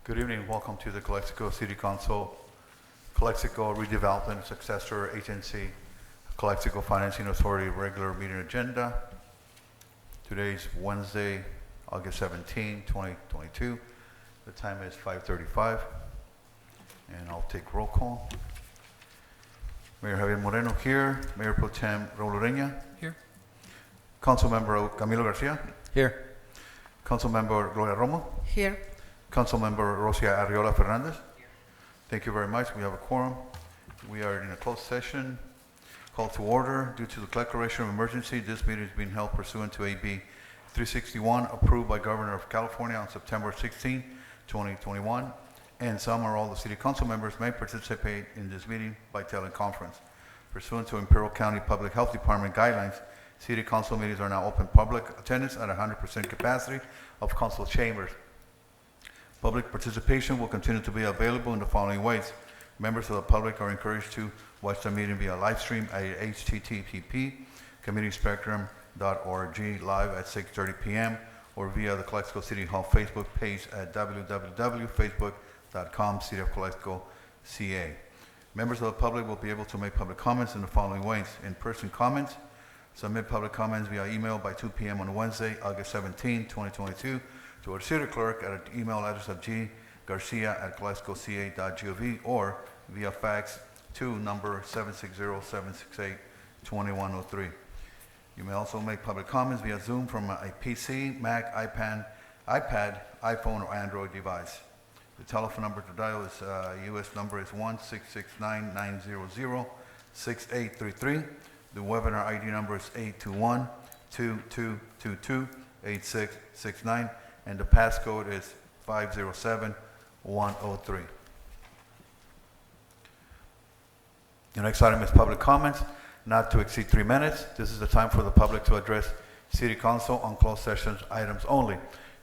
Good evening. Welcome to the Calexico City Council, Calexico Redevelopment Successor Agency, Calexico Financing Authority regular meeting agenda. Today's Wednesday, August 17, 2022. The time is 5:35, and I'll take roll call. Mayor Javier Moreno here. Mayor Pro Tem Raul Ureña. Here. Councilmember Camilo Garcia. Here. Councilmember Gloria Romo. Here. Councilmember Rosia Arriola Fernandez. Thank you very much. We have a quorum. We are in a closed session. Call to order. Due to the declaration of emergency, this meeting is being held pursuant to AB 361, approved by Governor of California on September 16, 2021. And some or all the city council members may participate in this meeting by teleconference. Pursuant to Imperial County Public Health Department guidelines, city council meetings are now open public attendance at 100% capacity of council chambers. Public participation will continue to be available in the following ways. Members of the public are encouraged to watch the meeting via live stream at http://committeespectrum.org live at 6:30 p.m. or via the Calexico City Hall Facebook page at www.facebook.com City of Calexico CA. Members of the public will be able to make public comments in the following ways. In-person comments, submit public comments via email by 2 p.m. on Wednesday, August 17, 2022, to our city clerk at an email address of ggarcia@calexicoca.gov or via fax to number 760-768-2103. You may also make public comments via Zoom from a PC, Mac, iPad, iPhone, or Android device. The telephone number to dial is U.S. number is 1-669-900-6833. The webinar ID number is 821-2222-8669, and the passcode is 507103. The next item is public comments, not to exceed 3 minutes. This is the time for the public to address City Council on closed sessions items only.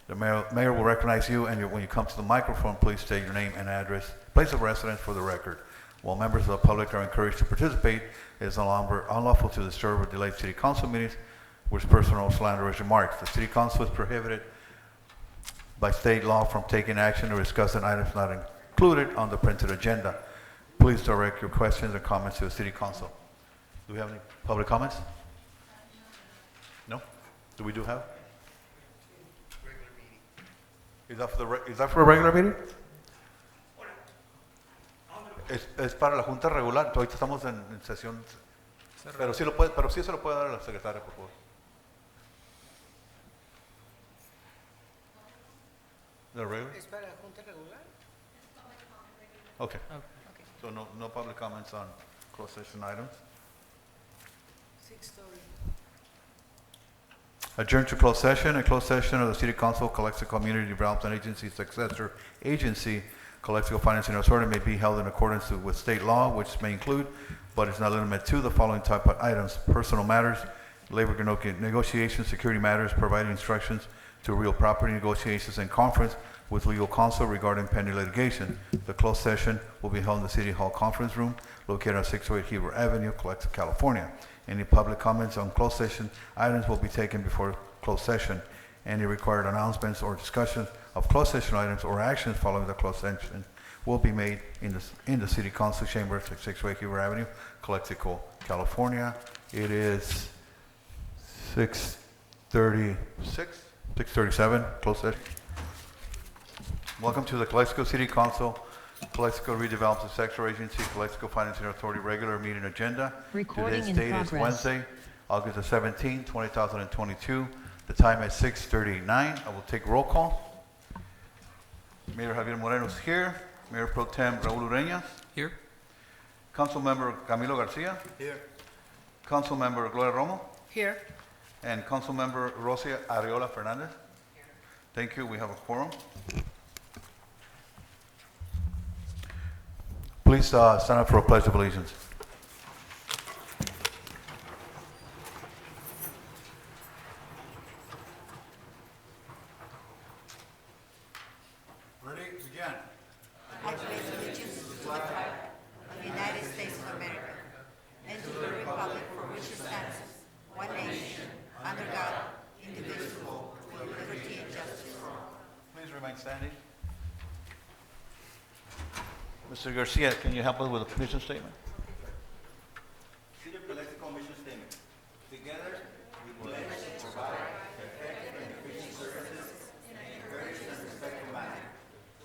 The mayor will recognize you, and when you come to the microphone, please state your name and address, place of residence for the record. While members of the public are encouraged to participate, it is no longer unlawful to disturb or delay City Council meetings with personal slanderous remarks. The City Council is prohibited by state law from taking action or discussing items not included on the printed agenda. Please direct your questions or comments to the City Council. Do we have any public comments? No? Do we have? Regular meeting. Is that for a regular meeting? Es para la junta regular. Ahorita estamos en sesión, pero sí se lo puede dar a la secretaria, por favor. The regular? ¿Es para la junta regular? Okay. Okay. So no public comments on closed session items. 6:30. Adjourn to closed session. A closed session of the City Council, Calexico Community Development Agency, successor agency, Calexico Financing Authority, may be held in accordance with state law, which may include, but is not limited to, the following type of items: personal matters, labor negotiations, security matters, providing instructions to real property negotiations, and conference with legal counsel regarding pending litigation. The closed session will be held in the City Hall Conference Room located on 608 Heber Avenue, Calexico, California. Any public comments on closed session items will be taken before closed session. Any required announcements or discussions of closed session items or actions following the closed session will be made in the City Council Chamber at 608 Heber Avenue, Calexico, California. It is 6:37, closed session. Welcome to the Calexico City Council, Calexico Redevelopment Successor Agency, Calexico Financing Authority regular meeting agenda. Recording Today's in date progress. is Wednesday, August the 17th, 2022. The time is 6:39. I will take roll call. Mayor Javier Moreno is here. Mayor Pro Tem Raul Ureña. Here. Councilmember Camilo Garcia. Here. Councilmember Gloria Romo. Here. And Councilmember Rosia Arriola Fernandez. Thank you. We have a quorum. Please stand up for a pledge of allegiance. Ready? Begin. I pledge allegiance to the flag of the United States of America and to the republic for which it stands, one nation, under God, indivisible, with liberty and justice for all. Please remain standing. Mr. Garcia, can you help us with a mission statement? City of Calexico mission statement. Together, we pledge to provide effective and efficient services in an encouraging and respectful manner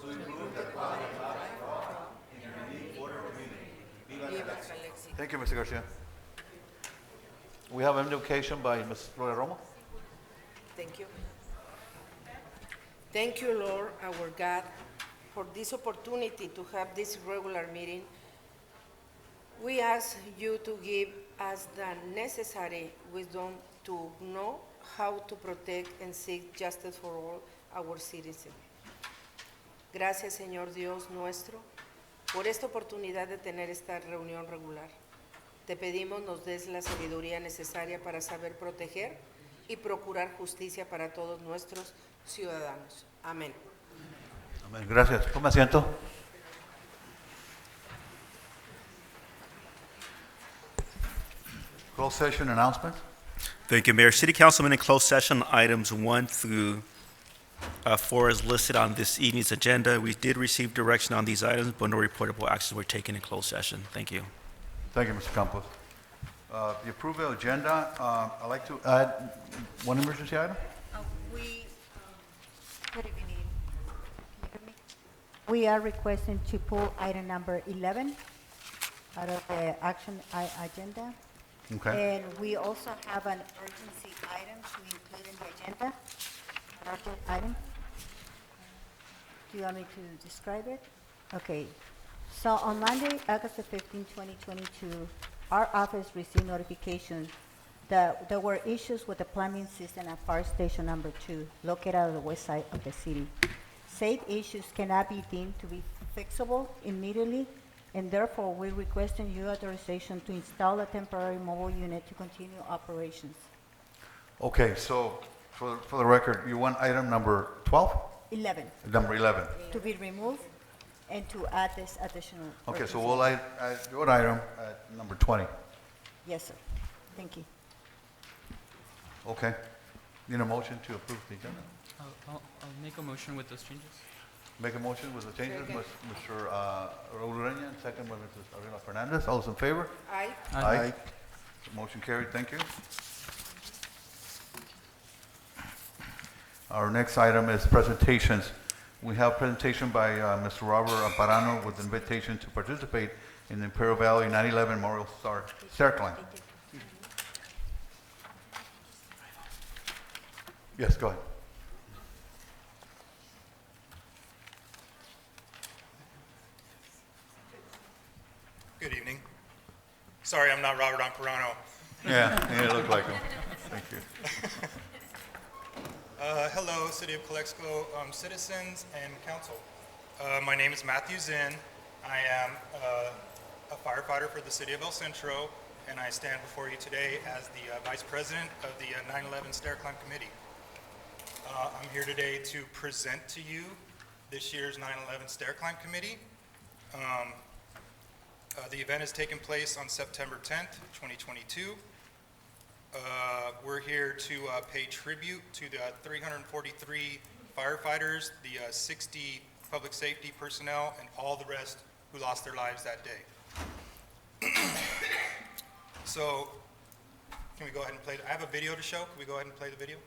to improve the quality of life for all in a unique border community. Viva Calexico. Thank you, Mr. Garcia. We have an invocation by Ms. Gloria Romo. Thank you. Thank you, Lord, our God, for this opportunity to have this regular meeting. We ask you to give us the necessary wisdom to know how to protect and seek justice for all our citizens. Gracias, Señor Dios nuestro, por esta oportunidad de tener esta reunión regular. Te pedimos nos des la sabiduría necesaria para saber proteger y procurar justicia para todos nuestros ciudadanos. Amén. Amén. Gracias. Tome asiento. Closed session announcement. Thank you, Mayor. City Councilman, in closed session, items 1 through 4 is listed on this evening's agenda. We did receive direction on these items, but no reportable actions were taken in closed session. Thank you. Thank you, Mr. Campos. The approval agenda, I'd like to add one emergency item. Good evening. Can you hear me? We are requesting to pull item number 11 out of the action agenda. Okay. And we also have an urgency item to include in the agenda, an urgent item. Do you want me to describe it? Okay. So on Monday, August the 15th, 2022, our office received notification that there were issues with the plumbing system at Fire Station Number 2, located on the west side of the city. Said issues cannot be deemed to be fixable immediately, and therefore we're requesting your authorization to install a temporary mobile unit to continue operations. Okay, so for the record, you want item number 12? 11, Number 11. to be removed and to add this additional. Okay, so urgency. we'll add your item at number 20. Yes, sir. Thank you. Okay. Need a motion to approve the agenda? I'll make a motion with those changes. Make a motion with the changes, Mr. Raul Ureña, and second by Mrs. Ariela Fernandez. All those in favor? Aye. Aye. Motion carried, thank you. Our next item is presentations. We have presentation by Mr. Robert Amparano with invitation to participate in the Imperial Valley 9/11 Memorial Stair Climb. Yes, go ahead. Good evening. Sorry, I'm not Robert Amparano. Yeah, it looked like him. Thank you. Hello, City of Calexico citizens and council. My name is Matthew Zinn. I am a firefighter for the City of El Centro, and I stand before you today as the Vice President of the 9/11 Stair Climb Committee. I'm here today to present to you this year's 9/11 Stair Climb Committee. The event is taking place on September 10th, 2022. We're here to pay tribute to the 343 firefighters, the 60 public safety personnel, and all the rest who lost their lives that day. So, can we go ahead and play? I have a video to show. Can we go ahead and play the video?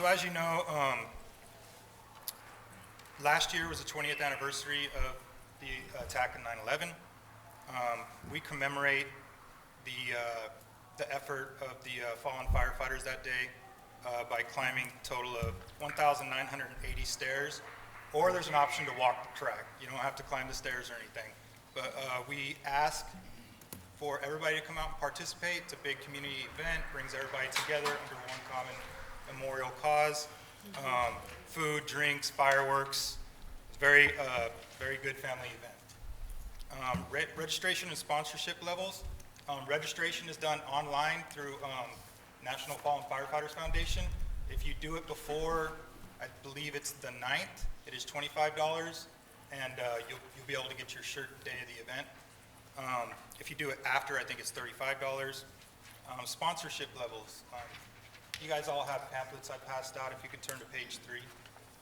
So as you know, last year was the 20th anniversary of the attack in 9/11. We commemorate the effort of the fallen firefighters that day by climbing a total of 1,980 stairs, or there's an option to walk the track. You don't have to climb the stairs or anything. But we ask for everybody to come out and participate. It's a big community event, brings everybody together under one common memorial cause. Food, drinks, fireworks. It's very good family event. Registration and sponsorship levels. Registration is done online through National Fallen Firefighters Foundation. If you do it before, I believe it's the 9th, it is $25, and you'll be able to get your shirt the day of the event. If you do it after, I think it's $35. Sponsorship levels. You guys all have pamphlets I passed out. If you could turn to page 3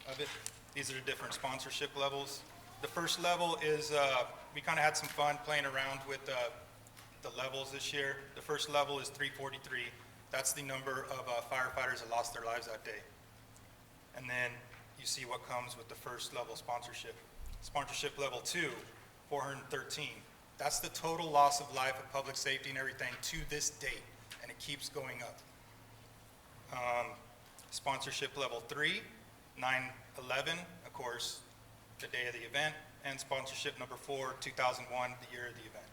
of it. These are the different sponsorship levels. The first level is, we kind of had some fun playing around with the levels this year. The first level is 343. That's the number of firefighters that lost their lives that day. And then you see what comes with the first level sponsorship. Sponsorship level 2, 413. That's the total loss of life of public safety and everything to this date, and it keeps going up. Sponsorship level 3, 9/11, of course, the day of the event, and sponsorship number 4, 2001, the year of the event.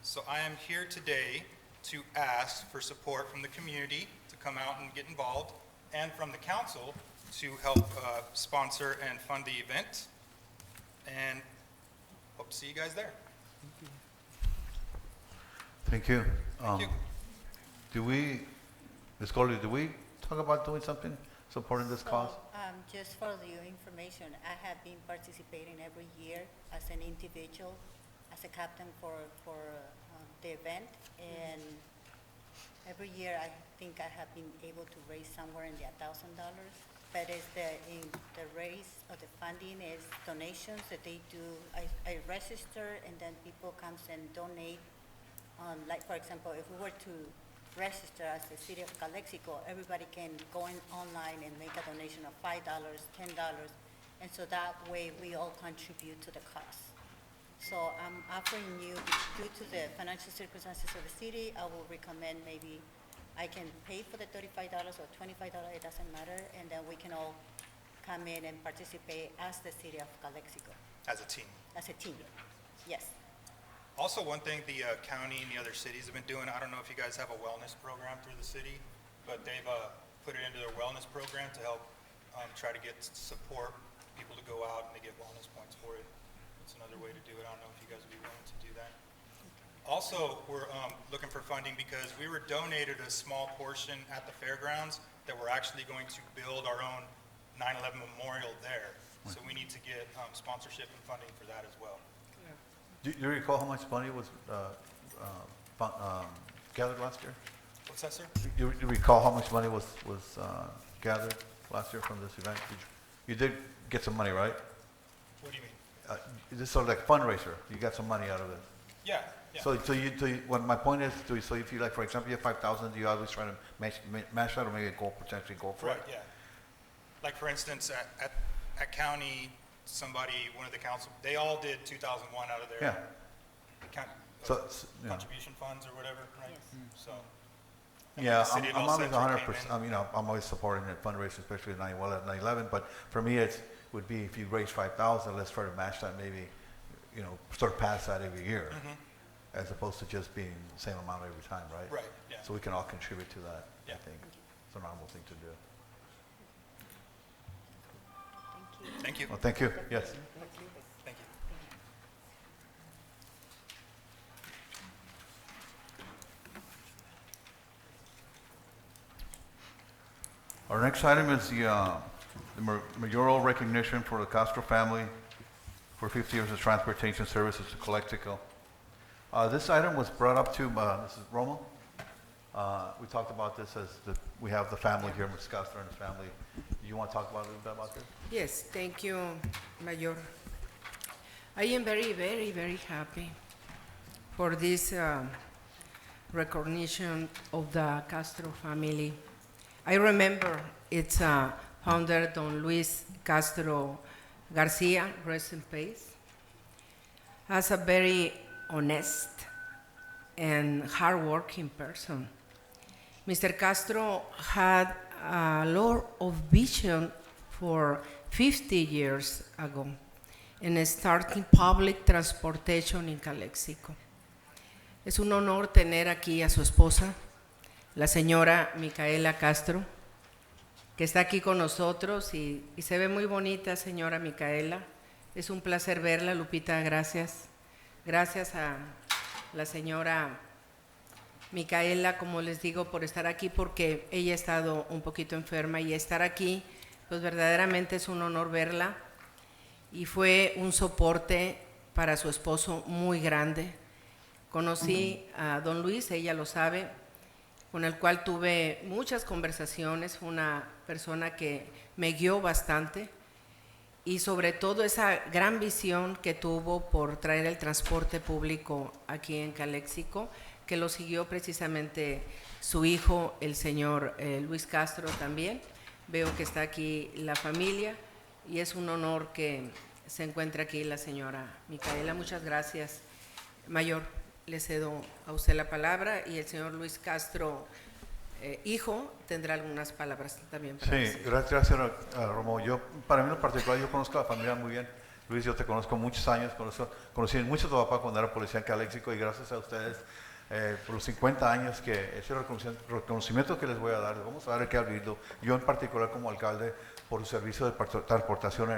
So I am here today to ask for support from the community to come out and get involved, and from the council to help sponsor and fund the event. And hope to see you guys there. Thank you. Thank you. Do we, Ms. Goldie, do we talk about doing something supporting this cause? Just for your information, I have been participating every year as an individual, as a captain for the event, and every year I think I have been able to raise somewhere in the $1,000. But it's in the raise of the funding is donations that they do. I register, and then people comes and donate. Like for example, if we were to register as the city of Calexico, everybody can go in online and make a donation of $5, $10, and so that way we all contribute to the cause. So I'm offering you, due to the financial circumstances of the city, I will recommend maybe I can pay for the $35 or $25, it doesn't matter, and then we can all come in and participate as the city of Calexico, As a team. as a team. Yes. Also, one thing the county and the other cities have been doing, I don't know if you guys have a wellness program through the city, but they've put it into their wellness program to help try to get support people to go out and they get wellness points for it. It's another way to do it. I don't know if you guys would be willing to do that. Also, we're looking for funding because we were donated a small portion at the fairgrounds that we're actually going to build our own 9/11 memorial there. So we need to get sponsorship and funding for that as well. Do you recall how much money was gathered last year? What's that, sir? Do you recall how much money was gathered last year from this event? You did get some money, right? What do you mean? This is sort of like fundraiser. You got some money out of it. Yeah, yeah. So what my point is, so if you like, for example, you have 5,000, do you always try to match that or maybe potentially go for it? Right, yeah. Like for instance, at county, one of the council, they all did 2001 out of their Yeah. account, Yeah. contribution funds or whatever, right? Yes. So. Yeah, the city of I'm El always Centro 100%, came in. I'm always supporting the fundraising, especially at 9/11, but for me, would be if you raise 5,000, let's try to match that maybe, sort of pass that every year, as opposed to just being the same amount every time, right? Right, yeah. So we can all contribute to that, I Yeah. think. It's a normal thing to do. Thank you. Thank you. Well, thank you, yes. Thank you. Our next item is the mayoral recognition for the Castro family for 50 years of transportation services to Calexico. This item was brought up to Mrs. Romo. We talked about this we have the family here, Mrs. Castro and his family. Do you want to talk about a little bit about this? Yes, thank you, Mayor. I am very, very, very happy for this recognition of the Castro family. I remember It's founder Don Luis Castro Garcia, rest in peace. As a very honest and hardworking person. Mr. Castro had a lot of vision for 50 years ago in starting public transportation in Calexico. Es un honor tener aquí a su esposa, la señora Micaela Castro, que está aquí con nosotros y se ve muy bonita, señora Micaela. Es un placer verla, Lupita, gracias. Gracias a la señora Micaela, como les digo, por estar aquí, porque ella ha estado un poquito enferma y estar aquí, pues verdaderamente es un honor verla. Y fue un soporte para su esposo muy grande. Conocí a don Luis, ella lo sabe, con el cual tuve muchas conversaciones, fue una persona que me guió bastante y sobre todo esa gran visión que tuvo por traer el transporte público aquí en Calexico, que lo siguió precisamente su hijo, el señor Luis Castro también. Veo que está aquí la familia y es un honor que se encuentre aquí la señora Micaela. Muchas gracias, Mayor. Le cedo a usted la palabra y el señor Luis Castro, hijo, tendrá algunas palabras también para Sí, decir. gracias, Romo. Para mí en particular, yo conozco a la familia muy bien. Luis, yo te conozco muchos años, conocí mucho a tu papá cuando era policía en Calexico y gracias a ustedes por los 50 años que ese reconocimiento que les voy a dar, les vamos a dar el que ha vivido, yo en particular como alcalde, por su servicio de transportación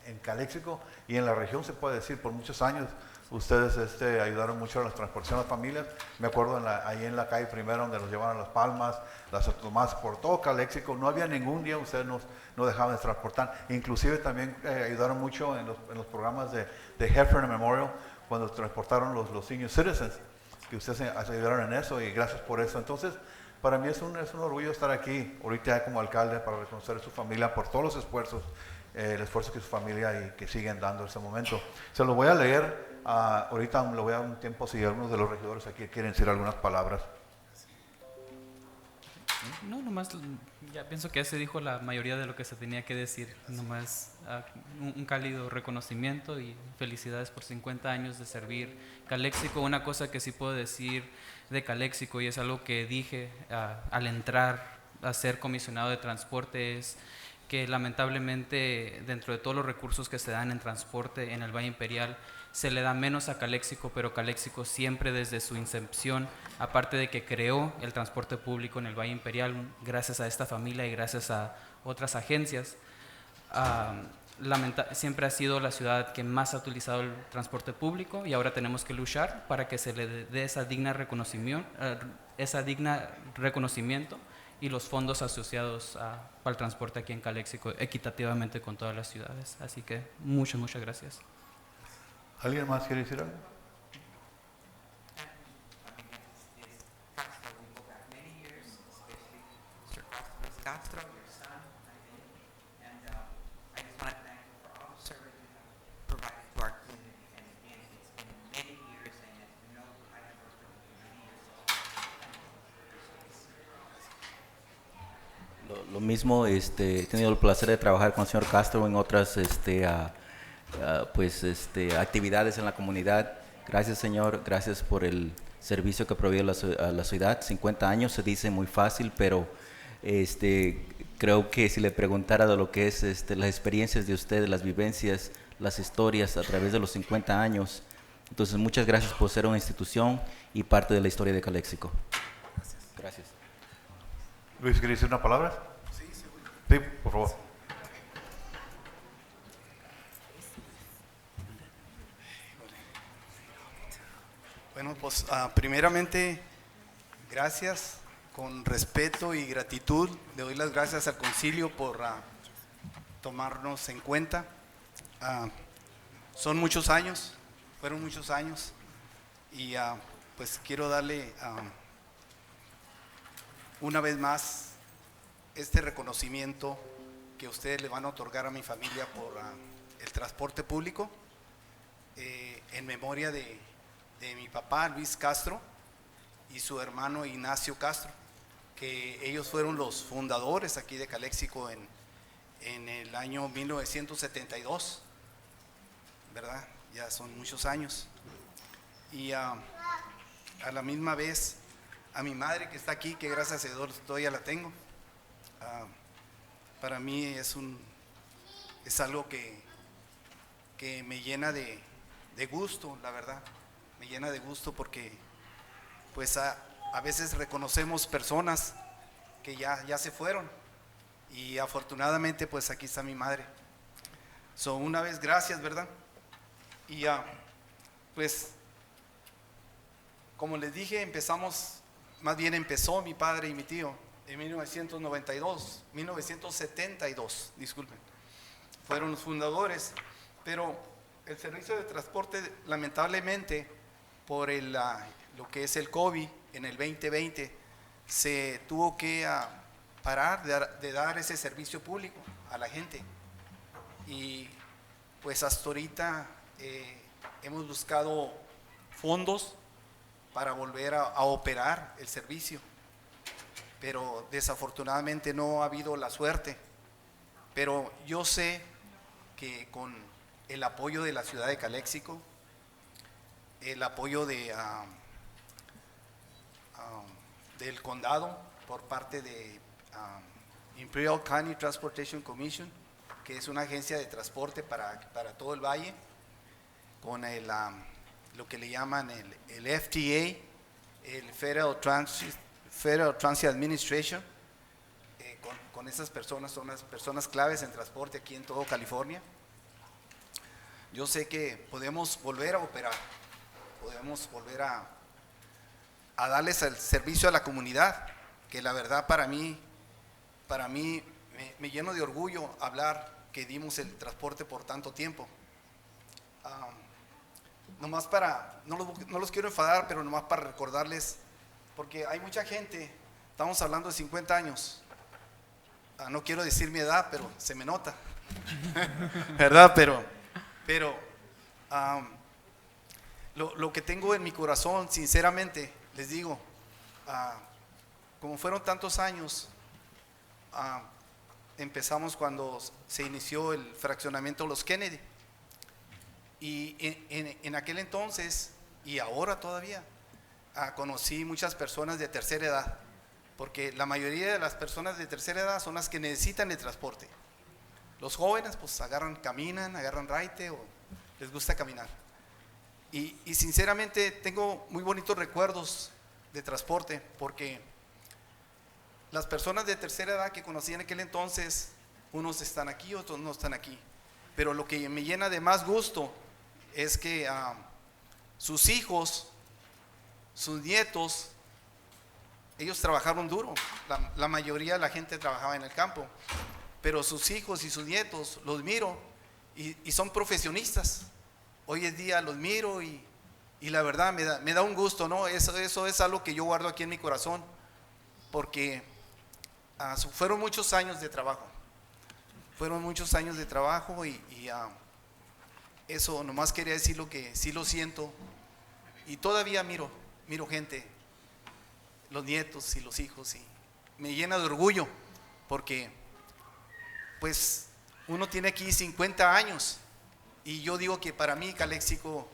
en Calexico y en la región, se puede decir, por muchos años. Ustedes ayudaron mucho a la transportación a las familias. Me acuerdo ahí en la calle primero donde nos llevaban a Las Palmas, las Tomás, por todo Calexico. No había ningún día ustedes nos dejaban de transportar. Inclusive también ayudaron mucho en los programas de Heffernan Memorial cuando transportaron los senior citizens, que ustedes ayudaron en eso y gracias por eso. Entonces, para mí es un orgullo estar aquí ahorita como alcalde para reconocer a su familia por todos los esfuerzos, el esfuerzo que su familia y que siguen dando en este momento. Se lo voy a leer. Ahorita lo voy a dar un tiempo si algunos de los regidores aquí quieren decir algunas palabras. No, nomás ya pienso que ya se dijo la mayoría de lo que se tenía que decir. Nomás un cálido reconocimiento y felicidades por 50 años de servir Calexico. Una cosa que sí puedo decir de Calexico, y es algo que dije al entrar a ser comisionado de transporte, es que lamentablemente dentro de todos los recursos que se dan en transporte en el Valle Imperial, se le da menos a Calexico, pero Calexico siempre desde su incepción, aparte de que creó el transporte público en el Valle Imperial, gracias a esta familia y gracias a otras agencias, siempre ha sido la ciudad que más ha utilizado el transporte público y ahora tenemos que luchar para que se le dé esa digna reconocimiento y los fondos asociados para el transporte aquí en Calexico equitativamente con todas las ciudades. Así que muchas gracias. ¿Alguien más quiere decir algo? Castro, your son, I think, and I just want to thank you for all the service you have provided to our community. And again, it's been many years, and as you know, I have worked with you many years. Lo mismo, he tenido el placer de trabajar con el señor Castro en otras actividades en la comunidad. Gracias, señor, gracias por el servicio que provee a la ciudad. 50 años se dice muy fácil, pero creo que si le preguntara de lo que es las experiencias de ustedes, las vivencias, las historias a través de los 50 años, entonces muchas gracias por ser una institución y parte de la historia de Calexico. Gracias. Luis, ¿quieres decir una palabra? Sí, por favor. Bueno, pues primeramente, gracias, con respeto y gratitud, le doy las gracias al concilio por tomarnos en cuenta. Son muchos años, fueron muchos años, y pues quiero darle una vez más este reconocimiento que ustedes le van a otorgar a mi familia por el transporte público, en memoria de mi papá Luis Castro y su hermano Ignacio Castro. que ellos fueron los fundadores aquí de Calexico en el año 1972, ¿verdad? Ya son muchos años. Y a la misma vez a mi madre que está aquí, que gracias a Dios todavía la tengo. Para mí es algo que me llena de gusto, la verdad. Me llena de gusto porque pues a veces reconocemos personas que ya se fueron y afortunadamente pues aquí está mi madre. Una vez gracias, ¿verdad? Y pues como les dije, empezó mi padre y mi tío en 1972, disculpen. Fueron los fundadores, pero el servicio de transporte, lamentablemente, por lo que es el COVID en el 2020, se tuvo que parar de dar ese servicio público a la gente. Y pues hasta ahorita hemos buscado fondos para volver a operar el servicio, pero desafortunadamente no ha habido la suerte. Pero yo sé que con el apoyo de la ciudad de Calexico, el apoyo del condado por parte de Imperial County Transportation Commission, que es una agencia de transporte para todo el valle, con lo que le llaman el FTA, el Federal Transit Administration, con esas personas, son las personas claves en transporte aquí en todo California. Yo sé que podemos volver a operar, podemos volver a darles el servicio a la comunidad, que la verdad para mí me lleno de orgullo hablar que dimos el transporte por tanto tiempo. Nomás no los quiero enfadar, pero nomás para recordarles, porque hay mucha gente, estamos hablando de 50 años, no quiero decir mi edad, pero se me nota, ¿verdad? Pero lo que tengo en mi corazón, sinceramente, les digo, como fueron tantos años, empezamos cuando se inició el fraccionamiento de los Kennedy. Y en aquel entonces, y ahora todavía, conocí muchas personas de tercera edad, porque la mayoría de las personas de tercera edad son las que necesitan el transporte. Los jóvenes pues caminan, agarran raite o les gusta caminar. Y sinceramente tengo muy bonitos recuerdos de transporte, porque las personas de tercera edad que conocí en aquel entonces, unos están aquí, otros no están aquí. Pero lo que me llena de más gusto es que sus hijos, sus nietos, ellos trabajaron duro. La mayoría de la gente trabajaba en el campo, pero sus hijos y sus nietos los miro y son profesionistas. Hoy en día los miro y la verdad me da un gusto, ¿no? Eso es algo que yo guardo aquí en mi corazón, porque fueron muchos años de trabajo. Fueron muchos años de trabajo y eso nomás quería decir lo que sí lo siento. Y todavía miro gente, los nietos y los hijos, y me llena de orgullo, porque pues uno tiene aquí 50 años y yo digo que para mí Calexico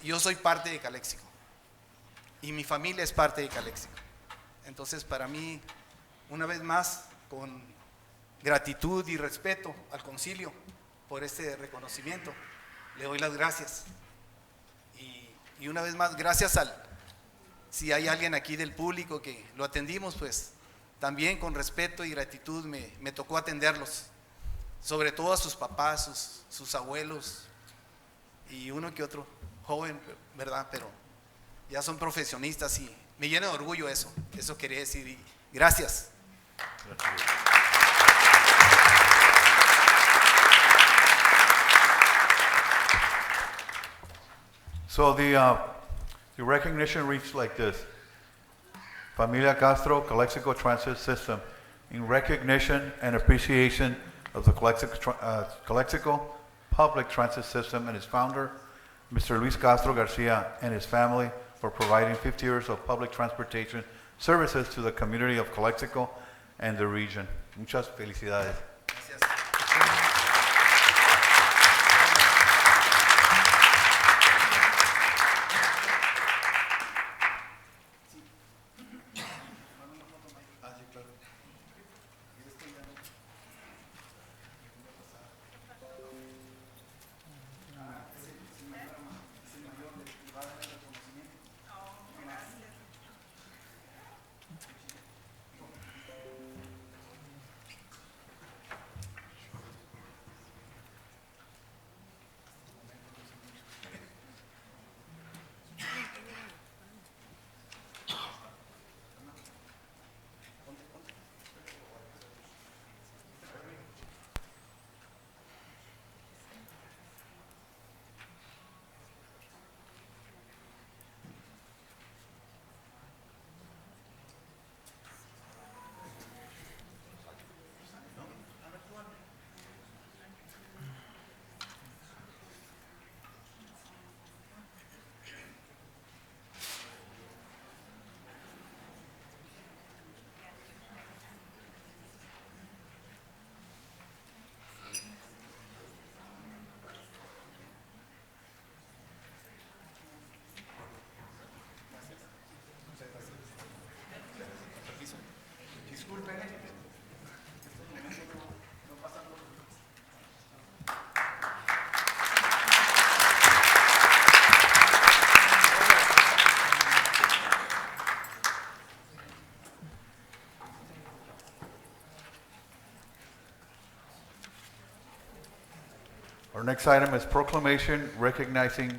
yo soy parte de Calexico y mi familia es parte de Calexico. Entonces para mí, una vez más, con gratitud y respeto al concilio por este reconocimiento, le doy las gracias. Y una vez más, gracias si hay alguien aquí del público que lo atendimos, pues también con respeto y gratitud me tocó atenderlos, sobre todo a sus papás, sus abuelos y uno que otro joven, ¿verdad? Pero ya son profesionistas y me llena de orgullo eso quería decir. Y gracias. So the recognition reads like this: Familia Castro, Calexico Transit System, in recognition and appreciation of the Calexico Public Transit System and its founder, Mr. Luis Castro Garcia, and his family for providing 50 years of public transportation services to the community of Calexico and the region. Muchas felicidades. Our next item is proclamation recognizing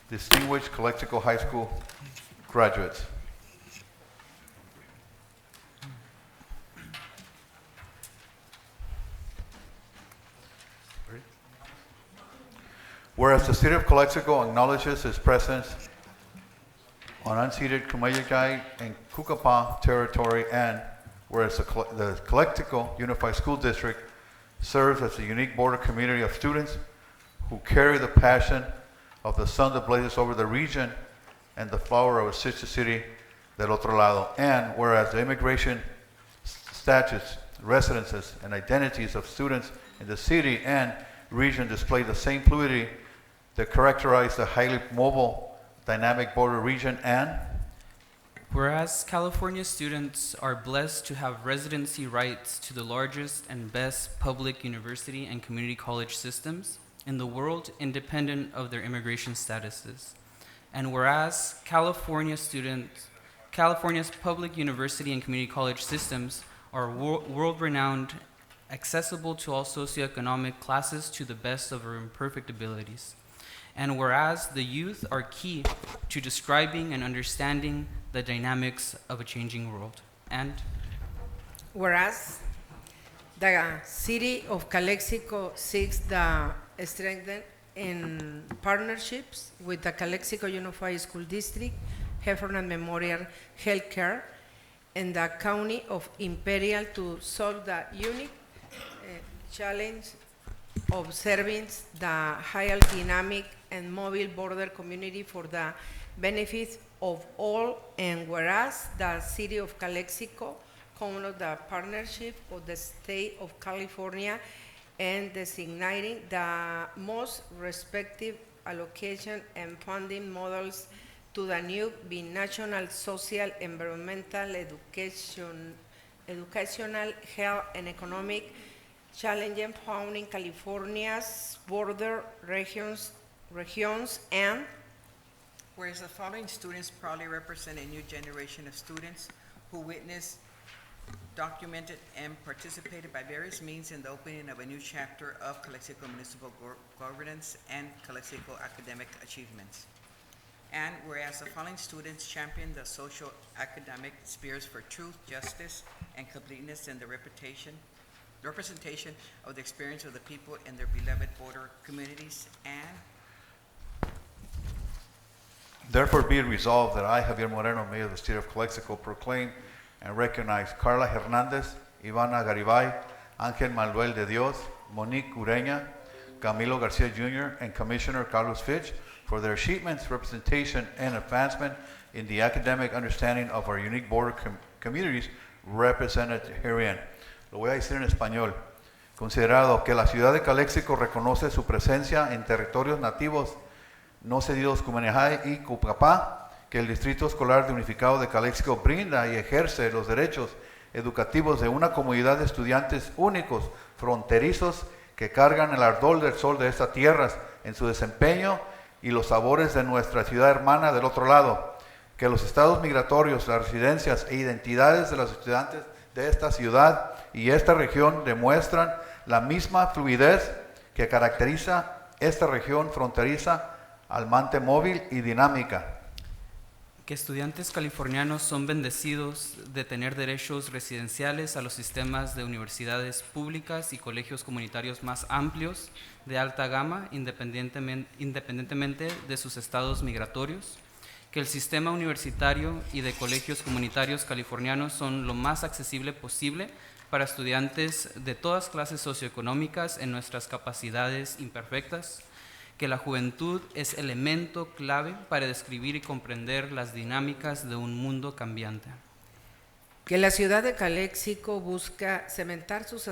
distinguished Calexico High School graduates. Whereas the city of Calexico acknowledges its presence on unceded Kumeyaay and Kukapa territory, and whereas the Calexico Unified School District serves as a unique border community of students who carry the passion of the sun that blazes over the region and the flower of a sister city del otro lado. And whereas the immigration statutes, residences, and identities of students in the city and region display the same fluidity that characterize the highly mobile, dynamic border region. And whereas California students are blessed to have residency rights to the largest and best public university and community college systems in the world, independent of their immigration statuses. And whereas California's public university and community college systems are world-renowned, accessible to all socioeconomic classes to the best of our imperfect abilities. And whereas the youth are key to describing and understanding the dynamics of a changing world. And whereas the city of Calexico seeks the strengthen in partnerships with the Calexico Unified School District, Heffernan Memorial Healthcare, and the County of Imperial to solve the unique challenge of serving the highly dynamic and mobile border community for the benefit of all, and whereas the city of Calexico comes the partnership of the state of California and designating the most respective allocation and funding models to the new binational social, environmental, educational, health, and economic challenges found in California's border regions, and whereas the following students proudly represent a new generation of students who witnessed, documented, and participated by various means in the opening of a new chapter of Calexico municipal governance and Calexico academic achievements. And whereas the following students champion the social academic spheres for truth, justice, and completeness in the representation of the experience of the people in their beloved border communities. And therefore be it resolved that I, Javier Moreno, Mayor of the City of Calexico, proclaim and recognize Carla Hernandez, Ivana Garibay, Ángel Manuel de Dios, Monique Ureña, Camilo Garcia Jr. and Commissioner Carlos Fitch for their achievements, representation, and advancement in the academic understanding of our unique border communities represented herein. Lo voy a decir en español. Considerado que la ciudad de Calexico reconoce su presencia en territorios nativos no cedidos Cumanijay y Cupapá, que el Distrito Escolar de Unificado de Calexico brinda y ejerce los derechos educativos de una comunidad de estudiantes únicos, fronterizos, que cargan el ardor del sol de estas tierras en su desempeño y los sabores de nuestra ciudad hermana del otro lado, que los estados migratorios, las residencias e identidades de los estudiantes de esta ciudad y esta región demuestran la misma fluidez que caracteriza esta región fronteriza, almante móvil y dinámica. Que estudiantes californianos son bendecidos de tener derechos residenciales a los sistemas de universidades públicas y colegios comunitarios más amplios de alta gama, independientemente de sus estados migratorios. Que el sistema universitario y de colegios comunitarios californianos son lo más accesible posible para estudiantes de todas clases socioeconómicas en nuestras capacidades imperfectas. Que la juventud es elemento clave para describir y comprender las dinámicas de un mundo cambiante. Que la ciudad de Calexico busca cementar sus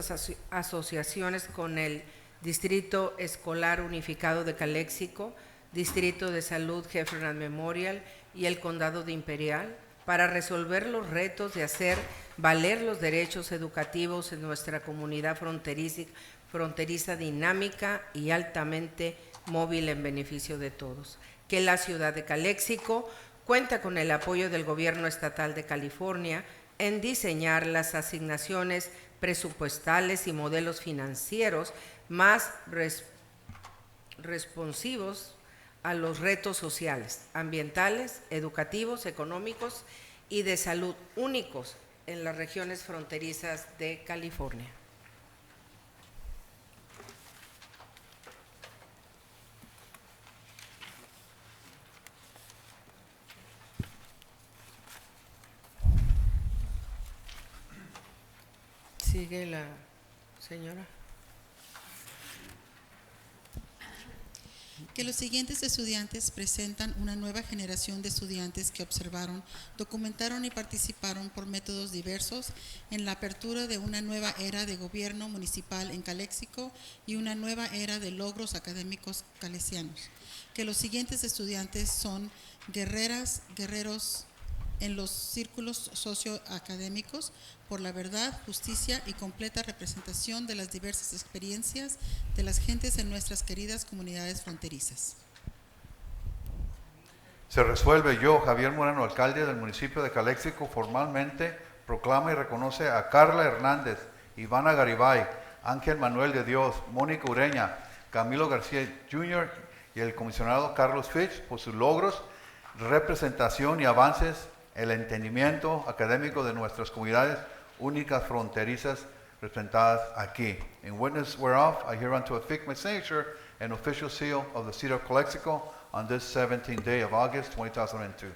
asociaciones con el Distrito Escolar Unificado de Calexico, Distrito de Salud Jefferson Memorial y el Condado de Imperial para resolver los retos de hacer valer los derechos educativos en nuestra comunidad fronteriza dinámica y altamente móvil en beneficio de todos. Que la ciudad de Calexico cuenta con el apoyo del Gobierno Estatal de California en diseñar las asignaciones presupuestales y modelos financieros más responsivos a los retos sociales, ambientales, educativos, económicos y de salud únicos en las regiones fronterizas de California. Sigue la señora. Que los siguientes estudiantes presentan una nueva generación de estudiantes que observaron, documentaron y participaron por métodos diversos en la apertura de una nueva era de gobierno municipal en Calexico y una nueva era de logros académicos calesianos. Que los siguientes estudiantes son guerreros en los círculos socioacadémicos por la verdad, justicia y completa representación de las diversas experiencias de las gentes en nuestras queridas comunidades fronterizas. Se resuelve yo, Javier Moreno, alcalde del municipio de Calexico, formalmente proclama y reconoce a Carla Hernández, Ivana Garibay, Ángel Manuel de Dios, Mónica Ureña, Camilo García Jr. y el comisionado Carlos Fitch por sus logros, representación y avances, el entendimiento académico de nuestras comunidades únicas fronterizas representadas aquí. In witness whereof, I hereinto affix my signature and official seal of the City of Calexico on this 17th day of August, 2002.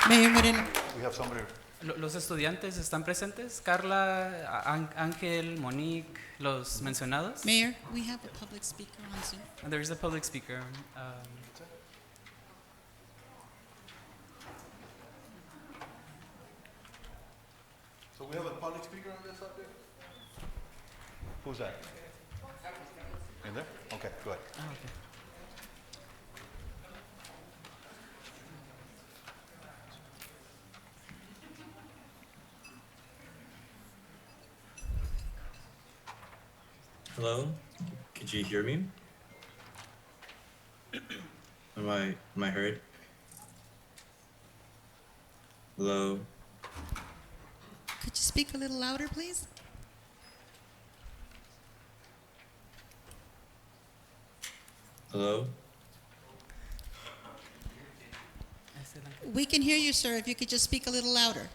Mayor Moreno. We have somebody. ¿Los estudiantes están presentes? Carla, Ángel, Monique, los mencionados? Mayor, we have a public speaker on Zoom. There is a public speaker. So we have a public speaker on this subject? Who's that? In there? Okay, go ahead. Okay. Hello, could you hear me? Am I heard? Hello, Could you speak a little louder, please? hello, We can hear you, sir, if you could just speak a little louder.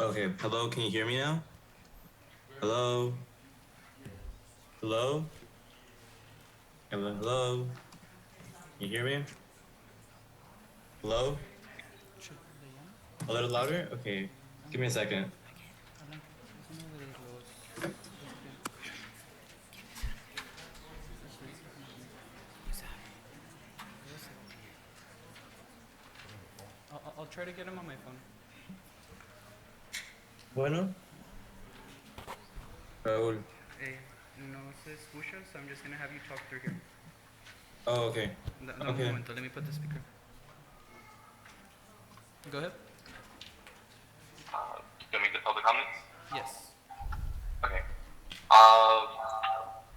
Okay, hello, can you hear me now? Hello? Hello? Hello? Hello? Can you hear me? Hello? A little louder? Okay, give me a second. I'll try to get him on my phone. Bueno? Raúl. No se escucha, so I'm just gonna have you talk through here. Oh, okay. Dame un Okay. momento, let me put the speaker. Go ahead. Can we make the public comments? Yes. Okay.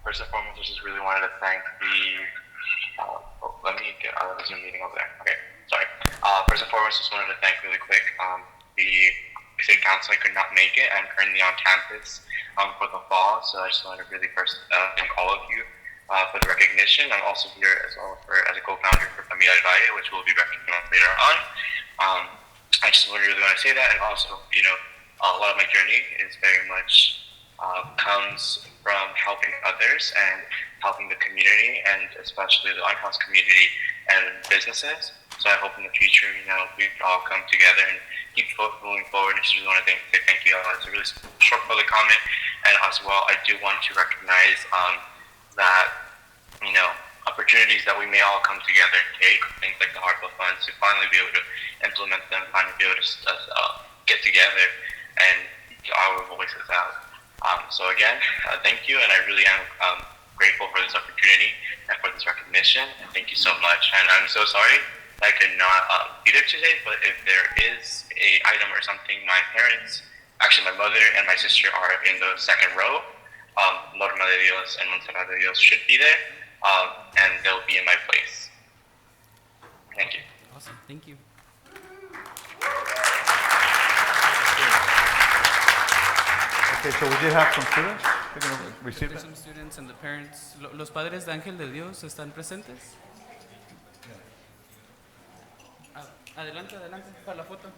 First and foremost, I just really wanted to thank the. Let me get out of the Zoom meeting over there. Okay, sorry. First and foremost, just wanted to thank really quick the city council. I could not make it. I'm currently on campus for the fall, so I just wanted to really first thank all of you for the recognition. I'm also here as well as a co-founder for Familia del Valle, which will be recognized later on. I just really want to say that, and also, a lot of my journey is very much comes from helping others and helping the community, and especially the unhoused community and businesses. So I hope in the future, we can all come together and keep moving forward. And just really want to say thank you. It's a really short public comment, and as well, I do want to recognize that opportunities that we may all come together and take, things like the Hardwell funds, to finally be able to implement them, finally be able to get together and get our voices out. So again, thank you, and I really am grateful for this opportunity and for this recognition, and thank you so much. And I'm so sorry I could not be there today, but if there is a item or something, my parents, actually my mother and my sister are in the second row. Norma de Dios and Montserrat de Dios should be there, and they'll be in my place. Thank you. Awesome, thank you. Okay, so we did have some students. They're going to receive There's that. some students and the parents. ¿Los padres de Ángel de Dios están presentes? Adelante, adelante, para la foto.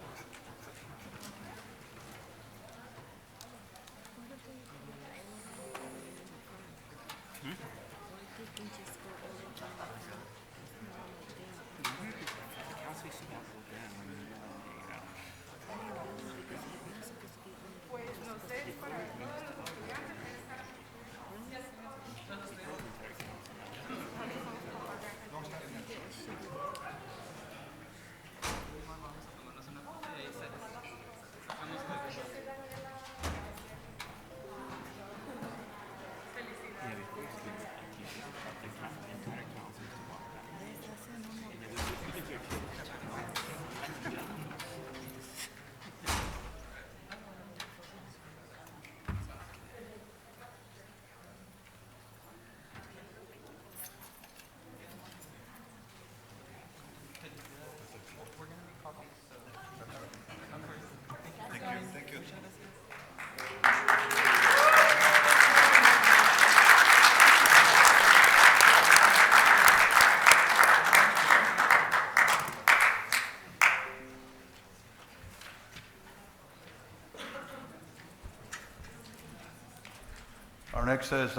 Our next is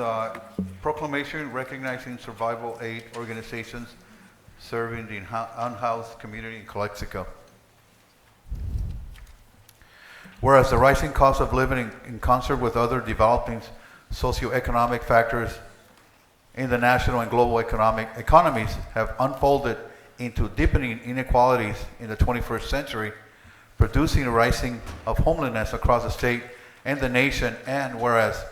proclamation recognizing survival aid organizations serving the unhoused community in Calexico. Whereas the rising cost of living in concert with other developing socioeconomic factors in the national and global economies have unfolded into deepening inequalities in the 21st century, producing a rising of homelessness across the state and the nation, and whereas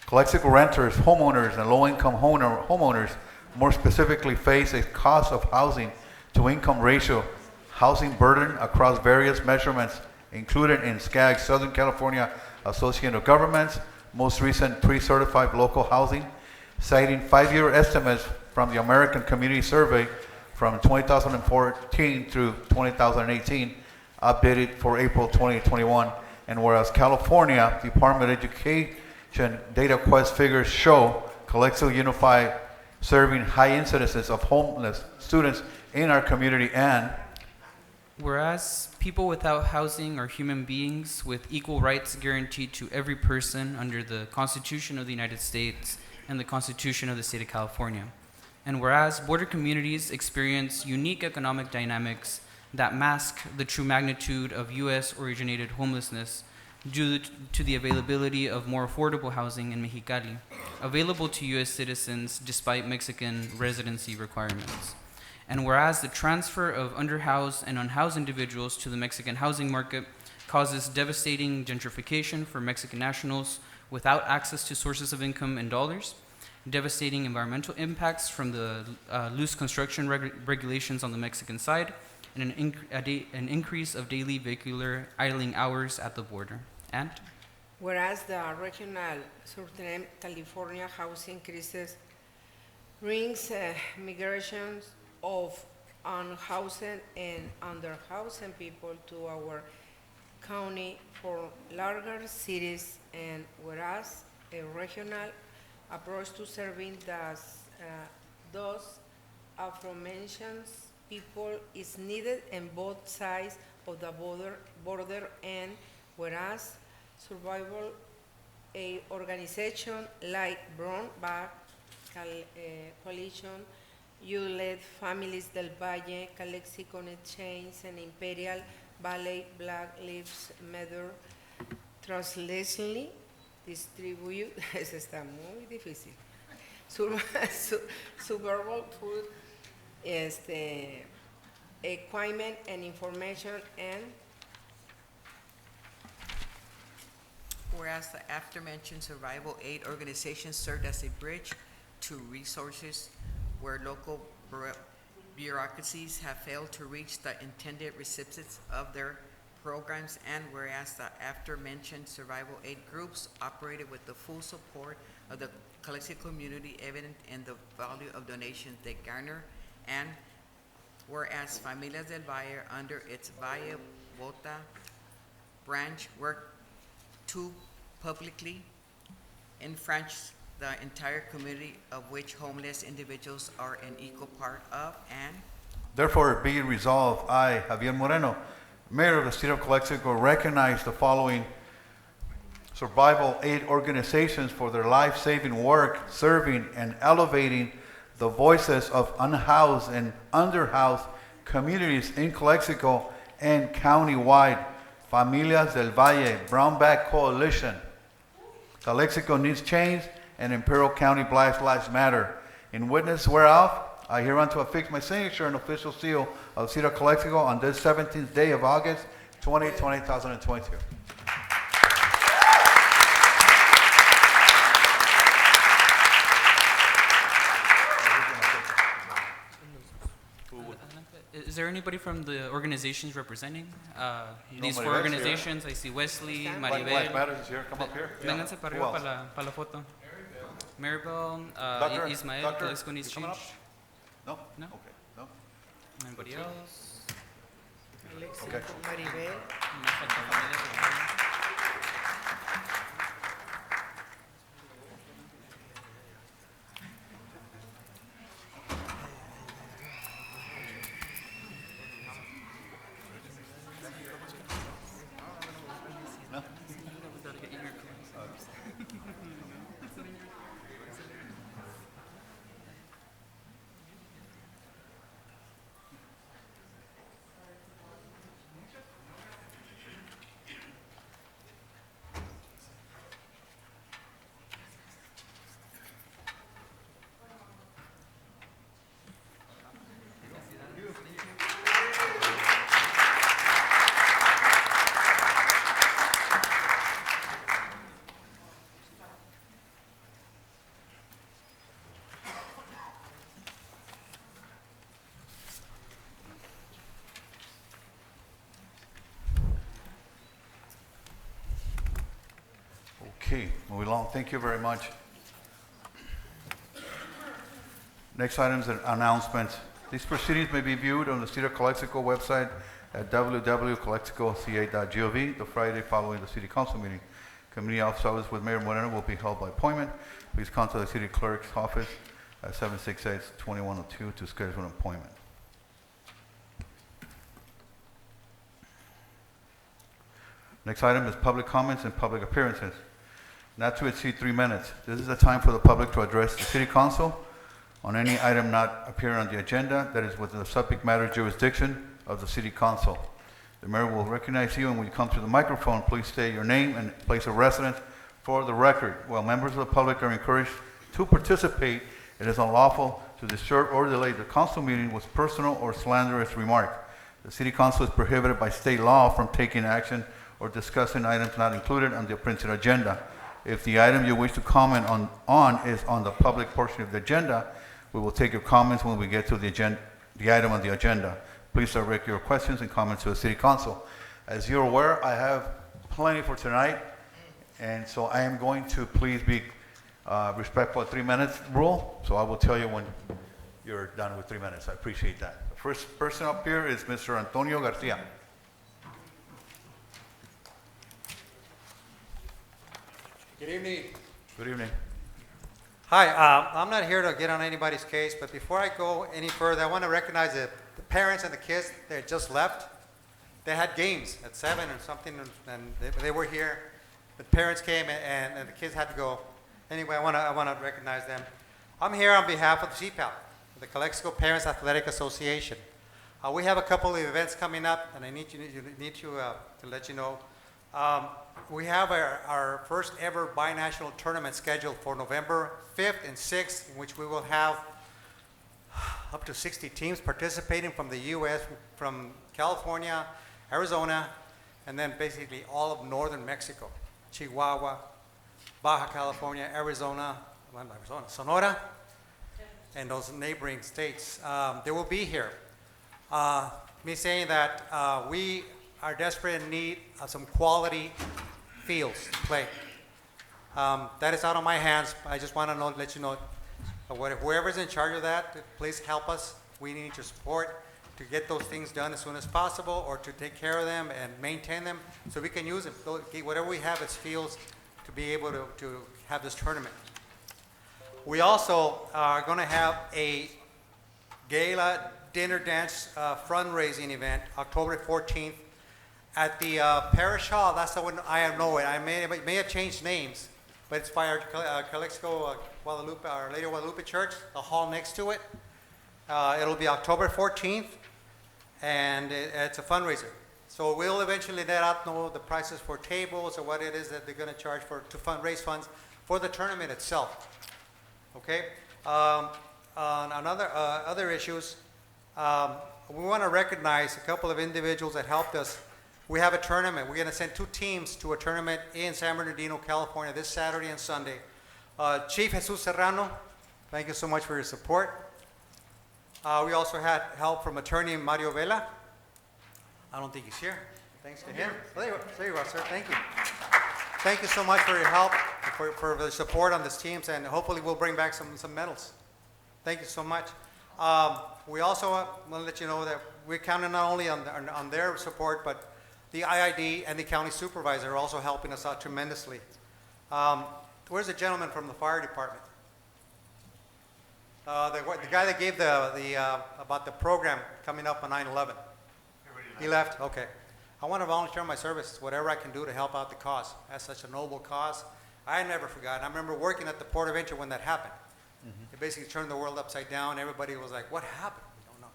Calexico renters, homeowners, and low-income homeowners more specifically face a cost of housing to income ratio, housing burden across various measurements included in SCAG's Southern California Association of Governments' most recent pre-certified local housing, citing 5-year estimates from the American Community Survey from 2014 through 2018, updated for April 2021. And whereas California Department of Education Data Quest figures show Calexico Unified serving high incidences of homeless students in our community, and Whereas people without housing are human beings with equal rights guaranteed to every person under the Constitution of the United States and the Constitution of the State of California. And whereas border communities experience unique economic dynamics that mask the true magnitude of U.S.-originated homelessness due to the availability of more affordable housing in Mexicali, available to U.S. citizens despite Mexican residency requirements. And whereas the transfer of underhoused and unhoused individuals to the Mexican housing market causes devastating gentrification for Mexican nationals without access to sources of income in dollars, devastating environmental impacts from the loose construction regulations on the Mexican side, and an increase of daily vehicular idling hours at the border. And Whereas the regional Southern California housing crisis brings migrations of unhoused and underhoused people to our county for larger cities, and whereas a regional approach to serving those aforementioned people is needed on both sides of the border, and whereas survival a organization like Brown Bag Coalition, You-led Families del Valle, Calexico Chains, and Imperial Valley Black Lives Matter translationally distribute, eso está muy difícil, suburban food, equipment and information, and Whereas the aforementioned survival aid organizations served as a bridge to resources where local bureaucracies have failed to reach the intended recipients of their programs, and whereas the aforementioned survival aid groups operated with the full support of the Calexico community, evident in the value of donations they garner, and whereas Familias del Valle, under its Valle Vota branch, work to publicly enfranchise the entire community of which homeless individuals are an equal part of, and Therefore, be it resolved, I, Javier Moreno, Mayor of the City of Calexico, recognize the following survival aid organizations for their life-saving work, serving and elevating the voices of unhoused and underhoused communities in Calexico and county-wide. Familias del Valle, Brown Bag Coalition, Calexico Needs Change, and Imperial County Black Lives Matter. In witness whereof, I hereunto affix my signature and official seal of the City of Calexico on this 17th day of August, 2022. is there anybody from the organizations representing these Maribel's four here. organizations? I see Wesley, Black Lives Maribel. Matter is here. Come up here. Vénganse para Who arriba else? para la foto. Maribel, Doctor, Ismael, Doctor, Calexico Needs you coming Change. up? No? Okay. No? Anybody else? Okay. Maribel. Me falta Familias del Valle. No? Okay, moving along. Thank you very much. Next item is an announcement. These proceedings may be viewed on the City of Calexico website at www.calexicocca.gov the Friday following the City Council meeting. Committee office hours with Mayor Moreno will be held by appointment. Please contact the City Clerk's office at 768-2102 to schedule an appointment. Next item is public comments and public appearances. Not to exceed 3 minutes. This is the time for the public to address the city council on any item not appearing on the agenda that is within the subject matter jurisdiction of the city council. The mayor will recognize you, and when you come to the microphone, please state your name and place of residence for the record. While members of the public are encouraged to participate, it is unlawful to disturb or delay the council meeting with personal or slanderous remarks. The city council is prohibited by state law from taking action or discussing items not included on the printed agenda. If the item you wish to comment on is on the public portion of the agenda, we will take your comments when we get to the item on the agenda. Please direct your questions and comments to the city council. As you're aware, I have plenty for tonight, and so I am going to please be respectful of 3 minutes rule, so I will tell you when you're done with 3 minutes. I appreciate that. The first person up here is Mr. Antonio Garcia. Good evening. Good evening. Hi, I'm not here to get on anybody's case, but before I go any further, I want to recognize the parents and the kids that had just left. They had games at 7 or something, and they were here. The parents came, and the kids had to go. Anyway, I want to recognize them. I'm here on behalf of the CPAL, the Calexico Parents Athletic Association. We have a couple of events coming up, and I need to let you know. We have our first ever binational tournament scheduled for November 5th and 6th, in which we will have up to 60 teams participating from the U.S., from California, Arizona, and then basically all of northern Mexico, Chihuahua, Baja California, Arizona, Sonora, and those neighboring states. They will be here. Me saying that we are desperate in need of some quality fields to play. That is out of my hands. I just want to let you know, whoever's in charge of that, please help us. We need your support to get those things done as soon as possible, or to take care of them and maintain them so we can use them. Whatever we have as fields to be able to have this tournament. We also are going to have a gala dinner dance fundraising event October 14th at the Parish Hall. That's the one I know it. I may have changed names, but it's by our Calexico Guadalupe, Our Lady of Guadalupe Church, the hall next to it. It'll be October 14th, and it's a fundraiser. So we'll eventually let out know the prices for tables or what it is that they're going to charge to raise funds for the tournament itself. Okay. On other issues, we want to recognize a couple of individuals that helped us. We have a tournament. We're going to send 2 teams to a tournament in San Bernardino, California, this Saturday and Sunday. Chief Jesus Serrano, thank you so much for your support. We also had help from attorney Mario Vela. I don't think he's here. Thanks to him. There you are, sir. Thank you. Thank you so much for your help, for the support on this teams, and hopefully we'll bring back some medals. Thank you so much. We also want to let you know that we're counting not only on their support, but the IID and the county supervisor are also helping us out tremendously. Where's the gentleman from the fire department? The guy that gave about the program coming up on 9/11. He left? Okay. I want to volunteer my services, whatever I can do to help out the cause. That's such a noble cause. I never forgot. I remember working at the port of entry when that happened. It basically turned the world upside down. Everybody was like, what happened? We don't know.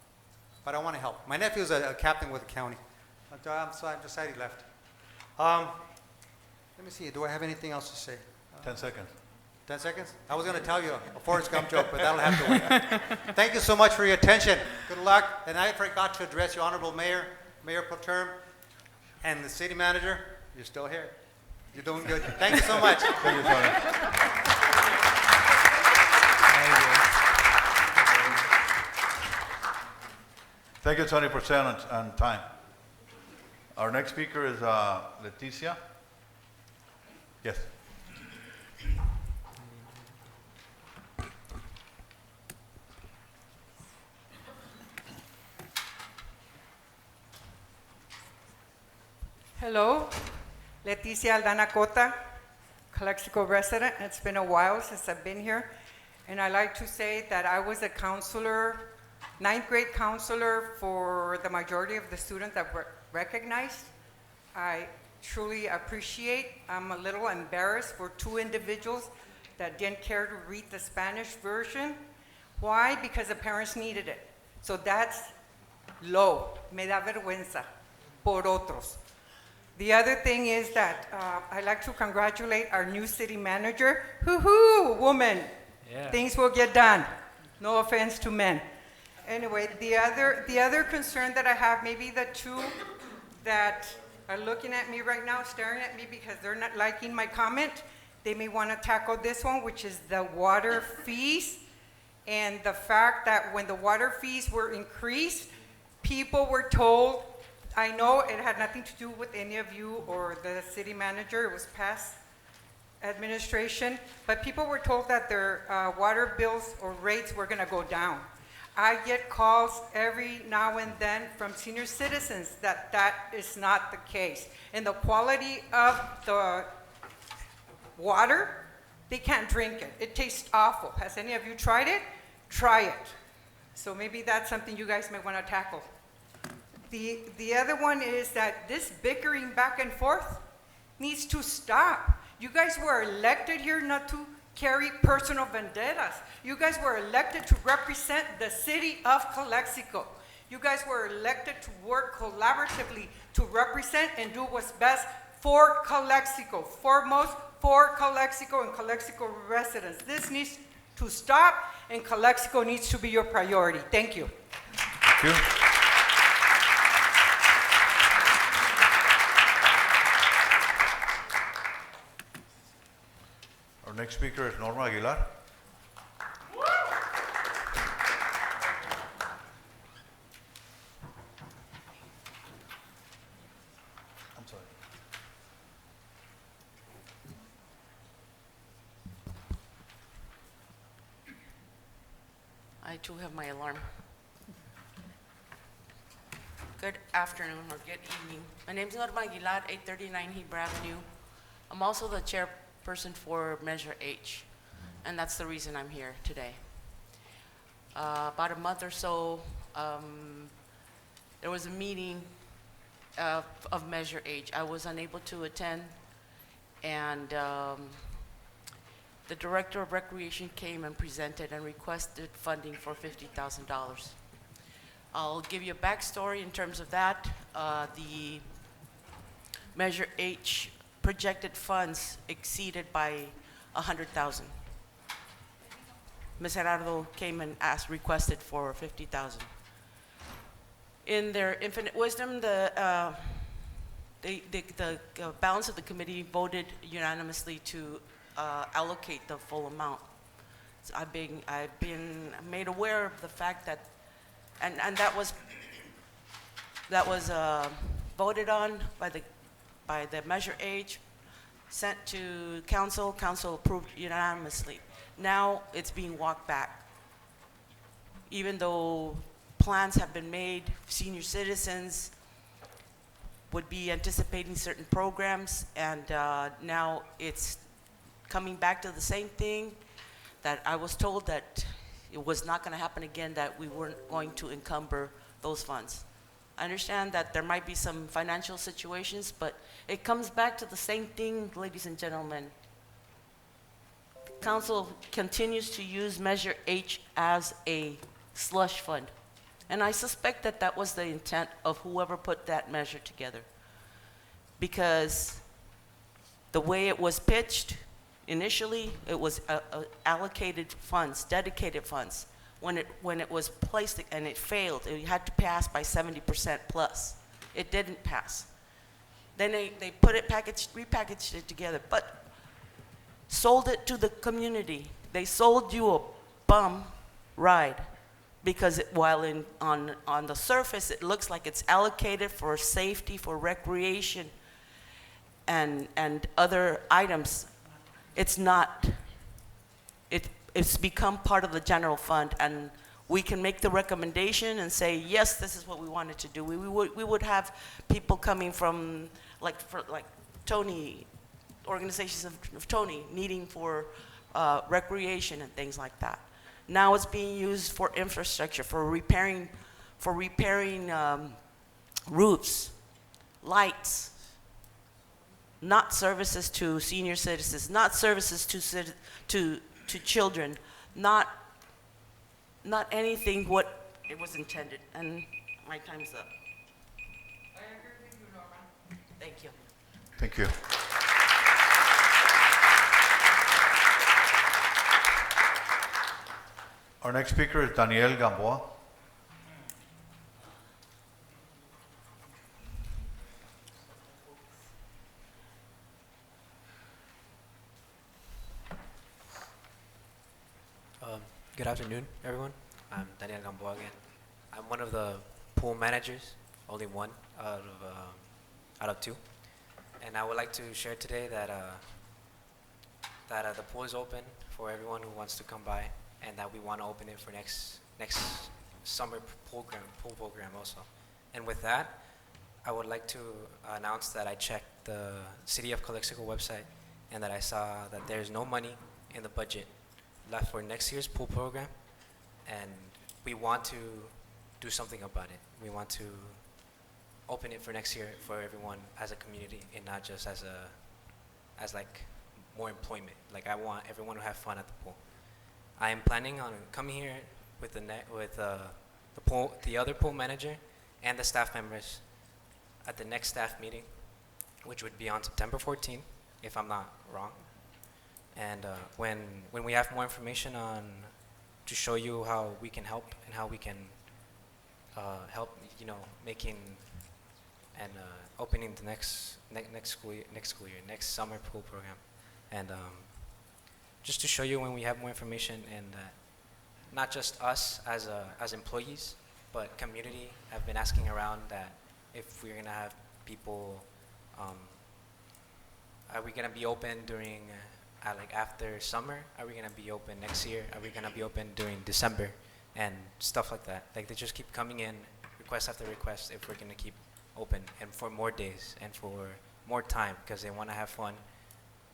But I want to help. My nephew's a captain with the county. So I'm just sad he left. Let me see. Do I have anything else to say? 10 seconds. 10 seconds? I was going to tell you a Forrest Gump joke, but that'll have to wait. Thank you so much for your attention. Good luck. And I forgot to address your honorable mayor, Mayor Pro Tem, and the city manager. You're still here. You're doing good. Thank you so much. Thank you, Tony. Thank you, Tony, for staying on time. Our next speaker is Leticia. Yes. Hello, Leticia Aldana Cota, Calexico resident. It's been a while since I've been here. And I like to say that I was a counselor, 9th grade counselor for the majority of the students that were recognized. I truly appreciate. I'm a little embarrassed for two individuals that didn't care to read the Spanish version. Why? Because the parents needed it. So that's low. Me da vergüenza por otros. The other thing is that I'd like to congratulate our new city manager. Hoo-hoo, woman. Yeah. Things will get done. No offense to men. Anyway, the other concern that I have, maybe the two that are looking at me right now, staring at me because they're not liking my comment, they may want to tackle this one, which is the water fees. And the fact that when the water fees were increased, people were told, I know it had nothing to do with any of you or the city manager, it was past administration, but people were told that their water bills or rates were gonna go down. I get calls every now and then from senior citizens that that is not the case. And the quality of the water, they can't drink it. It tastes awful. Has any of you tried it? Try it. So maybe that's something you guys may want to tackle. The other one is that this bickering back and forth needs to stop. You guys were elected here not to carry personal vendettas. You guys were elected to represent the city of Calexico. You guys were elected to work collaboratively to represent and do what's best for Calexico, foremost for Calexico and Calexico residents. This needs to stop, and Calexico needs to be your priority. Thank you. Thank you. Our next speaker is Norma Aguilar. I'm sorry. I too have my alarm. Good afternoon or good evening. My name is Norma Aguilar, 839 Heber Avenue. I'm also the chairperson for Measure H, and that's the reason I'm here today. About a month or so, there was a meeting of Measure H. I was unable to attend, and the Director of Recreation came and presented and requested funding for $50,000. I'll give you a backstory in terms of that. The Measure H projected funds exceeded by 100,000. Ms. Gerardo came and requested for 50,000. In their infinite wisdom, the balance of the committee voted unanimously to allocate the full amount. So I've been made aware of the fact that, and that was voted on by the Measure H, sent to council. Council approved unanimously. Now it's being walked back. Even though plans have been made, senior citizens would be anticipating certain programs, and now it's coming back to the same thing that I was told that it was not going to happen again, that we weren't going to encumber those funds. I understand that there might be some financial situations, but it comes back to the same thing, ladies and gentlemen. Council continues to use Measure H as a slush fund. And I suspect that that was the intent of whoever put that measure together. Because the way it was pitched, initially, it was allocated funds, dedicated funds. When it was placed and it failed, it had to pass by 70% plus. It didn't pass. Then they put it, repackaged it together, but sold it to the community. They sold you a bum ride because while on the surface it looks like it's allocated for safety, for recreation, and other items, it's not. It's become part of the general fund, and we can make the recommendation and say, yes, this is what we wanted to do. We would have people coming from, like Tony, organizations of Tony, needing for recreation and things like that. Now it's being used for infrastructure, for repairing roofs, lights, not services to senior citizens, not services to children, not anything what it was intended. And my time's up. I agree with you, Norma. Thank you. Thank you. Our next speaker is Daniel Gamboa. Good afternoon, everyone. I'm Daniel Gamboa again. I'm one of the pool managers, only one out of two. And I would like to share today that the pool is open for everyone who wants to come by, and that we want to open it for next summer pool program also. And with that, I would like to announce that I checked the City of Calexico website, and that I saw that there's no money in the budget left for next year's pool program, and we want to do something about it. We want to open it for next year for everyone as a community, and not just as like more employment. Like, I want everyone to have fun at the pool. I am planning on coming here with the other pool manager and the staff members at the next staff meeting, which would be on September 14th, if I'm not wrong. And when we have more information to show you how we can help and how we can help, making and opening the next school year, next summer pool program, and just to show you when we have more information, and not just us as employees, but community have been asking around that if we're gonna have people, are we gonna be open during like after summer? Are we gonna be open next year? Are we gonna be open during December? And stuff like that. Like, they just keep coming in, request after request, if we're gonna keep open and for more days and for more time, because they want to have fun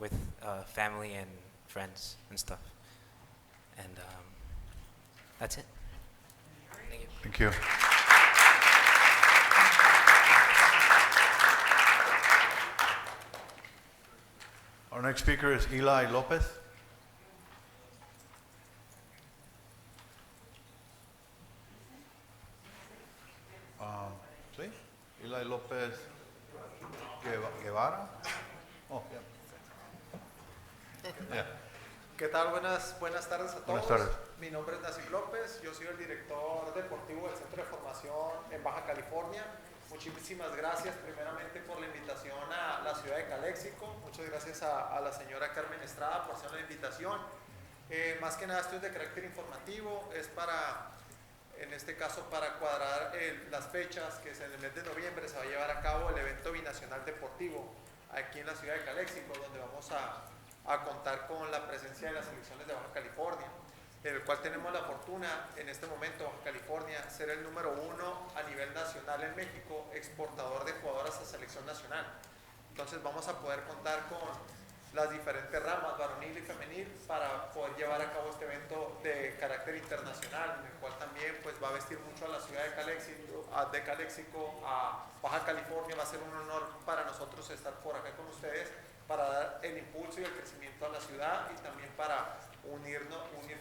with family and friends and stuff. And that's it. Thank you. Thank you. Our next speaker is Eli Lopez. ¿Sí? Eli Lopez Guevara. Oh, yeah. Yeah. ¿Qué tal? Buenas tardes a todos. Buenas tardes. Mi nombre es Nassim López, yo soy el director deportivo del Centro de Formación en Baja California. Muchísimas gracias primeramente por la invitación a la ciudad de Calexico. Muchas gracias a la señora Carmen Estrada por hacer la invitación. Más que nada esto es de carácter informativo, es en este caso para cuadrar las fechas que en el mes de noviembre se va a llevar a cabo el evento binacional deportivo aquí en la ciudad de Calexico, donde vamos a contar con la presencia de las selecciones de Baja California, en el cual tenemos la fortuna en este momento Baja California ser el número 1 a nivel nacional en México, exportador de jugadoras a selección nacional. Entonces vamos a poder contar con las diferentes ramas, varonil y femenil, para poder llevar a cabo este evento de carácter internacional, en el cual también pues va a vestir mucho a la ciudad de Calexico, a Baja California. Va a ser un honor para nosotros estar por acá con ustedes, para dar el impulso y el crecimiento a la ciudad, y también para unir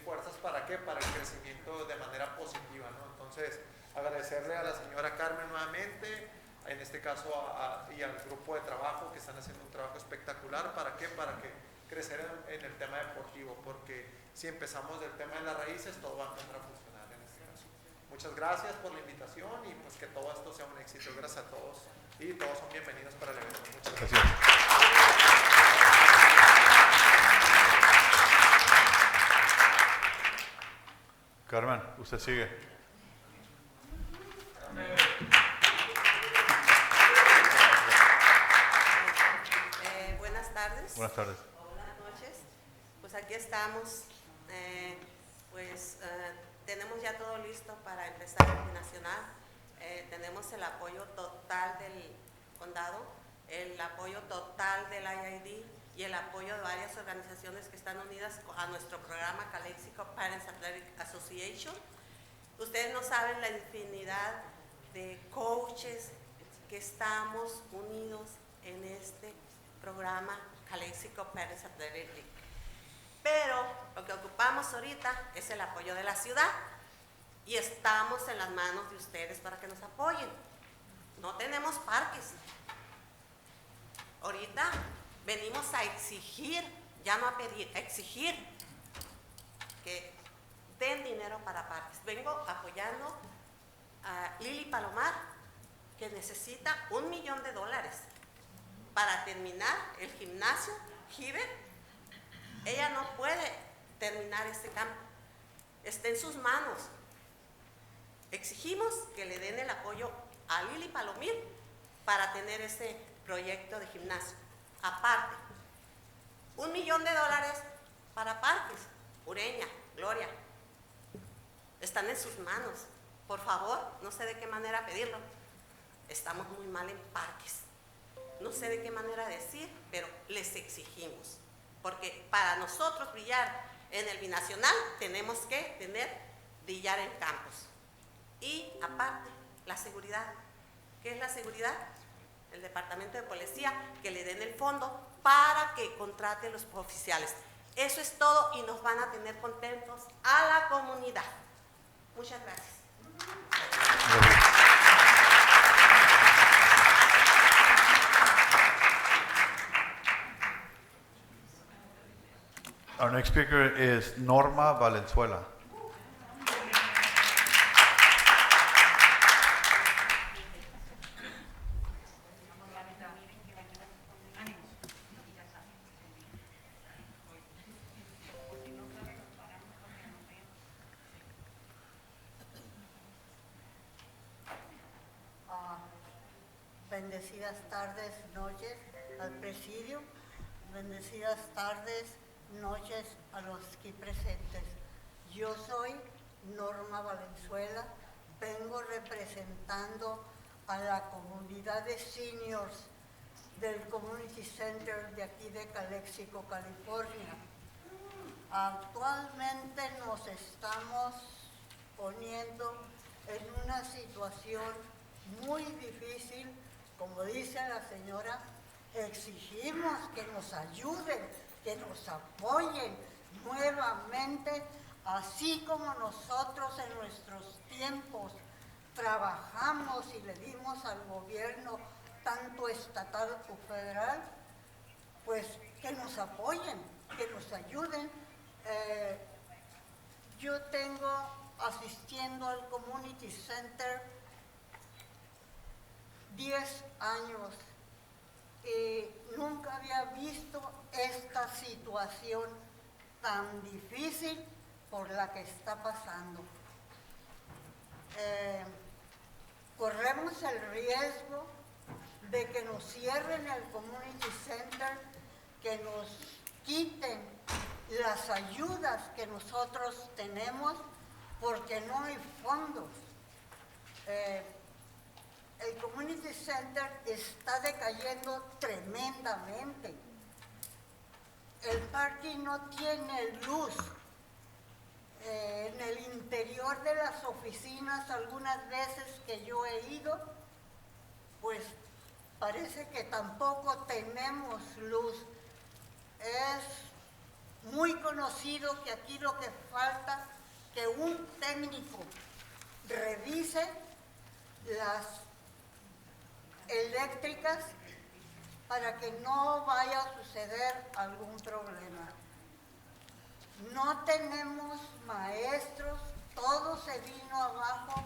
fuerzas. ¿Para qué? Para el crecimiento de manera positiva, ¿no? Entonces, agradecerle a la señora Carmen nuevamente, en este caso y al grupo de trabajo, que están haciendo un trabajo espectacular. ¿Para qué? Para que crecer en el tema deportivo, porque si empezamos del tema de las raíces, todo va a empezar a funcionar en este caso. Muchas gracias por la invitación, y pues que todo esto sea un éxito. Gracias a todos, y todos son bienvenidos para el evento. Muchas gracias. Carmen, usted sigue. Buenas tardes. Buenas tardes. O buenas noches. Pues aquí estamos. Tenemos ya todo listo para empezar el binacional. Tenemos el apoyo total del condado, el apoyo total del IID y el apoyo de varias organizaciones que están unidas a nuestro programa Calexico Parents Athletic Association. Ustedes no saben la infinidad de coaches que estamos unidos en este programa Calexico Parents Athletic League. Pero lo que ocupamos ahorita es el apoyo de la ciudad y estamos en las manos de ustedes para que nos apoyen. No tenemos parques. Ahorita venimos a exigir, ya no a pedir, a exigir que den dinero para parques. Vengo apoyando a Lili Palomar, que necesita $1 millón para terminar el gimnasio Giver. Ella no puede terminar este campo. Está en sus manos. Exigimos que le den el apoyo a Lili Palomir para tener ese proyecto de gimnasio. Aparte, $1 millón para parques. Ureña, Gloria, están en sus manos. Por favor, no sé de qué manera pedirlo. Estamos muy mal en parques. No sé de qué manera decir, pero les exigimos. Porque para nosotros brillar en el binacional tenemos que brillar en campos. Y aparte, la seguridad. ¿Qué es la seguridad? El departamento de policía, que le den el fondo para que contrate los oficiales. Eso es todo y nos van a tener contentos a la comunidad. Muchas gracias. Our next speaker is Norma Valenzuela. Bendecidas tardes, noches al presidio, bendecidas tardes, noches a los aquí presentes. Yo soy Norma Valenzuela, vengo representando a la comunidad de seniors del Community Center de aquí de Calexico, California. Actualmente nos estamos poniendo en una situación muy difícil. Como dice la señora, exigimos que nos ayuden, que nos apoyen nuevamente, así como nosotros en nuestros tiempos trabajamos y le dimos al gobierno, tanto estatal como federal, pues que nos apoyen, que nos ayuden. Yo tengo asistiendo al Community Center 10 años y nunca había visto esta situación tan difícil por la que está pasando. Corremos el riesgo de que nos cierren el Community Center, que nos quiten las ayudas que nosotros tenemos porque no hay fondos. El Community Center está decayendo tremendamente. El parque no tiene luz. En el interior de las oficinas, algunas veces que yo he ido, pues parece que tampoco tenemos luz. Es muy conocido que aquí lo que falta que un técnico revise las eléctricas para que no vaya a suceder algún problema. No tenemos maestros, todo se vino abajo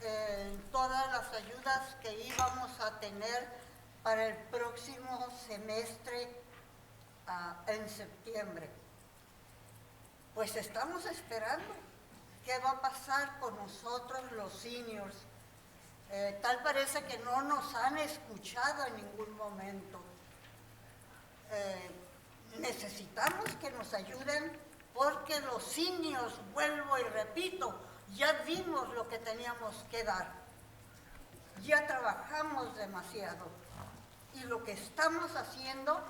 en todas las ayudas que íbamos a tener para el próximo semestre en septiembre. Pues estamos esperando qué va a pasar con nosotros los seniors. Tal parece que no nos han escuchado en ningún momento. Necesitamos que nos ayuden porque los seniors, vuelvo y repito, ya dimos lo que teníamos que dar. Ya trabajamos demasiado. Y lo que estamos haciendo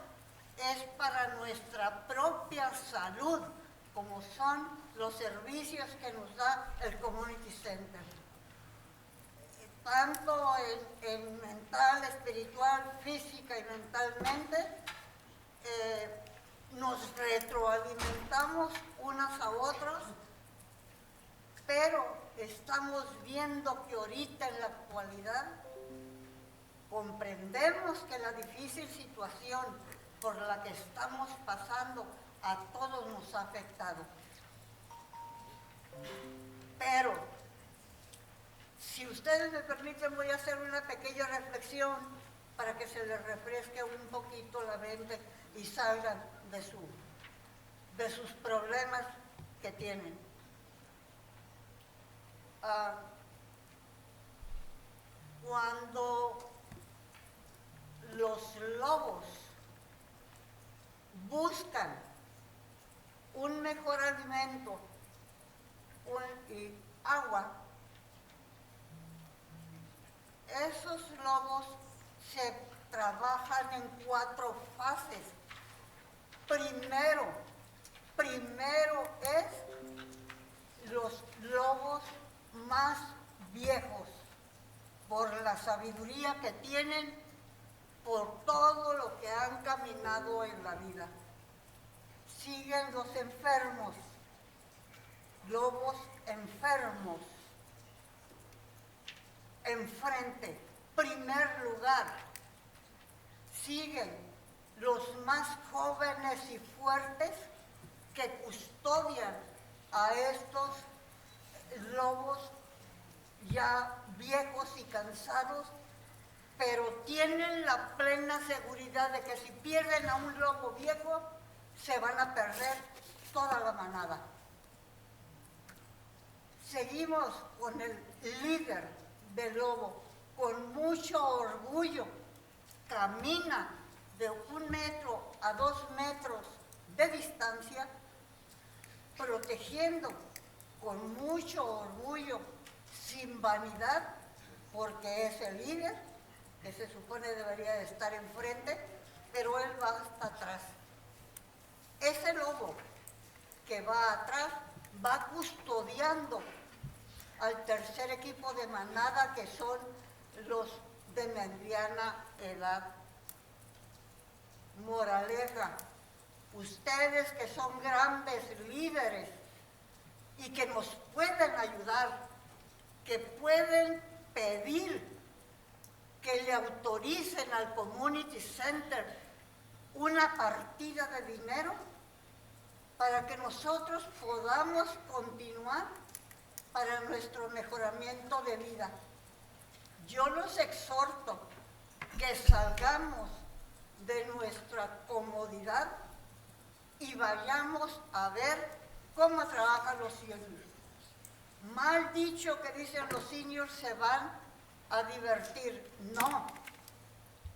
es para nuestra propia salud, como son los servicios que nos da el Community Center. Tanto en mental, espiritual, física y mentalmente, nos retroalimentamos unas a otras, pero estamos viendo que ahorita en la actualidad comprendemos que la difícil situación por la que estamos pasando a todos nos ha afectado. Pero, si ustedes me permiten, voy a hacer una pequeña reflexión para que se les refresque un poquito la mente y salgan de sus problemas que tienen. Cuando los lobos buscan un mejor alimento y agua, esos lobos se trabajan en 4 fases. Primero es los lobos más viejos, por la sabiduría que tienen, por todo lo que han caminado en la vida. Siguen los enfermos, lobos enfermos. Enfrente, primer lugar, siguen los más jóvenes y fuertes que custodian a estos lobos ya viejos y cansados, pero tienen la plena seguridad de que si pierden a un lobo viejo, se van a perder toda la manada. Seguimos con el líder del lobo, con mucho orgullo, camina de 1 metro a 2 metros de distancia, protegiendo con mucho orgullo, sin vanidad, porque es el líder, que se supone debería de estar enfrente, pero él va hasta atrás. Ese lobo que va atrás va custodiando al tercer equipo de manada, que son los de mediana edad. Moraleja, ustedes que son grandes líderes y que nos pueden ayudar, que pueden pedir que le autoricen al Community Center una partida de dinero para que nosotros podamos continuar para nuestro mejoramiento de vida. Yo los exhorto que salgamos de nuestra comodidad y vayamos a ver cómo trabajan los seniors. Mal dicho que dicen los seniors se van a divertir. No.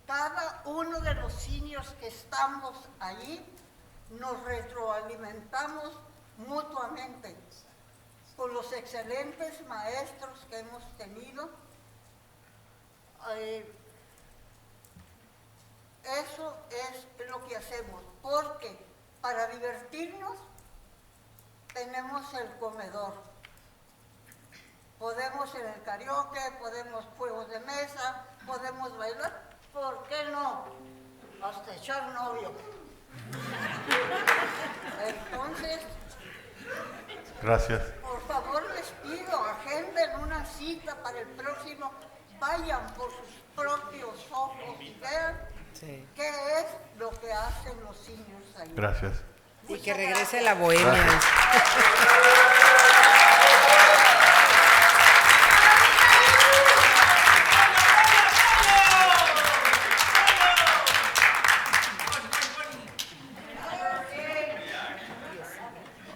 Cada uno de los seniors que estamos allí nos retroalimentamos mutuamente con los excelentes maestros que hemos tenido. Eso es lo que hacemos, porque para divertirnos tenemos el comedor. Podemos en el karaoke, podemos juegos de mesa, podemos bailar. ¿Por qué no? Hasta echar novio. Entonces, gracias. por favor les pido, agenden una cita para el próximo, vayan por sus propios ojos y vean qué es lo que hacen los seniors ahí. Gracias. Y que regrese la bohemia.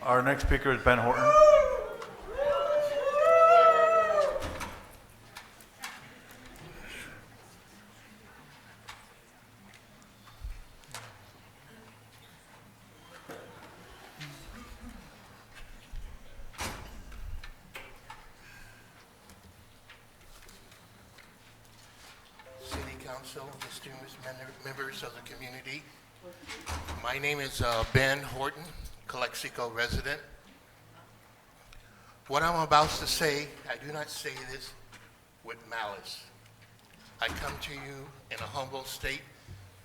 Our next speaker is Ben Horton. City Council, distinguished members of the community. My name is Ben Horton, Calexico resident. What I'm about to say, I do not say this with malice. I come to you in a humble state,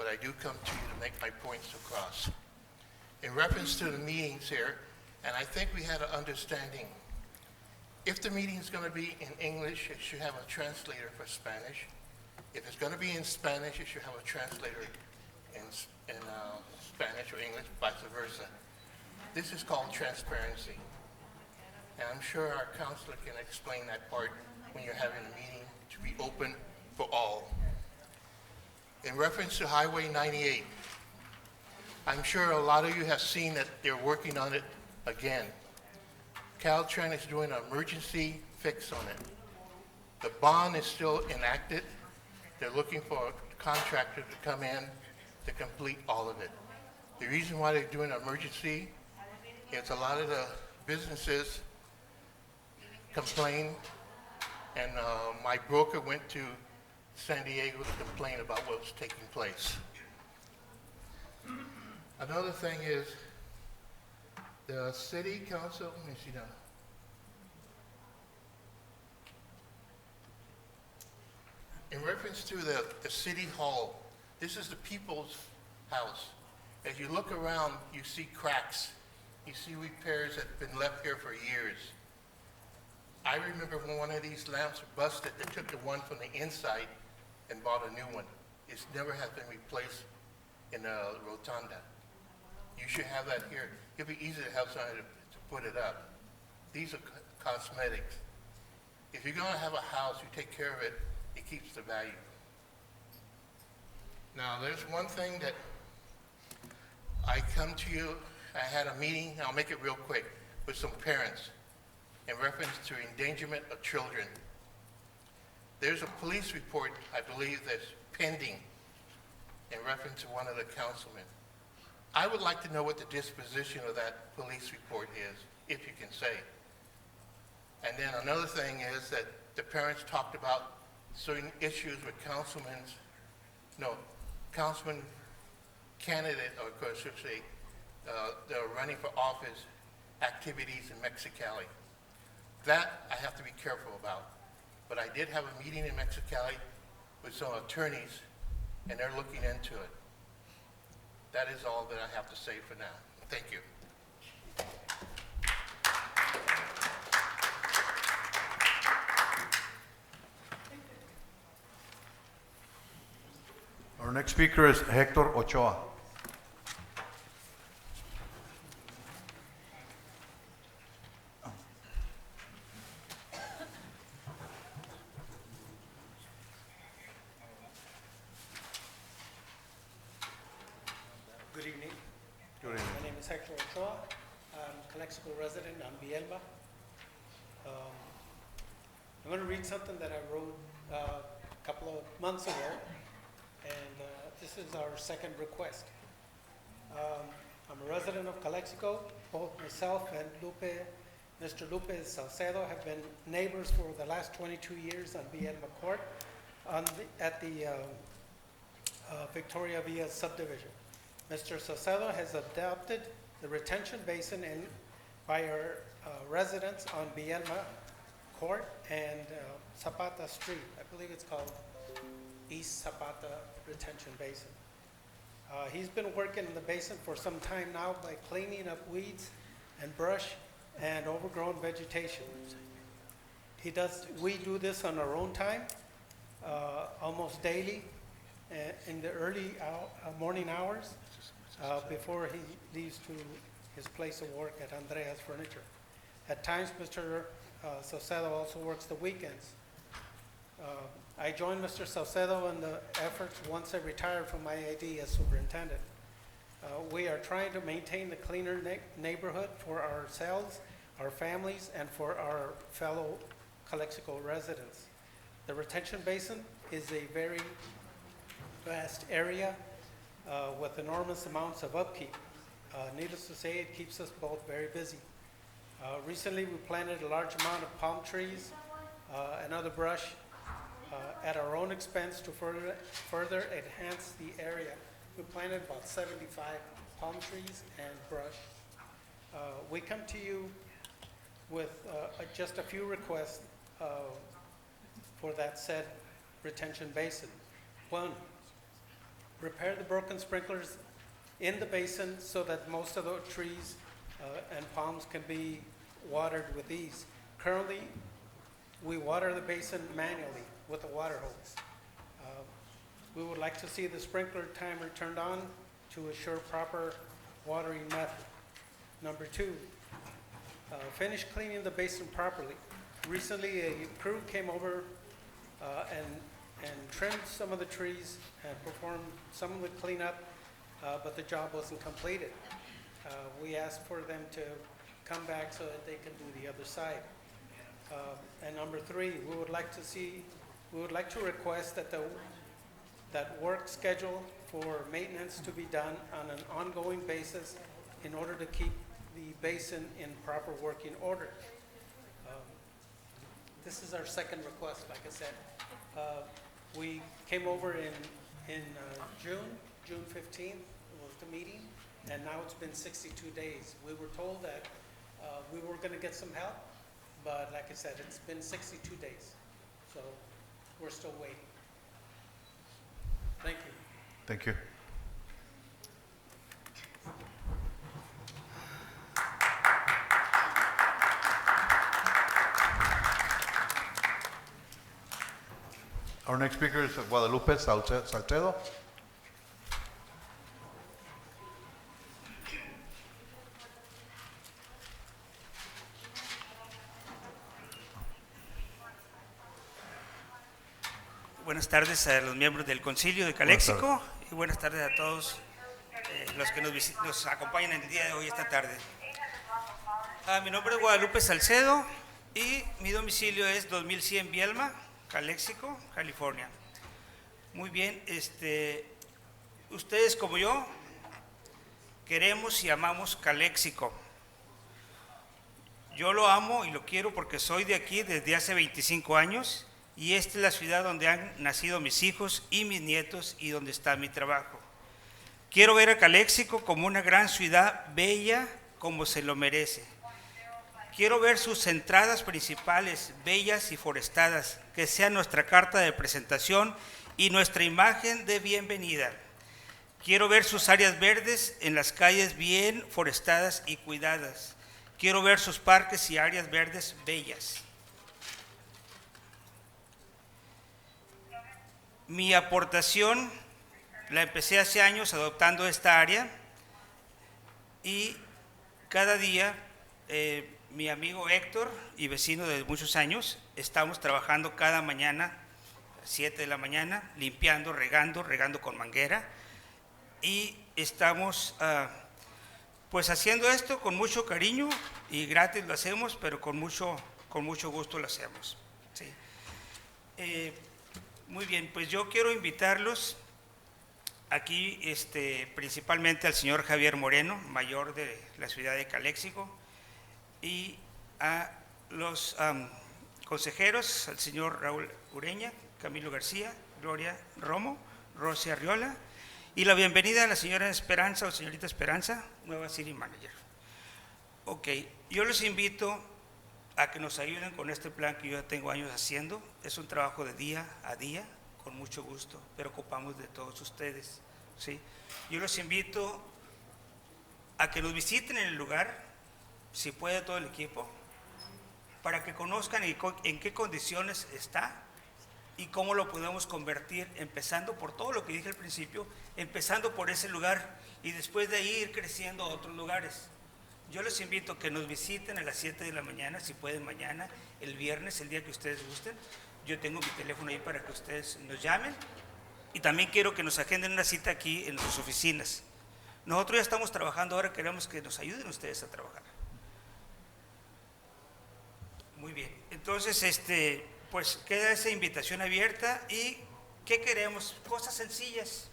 but I do come to you to make my points across. In reference to the meetings here, and I think we had an understanding, if the meeting is going to be in English, it should have a translator for Spanish. If it's going to be in Spanish, it should have a translator in Spanish or English, vice versa. This is called transparency. And I'm sure our counselor can explain that part when you're having a meeting to be open for all. In reference to Highway 98, I'm sure a lot of you have seen that they're working on it again. Caltrans is doing an emergency fix on it. The bond is still enacted. They're looking for a contractor to come in to complete all of it. The reason why they're doing an emergency is a lot of the businesses complain, and my broker went to San Diego to complain about what was taking place. Another thing is the city council, let me see now. In reference to the city hall, this is the people's house. As you look around, you see cracks. You see repairs that have been left here for years. I remember when one of these lamps busted, they took the one from the inside and bought a new one. It's never has been replaced in a rotunda. You should have that here. It'd be easy to have somebody to put it up. These are cosmetics. If you're gonna have a house, you take care of it, it keeps the value. Now, there's one thing that I come to you, I had a meeting, I'll make it real quick, with some parents in reference to endangerment of children. There's a police report, I believe, that's pending in reference to one of the councilmen. I would like to know what the disposition of that police report is, if you can say. And then another thing is that the parents talked about certain issues with councilman candidate, or of course, should say, they're running for office activities in Mexicali. That I have to be careful about. But I did have a meeting in Mexicali with some attorneys, and they're looking into it. That is all that I have to say for now. Thank you. Our next speaker is Hector Ochoa. Good evening. Good evening. My name is Hector Ochoa. I'm Calexico resident on Bielba. I'm going to read something that I wrote a couple of months ago, and this is our second request. I'm a resident of Calexico. Both myself and Mr. Lupe Salcedo have been neighbors for the last 22 years on Bielba Court at the Victoria Villa subdivision. Mr. Salcedo has adopted the retention basin by our residents on Bielba Court and Zapata Street. I believe it's called East Zapata Retention Basin. He's been working in the basin for some time now by cleaning up weeds and brush and overgrown vegetation. We do this on our own time, almost daily, in the early morning hours, before he leaves to his place of work at Andrea's Furniture. At times, Mr. Salcedo also works the weekends. I joined Mr. Salcedo in the efforts once I retired from my ID as superintendent. We are trying to maintain the cleaner neighborhood for ourselves, our families, and for our fellow Calexico residents. The retention basin is a very vast area with enormous amounts of upkeep. Needless to say, it keeps us both very busy. Recently, we planted a large amount of palm trees and other brush at our own expense to further enhance the area. We planted about 75 palm trees and brush. We come to you with just a few requests for that said retention basin. One, repair the broken sprinklers in the basin so that most of the trees and palms can be watered with ease. Currently, we water the basin manually with a water hose. We would like to see the sprinkler timer turned on to assure proper watering method. Number 2, finish cleaning the basin properly. Recently, a crew came over and trimmed some of the trees and performed some of the cleanup, but the job wasn't completed. We asked for them to come back so that they can do the other side. And number 3, we would like to request that that work schedule for maintenance to be done on an ongoing basis in order to keep the basin in proper working order. This is our second request, like I said. We came over in June 15th was the meeting, and now it's been 62 days. We were told that we were going to get some help, but like I said, it's been 62 days, so we're still waiting. Thank you. Thank you. Our next speaker is Guadalupe Salcedo. Buenas tardes a los miembros del Concilio de Calexico y buenas tardes a todos los que nos acompañan el día de hoy, esta tarde. Mi nombre es Guadalupe Salcedo y mi domicilio es 2100 Vielma, Calexico, California. Muy bien, ustedes como yo queremos y amamos Calexico. Yo lo amo y lo quiero porque soy de aquí desde hace 25 años. Y esta es la ciudad donde han nacido mis hijos y mis nietos y donde está mi trabajo. Quiero ver a Calexico como una gran ciudad bella como se lo merece. Quiero ver sus entradas principales bellas y forestadas, que sea nuestra carta de presentación y nuestra imagen de bienvenida. Quiero ver sus áreas verdes en las calles bien forestadas y cuidadas. Quiero ver sus parques y áreas verdes bellas. Mi aportación la empecé hace años adoptando esta área y cada día mi amigo Héctor y vecino de muchos años estamos trabajando cada mañana a 7 de la mañana limpiando, regando con manguera y estamos pues haciendo esto con mucho cariño y gratis lo hacemos, pero con mucho gusto lo hacemos. ¿Sí? Muy bien, pues yo quiero invitarlos aquí principalmente al señor Javier Moreno, mayor de la ciudad de Calexico, y a los consejeros, al señor Raúl Ureña, Camilo García, Gloria Romo, Rosy Arriola, y la bienvenida a la señora Esperanza o señorita Esperanza, nueva City Manager. Ok, yo les invito a que nos ayuden con este plan que yo ya tengo años haciendo. Es un trabajo de día a día, con mucho gusto, pero ocupamos de todos ustedes, ¿sí? Yo los invito a que nos visiten en el lugar, si puede todo el equipo, para que conozcan en qué condiciones está y cómo lo podemos convertir, empezando por todo lo que dije al principio, empezando por ese lugar y después de ahí ir creciendo a otros lugares. Yo les invito a que nos visiten a las 7 de la mañana, si pueden mañana, el viernes, el día que ustedes gusten. Yo tengo mi teléfono ahí para que ustedes nos llamen. Y también quiero que nos agenden una cita aquí en sus oficinas. Nosotros ya estamos trabajando, ahora queremos que nos ayuden ustedes a trabajar. Muy bien, entonces pues queda esa invitación abierta. ¿Y qué queremos? Cosas sencillas.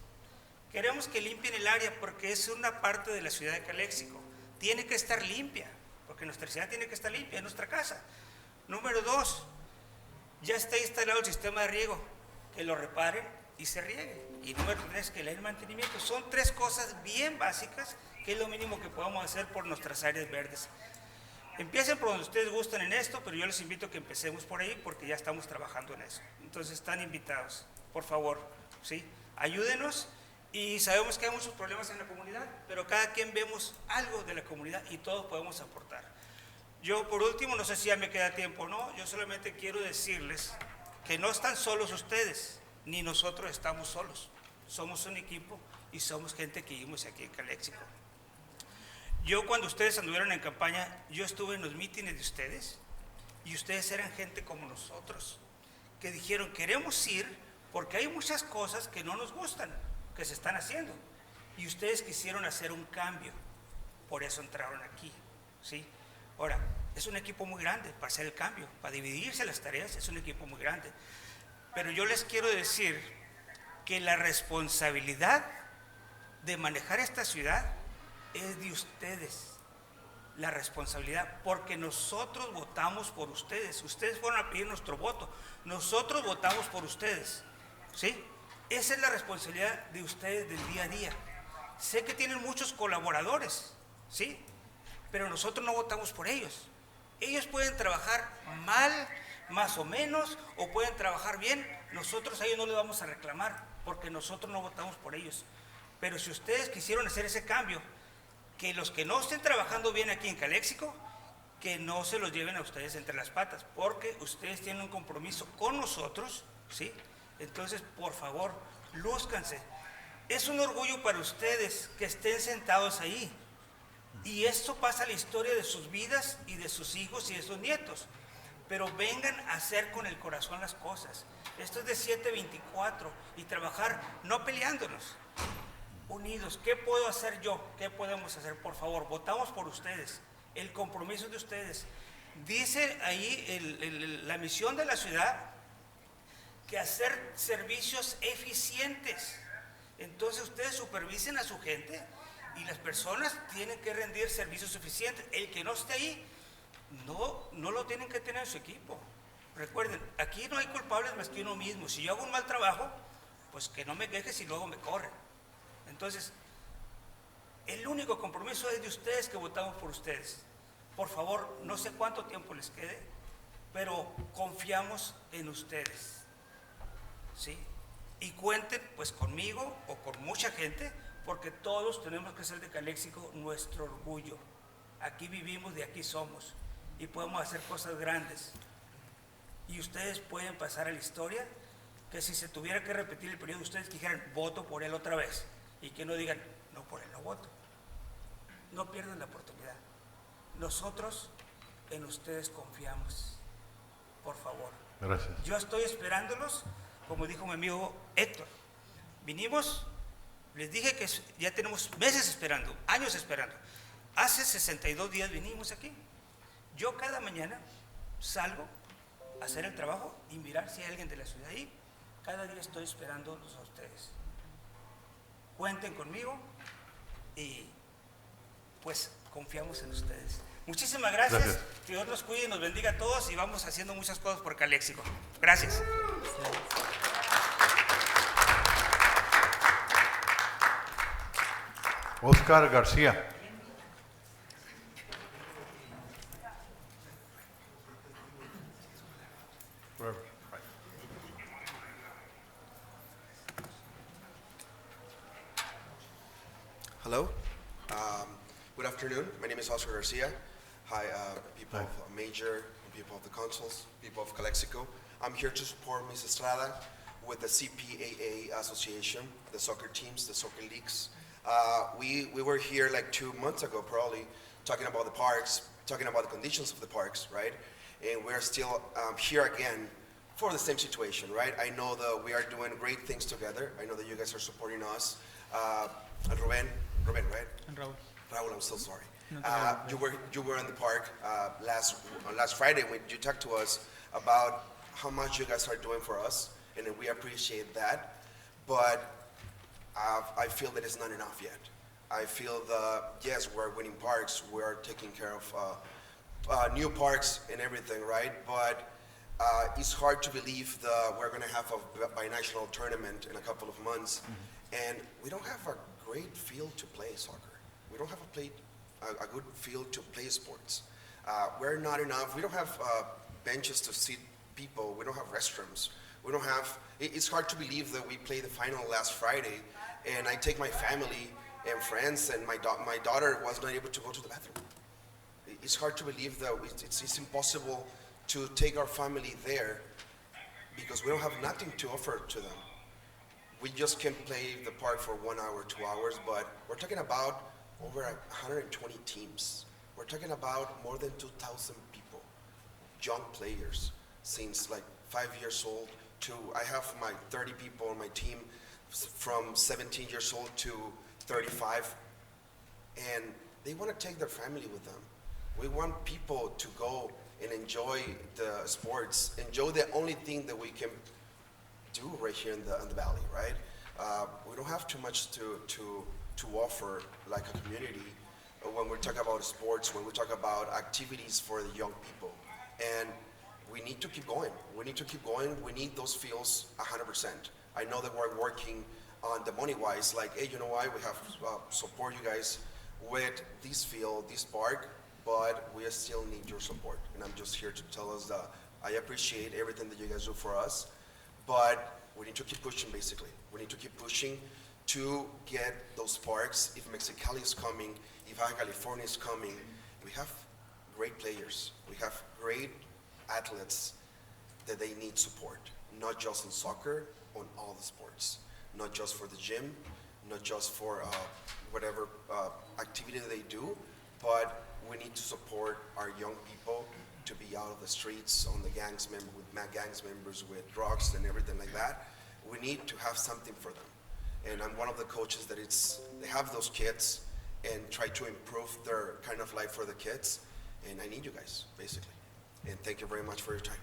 Queremos que limpien el área porque es una parte de la ciudad de Calexico. Tiene que estar limpia, porque nuestra ciudad tiene que estar limpia, es nuestra casa. Número 2, ya está instalado el sistema de riego, que lo reparen y se riegue. Y número 3, que le den mantenimiento. Son 3 cosas bien básicas, que es lo mínimo que podamos hacer por nuestras áreas verdes. Empiecen por donde ustedes gustan en esto, pero yo les invito a que empecemos por ahí, porque ya estamos trabajando en eso. Entonces están invitados, por favor, ¿sí? Ayúdenos Y sabemos que hay muchos problemas en la comunidad, pero cada quien vemos algo de la comunidad y todos podemos aportar. Yo, por último, no sé si ya me queda tiempo o no, yo solamente quiero decirles que no están solos ustedes, ni nosotros estamos solos. Somos un equipo y somos gente que vivimos aquí en Calexico. Yo, cuando ustedes anduvieron en campaña, yo estuve en los mítines de ustedes y ustedes eran gente como nosotros, que dijeron, queremos ir porque hay muchas cosas que no nos gustan, que se están haciendo. Y ustedes quisieron hacer un cambio, por eso entraron aquí, ¿sí? Ahora, es un equipo muy grande para hacer el cambio, para dividirse las tareas, es un equipo muy grande. Pero yo les quiero decir que la responsabilidad de manejar esta ciudad es de ustedes. La responsabilidad, porque nosotros votamos por ustedes. Ustedes fueron a pedir nuestro voto. Nosotros votamos por ustedes, ¿sí? Esa es la responsabilidad de ustedes del día a día. Sé que tienen muchos colaboradores, ¿sí? Pero nosotros no votamos por ellos. Ellos pueden trabajar mal, más o menos, o pueden trabajar bien. Nosotros a ellos no les vamos a reclamar, porque nosotros no votamos por ellos. Pero si ustedes quisieron hacer ese cambio, que los que no estén trabajando bien aquí en Calexico, que no se los lleven a ustedes entre las patas, porque ustedes tienen un compromiso con nosotros, ¿sí? Entonces, por favor, lúzcanse. Es un orgullo para ustedes que estén sentados ahí. Y esto pasa a la historia de sus vidas y de sus hijos y de sus nietos. Pero vengan a hacer con el corazón las cosas. Esto es de 7/24 y trabajar no peleándonos, unidos. ¿Qué puedo hacer yo? ¿Qué podemos hacer? Por favor, votamos por ustedes. El compromiso de ustedes. Dice ahí la misión de la ciudad que hacer servicios eficientes. Entonces ustedes supervisen a su gente y las personas tienen que rendir servicios eficientes. El que no esté ahí, no lo tienen que tener en su equipo. Recuerden, aquí no hay culpables más que uno mismo. Si yo hago un mal trabajo, pues que no me quejes y luego me corren. Entonces, el único compromiso es de ustedes, que votamos por ustedes. Por favor, no sé cuánto tiempo les quede, pero confiamos en ustedes, ¿sí? Y cuenten pues conmigo o con mucha gente, porque todos tenemos que hacer de Calexico nuestro orgullo. Aquí vivimos, de aquí somos, y podemos hacer cosas grandes. Y ustedes pueden pasar a la historia, que si se tuviera que repetir el periodo, ustedes dijeran, voto por él otra vez, y que no digan, no, por él no voto. No pierdan la oportunidad. Nosotros en ustedes confiamos. Por favor. Gracias. Yo estoy esperándolos, como dijo mi amigo Héctor. Vinimos, les dije que ya tenemos meses esperando, años esperando. Hace 62 días vinimos aquí. Yo cada mañana salgo a hacer el trabajo y mirar si hay alguien de la ciudad ahí. Cada día estoy esperándolos a ustedes. Cuenten conmigo y pues confiamos en ustedes. Muchísimas gracias. Que Dios nos cuide y nos bendiga a todos, y vamos haciendo muchas cosas por Calexico. Gracias. Oscar García. Hello. Good afternoon. My name is Oscar Garcia. Hi, people of Major, people of the councils, people of Calexico. I'm here to support Ms. Estrada with the CPAA Association, the soccer teams, the soccer leagues. We were here like 2 months ago, probably, talking about the parks, talking about the conditions of the parks, right? And we're still here again for the same situation, right? I know that we are doing great things together. I know that you guys are supporting us. And Ruben, right? And Raúl. Raúl, I'm so sorry. No, You were in the park last Friday when you talked to us about how much you guys are doing for us, and we appreciate that. But I feel that it's not enough yet. I feel that, yes, we're winning parks, we're taking care of new parks and everything, right? But it's hard to believe that we're going to have a binational tournament in a couple of months, and we don't have a great field to play soccer. We don't have a good field to play sports. We're not enough. We don't have benches to seat people. We don't have restrooms. We don't have. It's hard to believe that we played the final last Friday, and I take my family and friends, and my daughter was not able to go to the bathroom. It's hard to believe that it's impossible to take our family there because we don't have nothing to offer to them. We just can play the park for 1 hour, 2 hours, but we're talking about over 120 teams. We're talking about more than 2,000 people, young players, since like 5 years old to, I have my 30 people on my team from 17 years old to 35, and they want to take their family with them. We want people to go and enjoy the sports, enjoy the only thing that we can do right here in the valley, right? We don't have too much to offer like a community when we talk about sports, when we talk about activities for the young people. And we need to keep going. We need to keep going. We need those fields 100%. I know that we're working on the money-wise, like, hey, you know why, we have support you guys with this field, this park, but we still need your support. And I'm just here to tell us that I appreciate everything that you guys do for us, but we need to keep pushing, basically. We need to keep pushing to get those parks. If Mexicali is coming, if Baja California is coming, we have great players. We have great athletes that they need support, not just in soccer, on all the sports, not just for the gym, not just for whatever activity they do, but we need to support our young people to be out of the streets on the gangs members with drugs and everything like that. We need to have something for them. And I'm one of the coaches that they have those kids and try to improve their kind of life for the kids. And I need you guys, basically. And thank you very much for your time.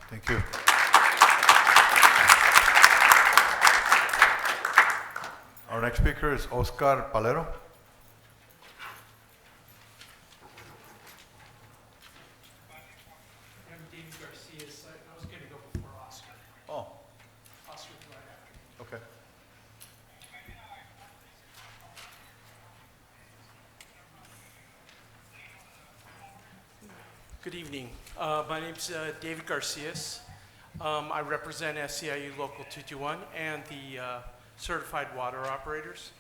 Thank you. Our next speaker is Oscar Palero. I'm David Garcia. I was going to go before Oscar. Oh, Oscar's right after. okay. Good evening. My name's David Garcias. I represent SCIU Local 221 and the certified water operators.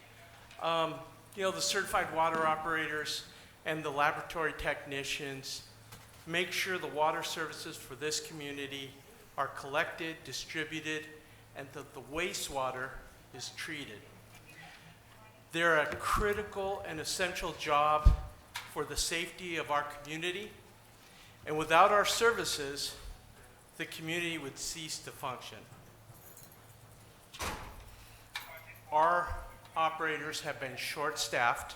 The certified water operators and the laboratory technicians make sure the water services for this community are collected, distributed, and that the wastewater is treated. They're a critical and essential job for the safety of our community. And without our services, the community would cease to function. Our operators have been short-staffed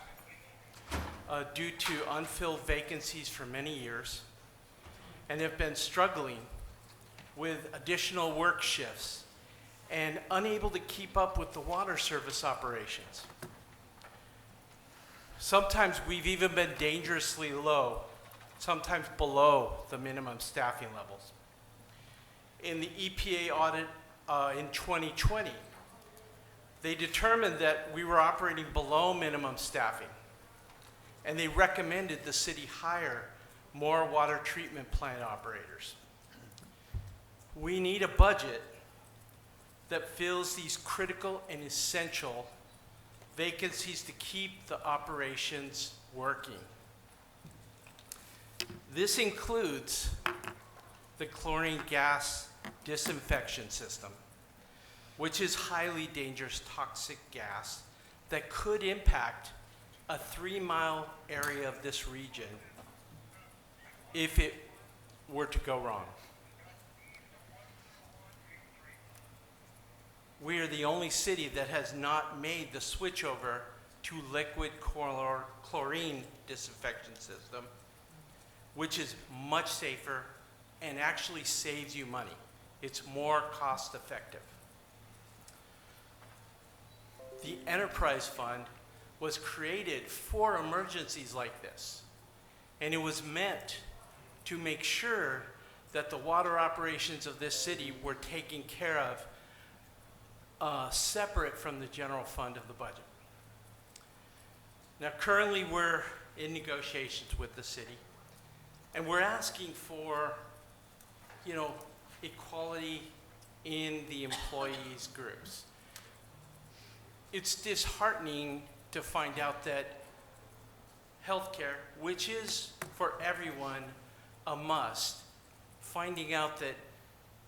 due to unfilled vacancies for many years and have been struggling with additional work shifts and unable to keep up with the water service operations. Sometimes we've even been dangerously low, sometimes below the minimum staffing levels. In the EPA audit in 2020, they determined that we were operating below minimum staffing, and they recommended the city hire more water treatment plant operators. We need a budget that fills these critical and essential vacancies to keep the operations working. This includes the chlorine gas disinfection system, which is highly dangerous toxic gas that could impact a 3-mile area of this region if it were to go wrong. We are the only city that has not made the switch over to liquid chlorine disinfection system, which is much safer and actually saves you money. It's more cost effective. The Enterprise Fund was created for emergencies like this, and it was meant to make sure that the water operations of this city were taken care of separate from the general fund of the budget. Now, currently we're in negotiations with the city, and we're asking for, equality in the employees groups. it's disheartening to find out that healthcare, which is for everyone a must, finding out that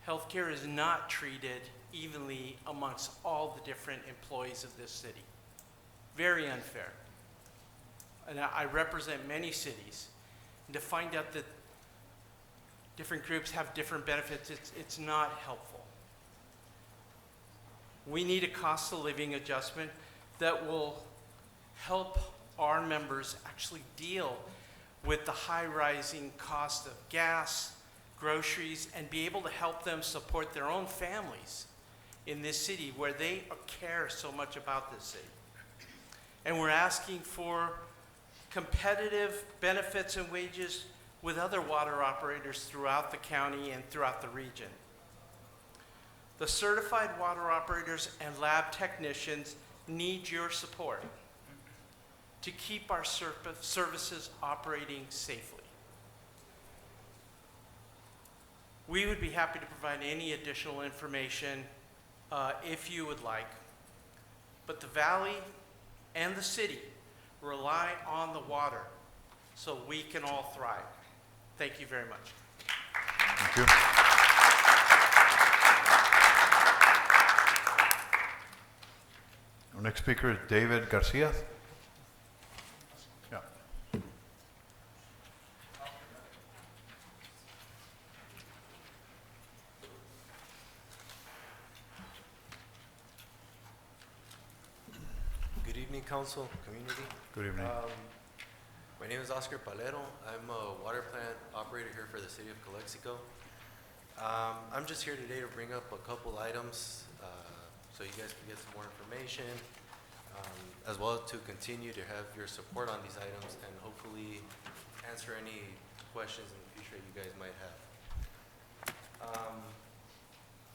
healthcare is not treated evenly amongst all the different employees of this city. Very unfair. And I represent many cities. And to find out that different groups have different benefits, it's not helpful. We need a cost of living adjustment that will help our members actually deal with the high rising cost of gas, groceries, and be able to help them support their own families in this city where they care so much about this city. And we're asking for competitive benefits and wages with other water operators throughout the county and throughout the region. The certified water operators and lab technicians need your support to keep our services operating safely. We would be happy to provide any additional information if you would like, but the valley and the city rely on the water so we can all thrive. Thank you very much. Thank you. Our next speaker is David Garcia. Yeah. Good evening, council, community. Good evening. My name is Oscar Palero. I'm a water plant operator here for the city of Calexico. I'm just here today to bring up a couple items so you guys can get some more information, as well as to continue to have your support on these items and hopefully answer any questions in the future you guys might have.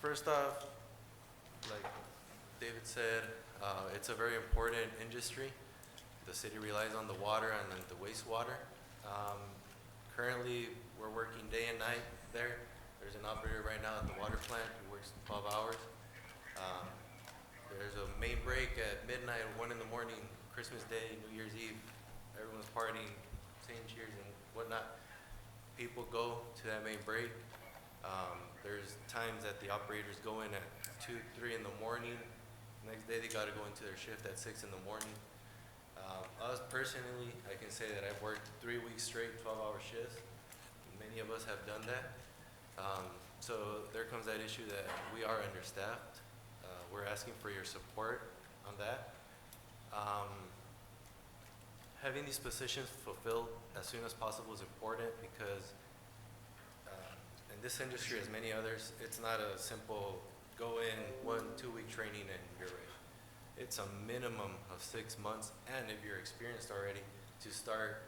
First off, like David said, it's a very important industry. The city relies on the water and then the wastewater. Currently, we're working day and night there. There's an operator right now at the water plant who works 12 hours. There's a main break at midnight, 1 in the morning, Christmas Day, New Year's Eve. Everyone's partying, saying cheers and whatnot. People go to that main break. There's times that the operators go in at 2, 3 in the morning. Next day, they got to go into their shift at 6 in the morning. Us personally, I can say that I've worked 3 weeks straight, 12-hour shifts. Many of us have done that. So there comes that issue that we are understaffed. We're asking for your support on that. Having these positions fulfilled as soon as possible is important because in this industry, as many others, it's not a simple go in 1-2 week training and you're ready. It's a minimum of 6 months, and if you're experienced already, to start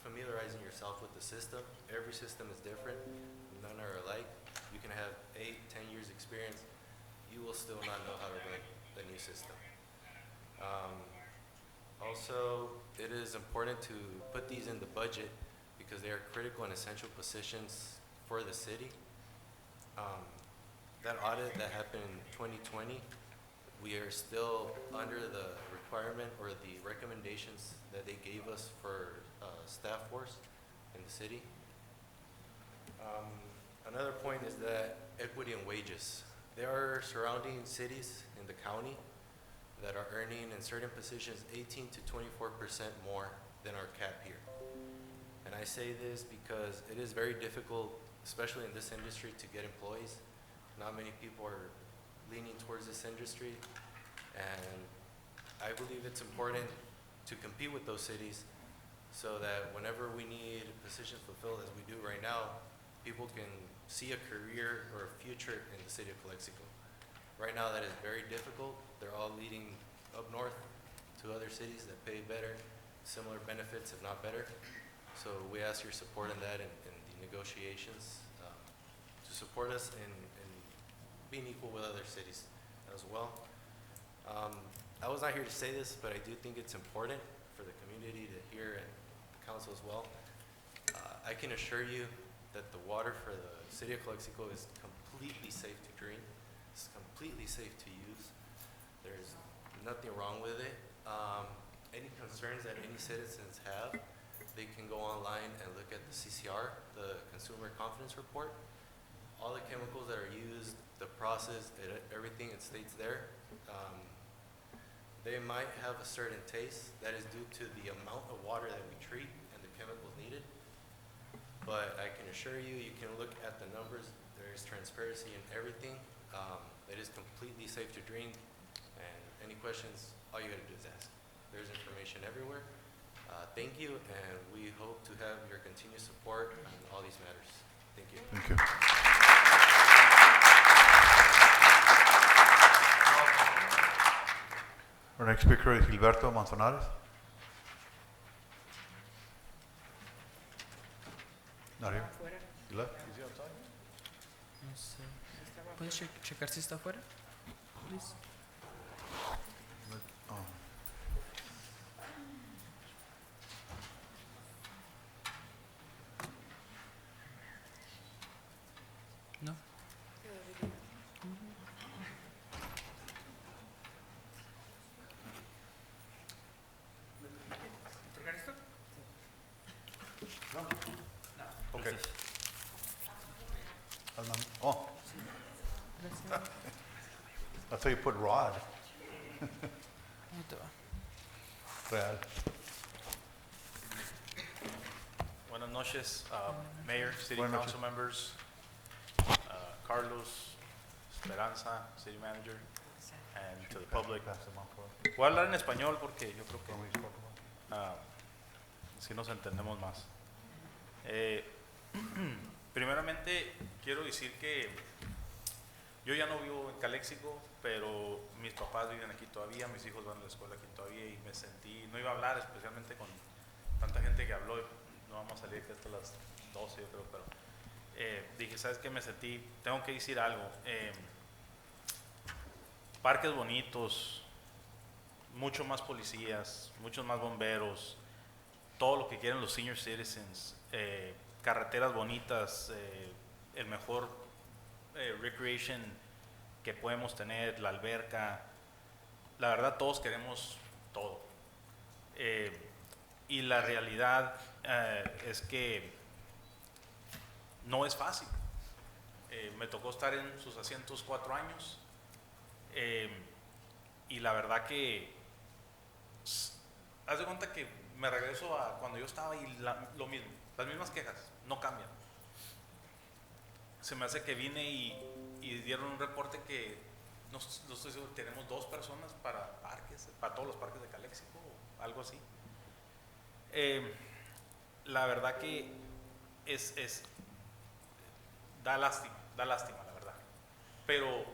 familiarizing yourself with the system. Every system is different, none are alike. You can have 8, 10 years experience, you will still not know how to run the new system. Also, it is important to put these in the budget because they are critical and essential positions for the city. That audit that happened in 2020, we are still under the requirement or the recommendations that they gave us for staff force in the city. Another point is that equity in wages. There are surrounding cities in the county that are earning in certain positions 18 to 24% more than our cap here. And I say this because it is very difficult, especially in this industry, to get employees. Not many people are leaning towards this industry, and I believe it's important to compete with those cities so that whenever we need positions fulfilled, as we do right now, people can see a career or a future in the city of Calexico. Right now, that is very difficult. They're all leading up north to other cities that pay better, similar benefits, if not better. So we ask your support in that and in the negotiations to support us in being equal with other cities as well. I was not here to say this, but I do think it's important for the community to hear and the council as well. I can assure you that the water for the city of Calexico is completely safe to drink. It's completely safe to use. There's nothing wrong with it. Any concerns that any citizens have, they can go online and look at the CCR, the Consumer Confidence Report. All the chemicals that are used, the process, everything, it states there. They might have a certain taste that is due to the amount of water that we treat and the chemicals needed. But I can assure you, you can look at the numbers. There is transparency in everything. It is completely safe to drink. And any questions, all you gotta do is ask. There's information everywhere. Thank you, and we hope to have your continued support on all these matters. Thank you. Thank you. Our next speaker is Gilberto Manzanares. Not here. You left? Is he outside? No sé. ¿Puedes checar si está afuera? Please. Oh. No. Okay. Oh. I thought you put Rod. Ahí te va. Real. Buenas noches, Mayor, City Buenas Council members, Carlos, Esperanza, City Manager, and to the public. Voy a hablar en español porque yo creo que si nos entendemos más. Primeramente, quiero decir que yo ya no vivo en Calexico, pero mis papás viven aquí todavía, mis hijos van a la escuela aquí todavía y me sentí, no iba a hablar especialmente con tanta gente que habló, no vamos a salir que hasta las 12 yo creo, pero dije, ¿sabes qué? Me sentí, tengo que decir algo. Parques bonitos, mucho más policías, muchos más bomberos, todo lo que quieren los senior citizens, carreteras bonitas, el mejor recreation que podemos tener, la alberca. La verdad, todos queremos todo. Y la realidad es que no es fácil. Me tocó estar en sus asientos 4 años y la verdad que haz de cuenta que me regreso a cuando yo estaba y lo mismo, las mismas quejas, no cambian. Se me hace que vine y dieron un reporte que no estoy seguro, tenemos 2 personas para parques, para todos los parques de Calexico o algo así. La verdad que da lástima la verdad, pero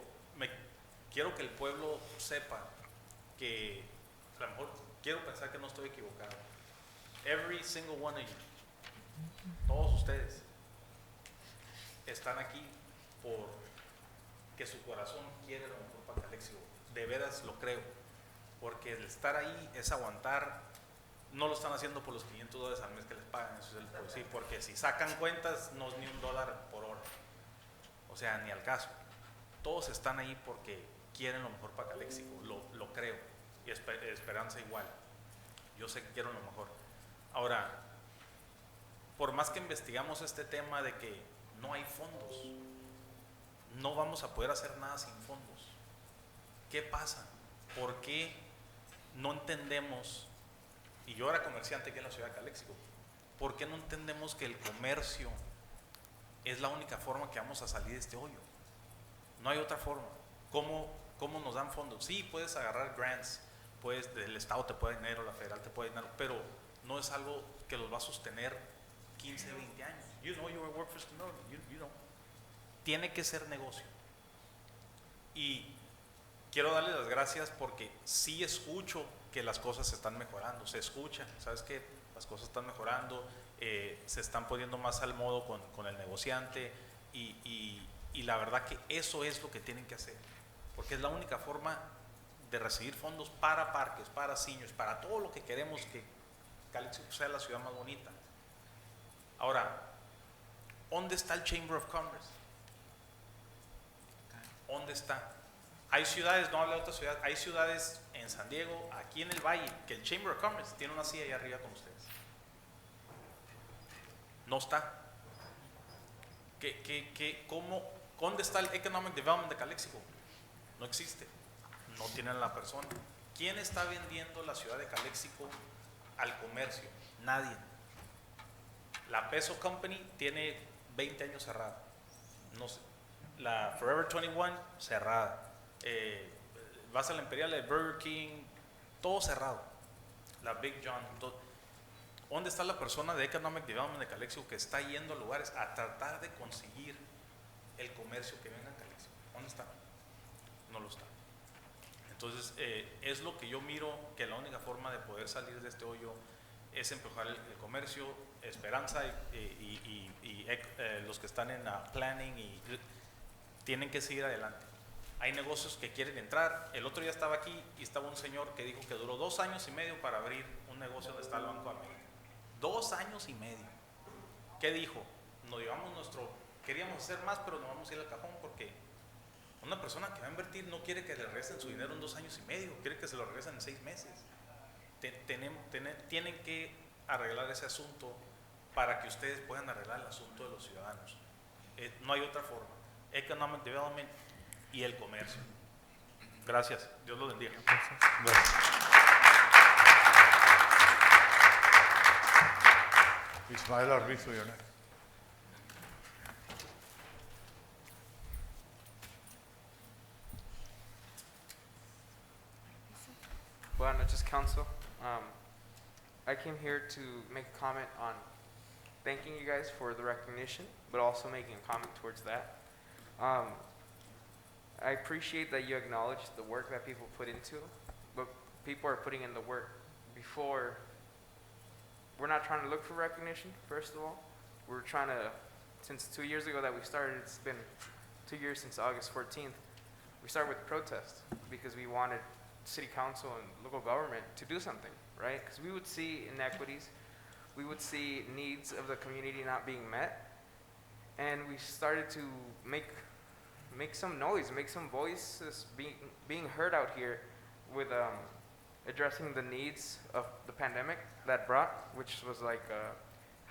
quiero que el pueblo sepa que a lo mejor quiero pensar que no estoy equivocado. Every single one of you, todos ustedes están aquí porque su corazón quiere lo mejor para Calexico. De veras lo creo, porque el estar ahí es aguantar. No lo están haciendo por los $500 al mes que les pagan, eso se les puedo decir, porque si sacan cuentas no es ni $1 por hora, o sea, ni al caso. Todos están ahí porque quieren lo mejor para Calexico, lo creo, y Esperanza igual. Yo sé que quieren lo mejor. Ahora, por más que investigamos este tema de que no hay fondos, no vamos a poder hacer nada sin fondos. ¿Qué pasa? ¿Por qué no entendemos? Y yo era comerciante aquí en la ciudad de Calexico. ¿Por qué no entendemos que el comercio es la única forma que vamos a salir de este hoyo? No hay otra forma. ¿Cómo nos dan fondos? Sí, puedes agarrar grants, el Estado te puede dar dinero, la federal te puede dar dinero, pero no es algo que los va a sostener 15, 20 años. You know you're a workforce tomorrow. You know. Tiene que ser negocio. Y quiero darles las gracias porque sí escucho que las cosas se están mejorando, se escucha, ¿sabes qué? Las cosas están mejorando, se están poniendo más al modo con el negociante y la verdad que eso es lo que tienen que hacer, porque es la única forma de recibir fondos para parques, para seniors, para todo lo que queremos que Calexico sea la ciudad más bonita. Ahora, ¿dónde está el Chamber of Commerce? ¿Dónde está? Hay ciudades, no hablo de otra ciudad, hay ciudades en San Diego, aquí en el Valle, que el Chamber of Commerce tiene una silla ahí arriba con ustedes. No está. ¿Dónde está el Economic Development de Calexico? No existe. No tienen la persona. ¿Quién está vendiendo la ciudad de Calexico al comercio? Nadie. La Peso Company tiene 20 años cerrada. No sé. La Forever 21 cerrada. Vas a la Imperial de Burger King, todo cerrado. La Big John, todo. ¿Dónde está la persona de Economic Development de Calexico que está yendo a lugares a tratar de conseguir el comercio que venga a Calexico? ¿Dónde está? No lo está. Entonces, es lo que yo miro, que la única forma de poder salir de este hoyo es empujar el comercio, Esperanza y los que están en planning tienen que seguir adelante. Hay negocios que quieren entrar. El otro día estaba aquí y estaba un señor que dijo que duró 2 años y medio para abrir un negocio donde está el Banco de América. 2 años y medio. ¿Qué dijo? Nos llevamos queríamos hacer más, pero nos vamos a ir al cajón porque una persona que va a invertir no quiere que le regresen su dinero en 2 años y medio, quiere que se lo regresen en 6 meses. Tienen que arreglar ese asunto para que ustedes puedan arreglar el asunto de los ciudadanos. No hay otra forma. Economic Development y el comercio. Gracias. Dios los bendiga. Gracias. Ismael Arbizu, you're next. Buenas noches, Council. I came here to make a comment on thanking you guys for the recognition, but also making a comment towards that. I appreciate that you acknowledge the work that people put into, but people are putting in the work before. We're not trying to look for recognition, first of all. We're trying to, since 2 years ago that we started, it's been 2 years since August 14th, we started with protest because we wanted city council and local government to do something, right? Because we would see inequities, we would see needs of the community not being met, and we started to make some noise, make some voices being heard out here with addressing the needs of the pandemic that brought, which was like a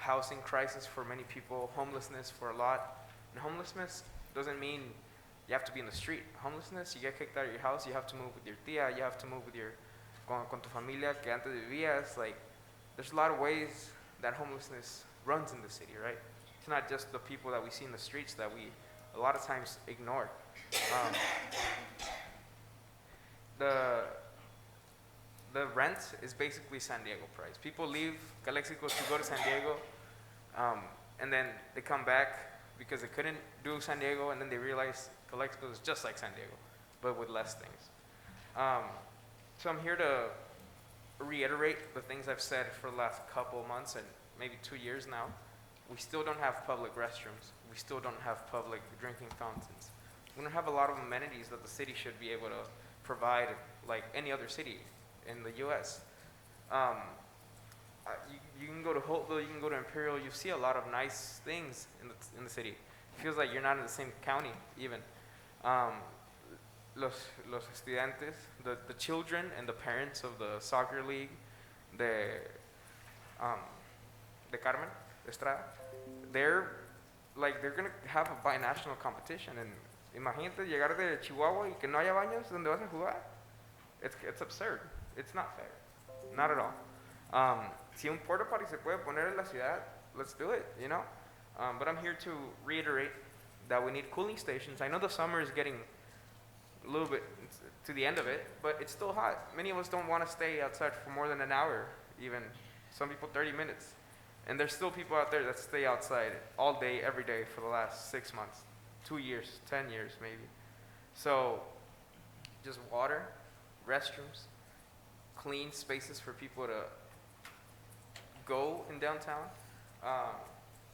housing crisis for many people, homelessness for a lot. And homelessness doesn't mean you have to be in the street. Homelessness, you get kicked out of your house, you have to move with your tía, you have to move with con tu familia que antes vivías. Like, there's a lot of ways that homelessness runs in the city, right? It's not just the people that we see in the streets that we a lot of times ignore. The rent is basically San Diego price. People leave Calexico to go to San Diego, and then they come back because they couldn't do San Diego, and then they realize Calexico is just like San Diego, but with less things. So I'm here to reiterate the things I've said for the last couple months and maybe 2 years now. We still don't have public restrooms. We still don't have public drinking fountains. We don't have a lot of amenities that the city should be able to provide like any other city in the U.S. You can go to Holtville, you can go to Imperial, you see a lot of nice things in the city. It feels like you're not in the same county even. Los estudiantes, the children and the parents of the soccer league de Carmen Estrada, they're gonna have a binational competition, and imagínate llegar de Chihuahua y que no haya baños donde vas a jugar. It's absurd. It's not fair. Not at all. Si un porta potty se puede poner en la ciudad, let's do it, you know? But I'm here to reiterate that we need cooling stations. I know the summer is getting a little bit to the end of it, but it's still hot. Many of us don't want to stay outside for more than an hour, even. Some people 30 minutes. And there's still people out there that stay outside all day, every day for the last 6 months, 2 years, 10 years maybe. So just water, restrooms, clean spaces for people to go in downtown.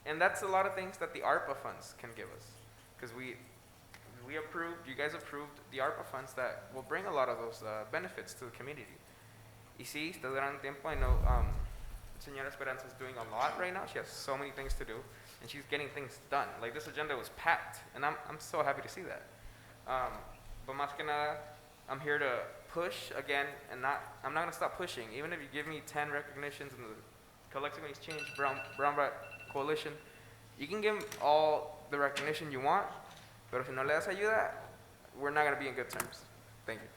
And that's a lot of things that the ARPA funds can give us. Because we approved, you guys approved the ARPA funds that will bring a lot of those benefits to the community. Y sí, está durante tiempo. I know Señora Esperanza is doing a lot right now. She has so many things to do, and she's getting things done. Like, this agenda was packed, and I'm so happy to see that. but más que nada, I'm here to push again, and I'm not gonna stop pushing. Even if you give me 10 recognitions in the Calexico Exchange Brown Brat Coalition, you can give 'em all the recognition you want, pero si no le das ayuda, we're not gonna be in good terms. Thank you.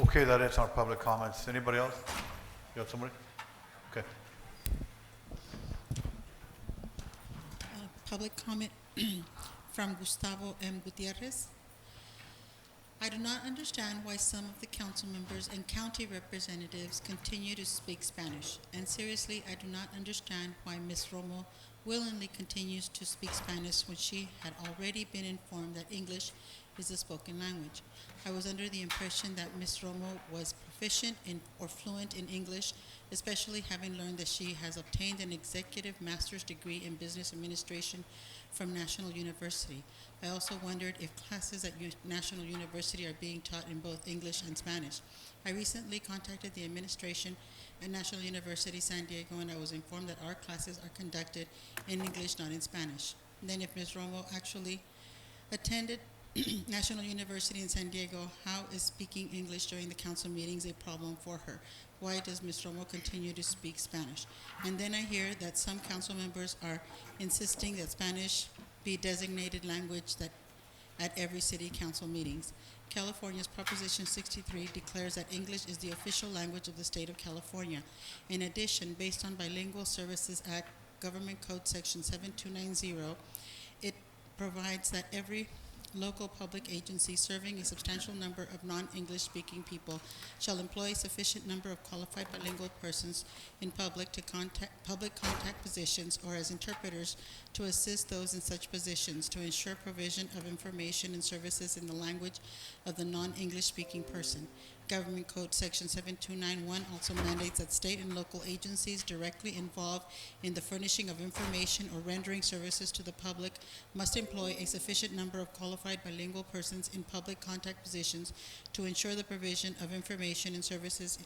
Okay, that ends our public comments. Anybody else? You got somebody? Okay. Public comment from Gustavo M. Gutierrez. I do not understand why some of the council members and county representatives continue to speak Spanish. And seriously, I do not understand why Ms. Romo willingly continues to speak Spanish when she had already been informed that English is the spoken language. I was under the impression that Ms. Romo was proficient in or fluent in English, especially having learned that she has obtained an executive master's degree in business administration from National University. I also wondered if classes at National University are being taught in both English and Spanish. I recently contacted the administration at National University San Diego, and I was informed that our classes are conducted in English, not in Spanish. And then if Ms. Romo actually attended National University in San Diego, how is speaking English during the council meetings a problem for her? Why does Ms. Romo continue to speak Spanish? And then I hear that some council members are insisting that Spanish be designated language that at every city council meetings. California's Proposition 63 declares that English is the official language of the state of California. In addition, based on Bilingual Services Act Government Code Section 7290, it provides that every local public agency serving a substantial number of non-English speaking people shall employ a sufficient number of qualified bilingual persons in public contact positions or as interpreters to assist those in such positions to ensure provision of information and services in the language of the non-English speaking person. Government Code Section 7291 also mandates that state and local agencies directly involved in the furnishing of information or rendering services to the public must employ a sufficient number of qualified bilingual persons in public contact positions to ensure the provision of information and services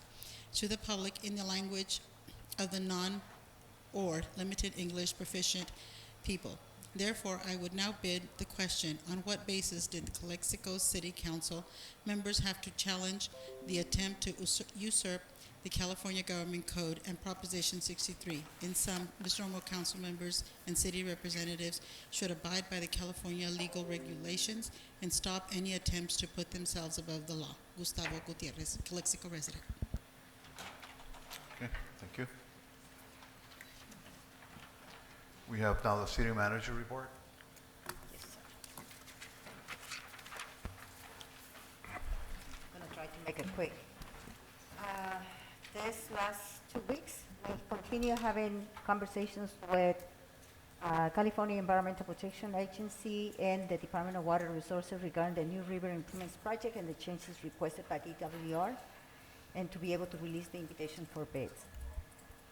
to the public in the language of the non- or limited English proficient people. Therefore, I would now bid the question, on what basis did the Calexico City Council members have to challenge the attempt to usurp the California Government Code and Proposition 63? In sum, Ms. Romo council members and city representatives should abide by the California legal regulations and stop any attempts to put themselves above the law. Gustavo Gutierrez, Calexico resident. Okay, thank you. We have now the city manager report. I'm going to try to make it quick. This last 2 weeks, we continue having conversations with California Environmental Protection Agency and the Department of Water Resources regarding the new river improvements project and the changes requested by DWR, and to be able to release the invitation for bids.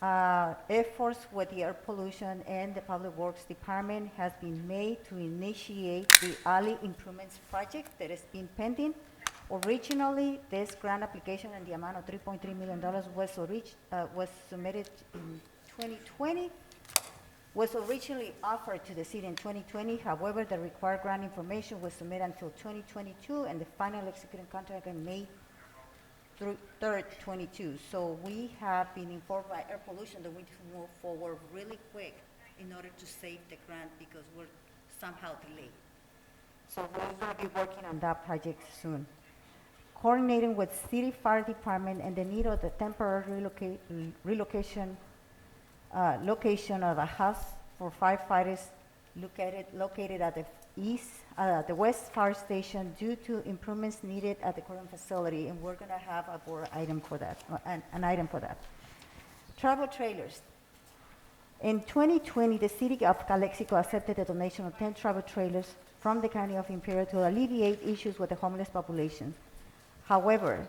Efforts with the air pollution and the Public Works Department has been made to initiate the alley improvements project that has been pending. Originally, this grant application in the amount of $3.3 million was submitted in 2020, was originally offered to the city in 2020. However, the required grant information was submitted until 2022, and the final executing contract in May 3rd, 22. So we have been informed by air pollution that we need to move forward really quick in order to save the grant because we're somehow delayed. So we're going to be working on that project soon. Coordinating with city fire department and the need of the temporary location of a house for firefighters located at the west fire station due to improvements needed at the current facility, and we're going to have a board item for that, an item for that. Travel trailers. In 2020, the city of Calexico accepted a donation of 10 travel trailers from the county of Imperial to alleviate issues with the homeless population. However,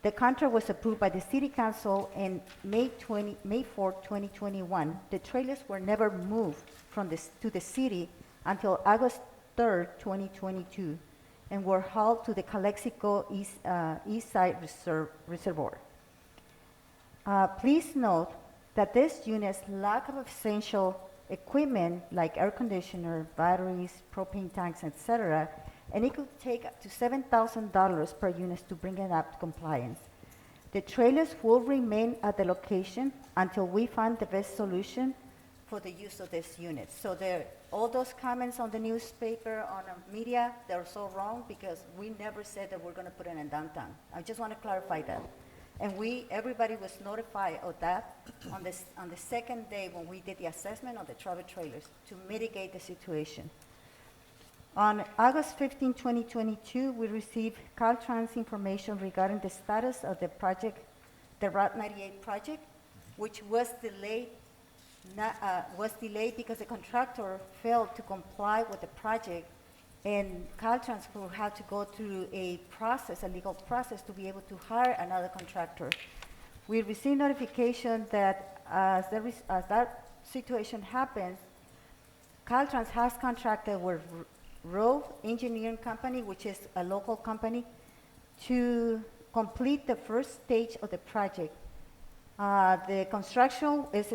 the contract was approved by the city council in May 4, 2021. The trailers were never moved to the city until August 3rd, 2022, and were hauled to the Calexico East Side Reservoir. Please note that these units lack of essential equipment like air conditioner, batteries, propane tanks, etc., and it could take up to $7,000 per unit to bring it up to compliance. The trailers will remain at the location until we find the best solution for the use of these units. So all those comments on the newspaper, on the media, they're so wrong because we never said that we're going to put it in downtown. I just want to clarify that. And everybody was notified of that on the second day when we did the assessment of the travel trailers to mitigate the situation. On August 15, 2022, we received Caltrans information regarding the status of the project, the Route 98 project, which was delayed because the contractor failed to comply with the project, and Caltrans will have to go through a legal process to be able to hire another contractor. We received notification that as that situation happens, Caltrans has contracted with Rove Engineering Company, which is a local company, to complete the first stage of the project. The construction is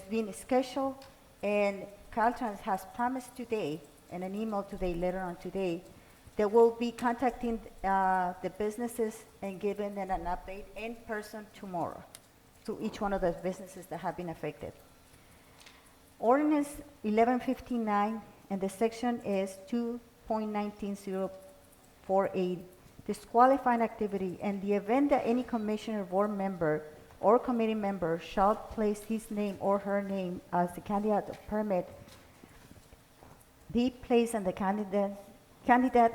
being scheduled, and Caltrans has promised today, in an email today, later on today, they will be contacting the businesses and giving them an update in person tomorrow to each one of the businesses that have been affected. Ordinance 1159, and the section is 2.19048, disqualifying activity. In the event that any commissioner, board member, or committee member shall place his name or her name as the candidate of permit, be placed on the candidate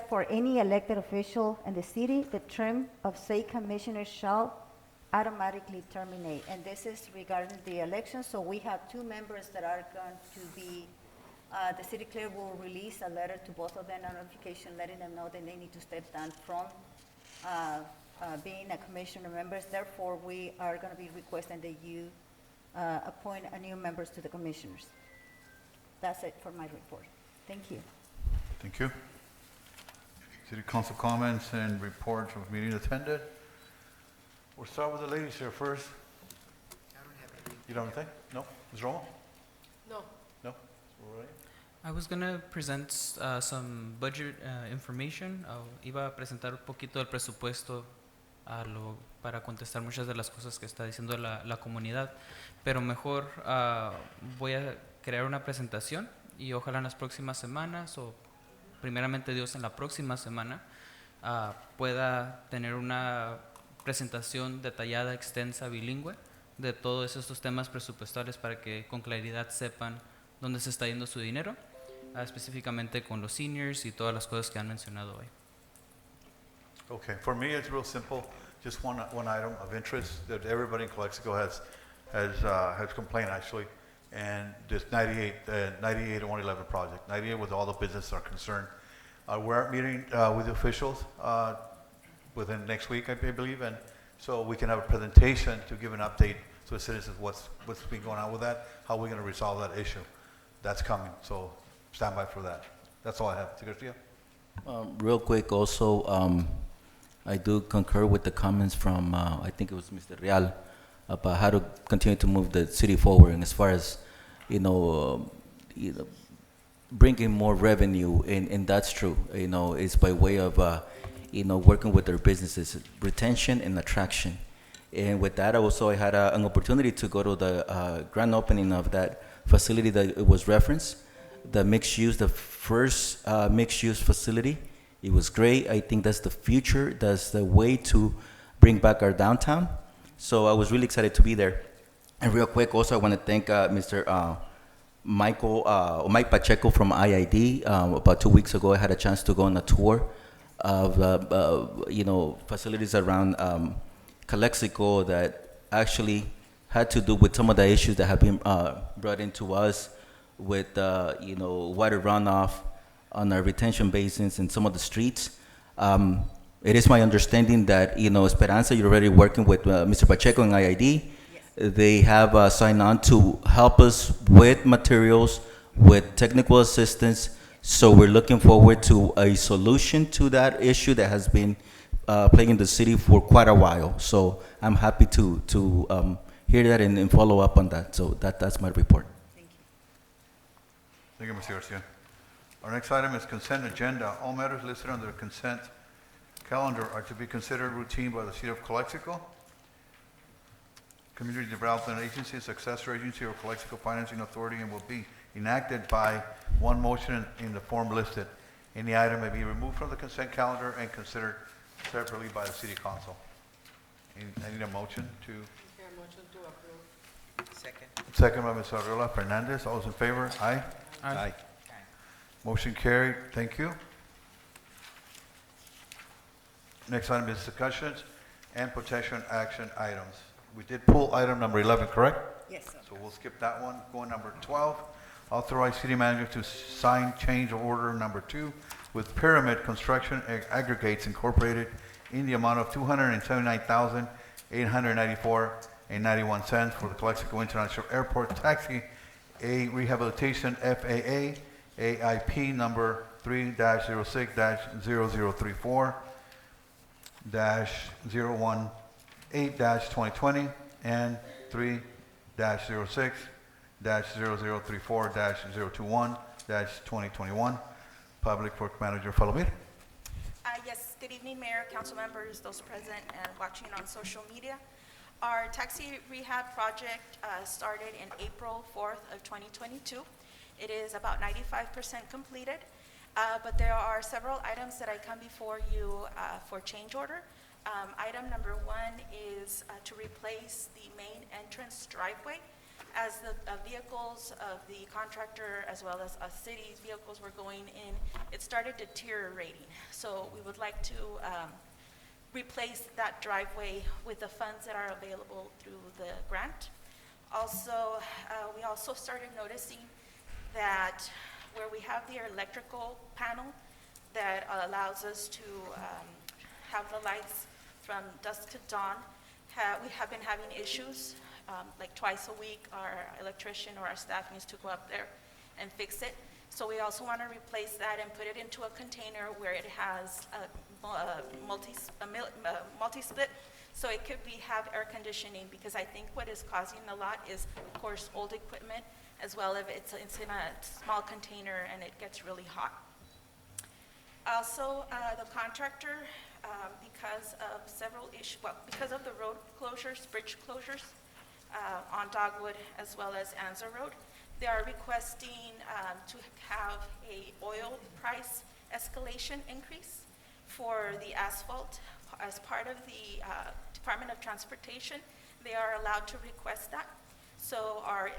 for any elected official in the city, the term of said commissioner shall automatically terminate. And this is regarding the election. So we have two members that are going to be, the city clerk will release a letter to both of them, a notification letting them know that they need to step down from being a commissioner members. Therefore, we are going to be requesting that you appoint a new members to the commissioners. That's it for my report. Thank you. Thank you. City Council comments and reports of meeting attended. We'll start with the ladies here first. You don't have anything? No? Ms. Romo? No. No? All right. I was going to present some budget information. Iba a presentar un poquito del presupuesto para contestar muchas de las cosas que está diciendo la comunidad, pero mejor voy a crear una presentación y ojalá en las próximas semanas o primeramente Dios en la próxima semana pueda tener una presentación detallada, extensa, bilingüe de todos estos temas presupuestales para que con claridad sepan dónde se está yendo su dinero, específicamente con los seniors y todas las cosas que han mencionado hoy. Okay, for me it's real simple. Just one item of interest that everybody in Calexico has complained actually, and this 98 and 111 project. 98 with all the businesses are concerned. We're meeting with the officials within next week, I believe, and so we can have a presentation to give an update to the citizens what's been going on with that, how we're going to resolve that issue. That's coming, so stand by for that. That's all I have. Garcia? Real quick also, I do concur with the comments from, I think it was Mr. Real, about how to continue to move the city forward, and as far as, bringing more revenue, and that's true, it's by way of, working with their businesses, retention and attraction. And with that, also I had an opportunity to go to the grand opening of that facility that it was referenced, the mixed use, the first mixed use facility. It was great. I think that's the future. That's the way to bring back our downtown. So I was really excited to be there. And real quick, also I want to thank Mr. Mike Pacheco from IID. About 2 weeks ago, I had a chance to go on a tour of facilities around Calexico that actually had to do with some of the issues that have been brought into us with water runoff on our retention basins and some of the streets. It is my understanding that Esperanza, you're already working with Mr. Pacheco and IID. Yes. They have signed on to help us with materials, with technical assistance. So we're looking forward to a solution to that issue that has been plaguing the city for quite a while. So I'm happy to hear that and follow up on that. So that's my report. Thank you, Mr. Garcia. Our next item is consent agenda. All matters listed on the consent calendar are to be considered routine by the City of Calexico. Community Development Agency, successor agency, or Calexico Financing Authority, and will be enacted by one motion in the form listed. Any item may be removed from the consent calendar and considered separately by the City Council. I need a motion to. Second. Second by Ms. Arreola Fernandez. All those in favor? Aye. Aye. Motion carried. Thank you. Next item is discussions and potential action items. We did pull item number 11, correct? Yes, sir. So we'll skip that one. Going number 12, authorize city manager to sign change order number 2 with Pyramid Construction Aggregates Incorporated in the amount of $279,894.91 for the Calexico International Airport Taxi A Rehabilitation FAA AIP number 3-06-0034 -018-2020 and 3-06-0034-021-2021. Public Works Manager Falomir. Yes, good evening, Mayor, council members, those present and watching on social media. Our taxi rehab project started in April 4th of 2022. It is about 95% completed, but there are several items that I come before you for change order. Item number 1 is to replace the main entrance driveway. As the vehicles of the contractor as well as city's vehicles were going in, it started deteriorating. So we would like to replace that driveway with the funds that are available through the grant. Also, we also started noticing that where we have the electrical panel that allows us to have the lights from dusk to dawn, we have been having issues. Like twice a week, our electrician or our staff needs to go up there and fix it. So we also want to replace that and put it into a container where it has a multi-split, so it could have air conditioning, because I think what is causing a lot is, of course, old equipment, as well as it's in a small container and it gets really hot. Also, the contractor, because of several issues, because of the road closures, bridge closures, on Dogwood as well as Anza Road, they are requesting to have a oil price escalation increase for the asphalt. As part of the Department of Transportation, they are allowed to request that. So our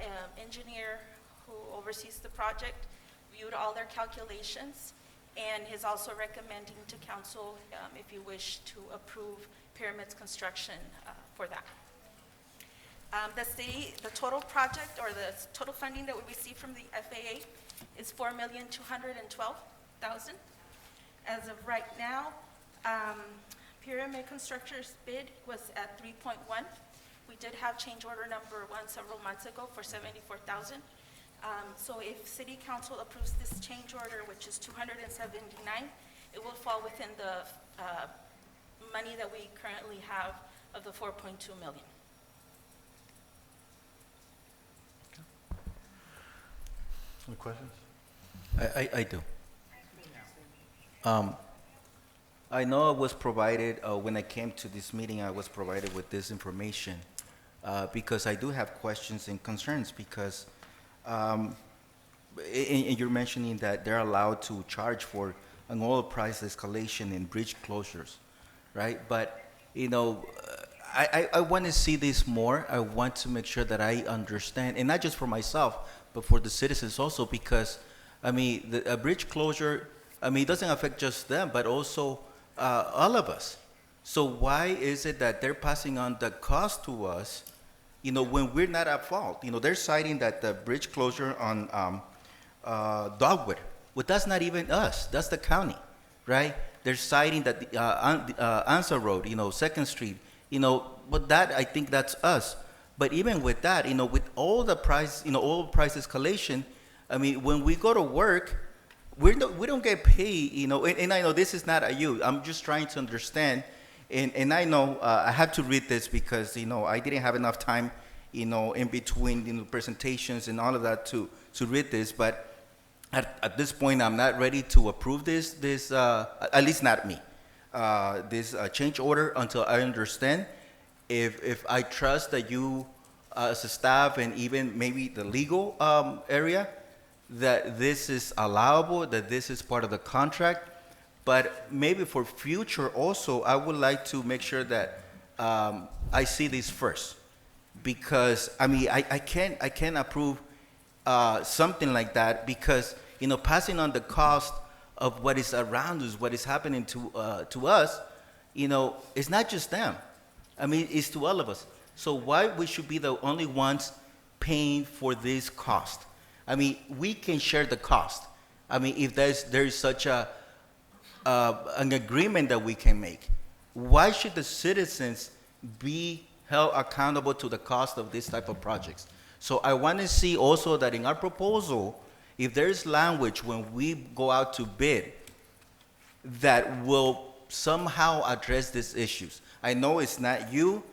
engineer who oversees the project viewed all their calculations and is also recommending to council, if you wish, to approve Pyramid's construction for that. The total project or the total funding that we received from the FAA is $4,212,000. As of right now, Pyramid Constructor's bid was at 3.1. We did have change order number 1 several months ago for $74,000. So if City Council approves this change order, which is $279,000, it will fall within the money that we currently have of the $4.2 million. Any questions? I do. I know I was provided, when I came to this meeting, I was provided with this information because I do have questions and concerns, because and you're mentioning that they're allowed to charge for an oil price escalation and bridge closures, right? But, you know, I want to see this more. I want to make sure that I understand, and not just for myself, but for the citizens also, because, I mean, a bridge closure, I mean, it doesn't affect just them, but also all of us. So why is it that they're passing on the cost to us, you know, when we're not at fault? You know, they're citing that the bridge closure on Dogwood, well, that's not even us, that's the county, right? They're citing that the Anza Road, you know, 2nd Street, you know, but that, I think that's us. But even with that, you know, with all the price, you know, oil price escalation, I mean, when we go to work, we don't get paid, you know, and I know this is not at you. I'm just trying to understand, and I know I have to read this because, you know, I didn't have enough time in between, presentations and all of that to read this, but at this point, I'm not ready to approve this, at least not me, this change order until I understand if I trust that you, as a staff and even maybe the legal area, that this is allowable, that this is part of the contract. But maybe for future also, I would like to make sure that I see this first. Because, I mean, I can't approve something like that because, passing on the cost of what is around us, what is happening to us, it's not just them. I mean, it's to all of us. So why we should be the only ones paying for this cost? I mean, we can share the cost. I mean, if there's such an agreement that we can make, why should the citizens be held accountable to the cost of this type of projects? So I want to see also that in our proposal, if there's language when we go out to bid that will somehow address these issues. I know it's not you.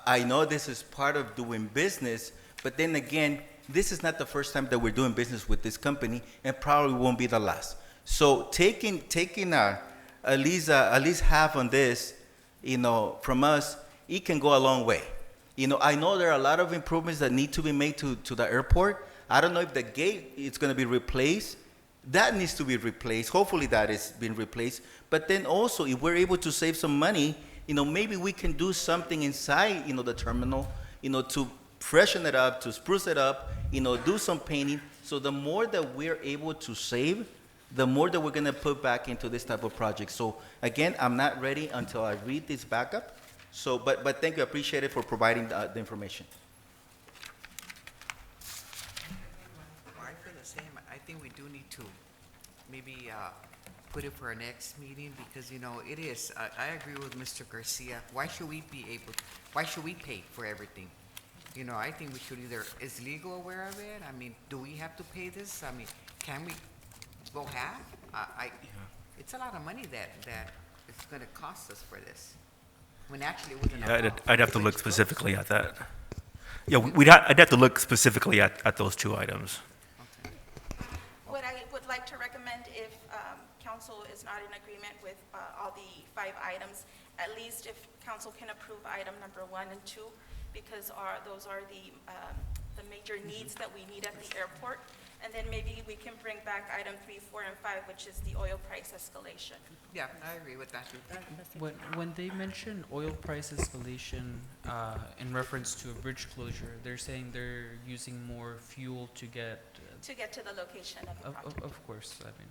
I know this is part of doing business, but then again, this is not the first time that we're doing business with this company, and probably won't be the last. So taking at least half on this, from us, it can go a long way. I know there are a lot of improvements that need to be made to the airport. I don't know if the gate is going to be replaced. That needs to be replaced. Hopefully that is being replaced. But then also, if we're able to save some money, maybe we can do something inside, the terminal, to freshen it up, to spruce it up, do some painting. So the more that we're able to save, the more that we're going to put back into this type of project. So again, I'm not ready until I read this backup. So, but thank you, I appreciate it for providing the information. I feel the same. I think we do need to maybe put it for our next meeting because, it is, I agree with Mr. Garcia. Why should we pay for everything? I think we should either, is legal aware of it? I mean, do we have to pay this? I mean, can we go half? It's a lot of money that it's going to cost us for this. When actually it wasn't. Yeah, I'd have to look specifically at that. Yeah, I'd have to look specifically at those two items. What I would like to recommend, if council is not in agreement with all the 5 items, at least if council can approve item number 1 and 2, because those are the major needs that we need at the airport. And then maybe we can bring back item 3, 4, and 5, which is the oil price escalation. Yeah, I agree with that. When they mention oil price escalation in reference to a bridge closure, they're saying they're using more fuel to get to the location of the project. Of course, I mean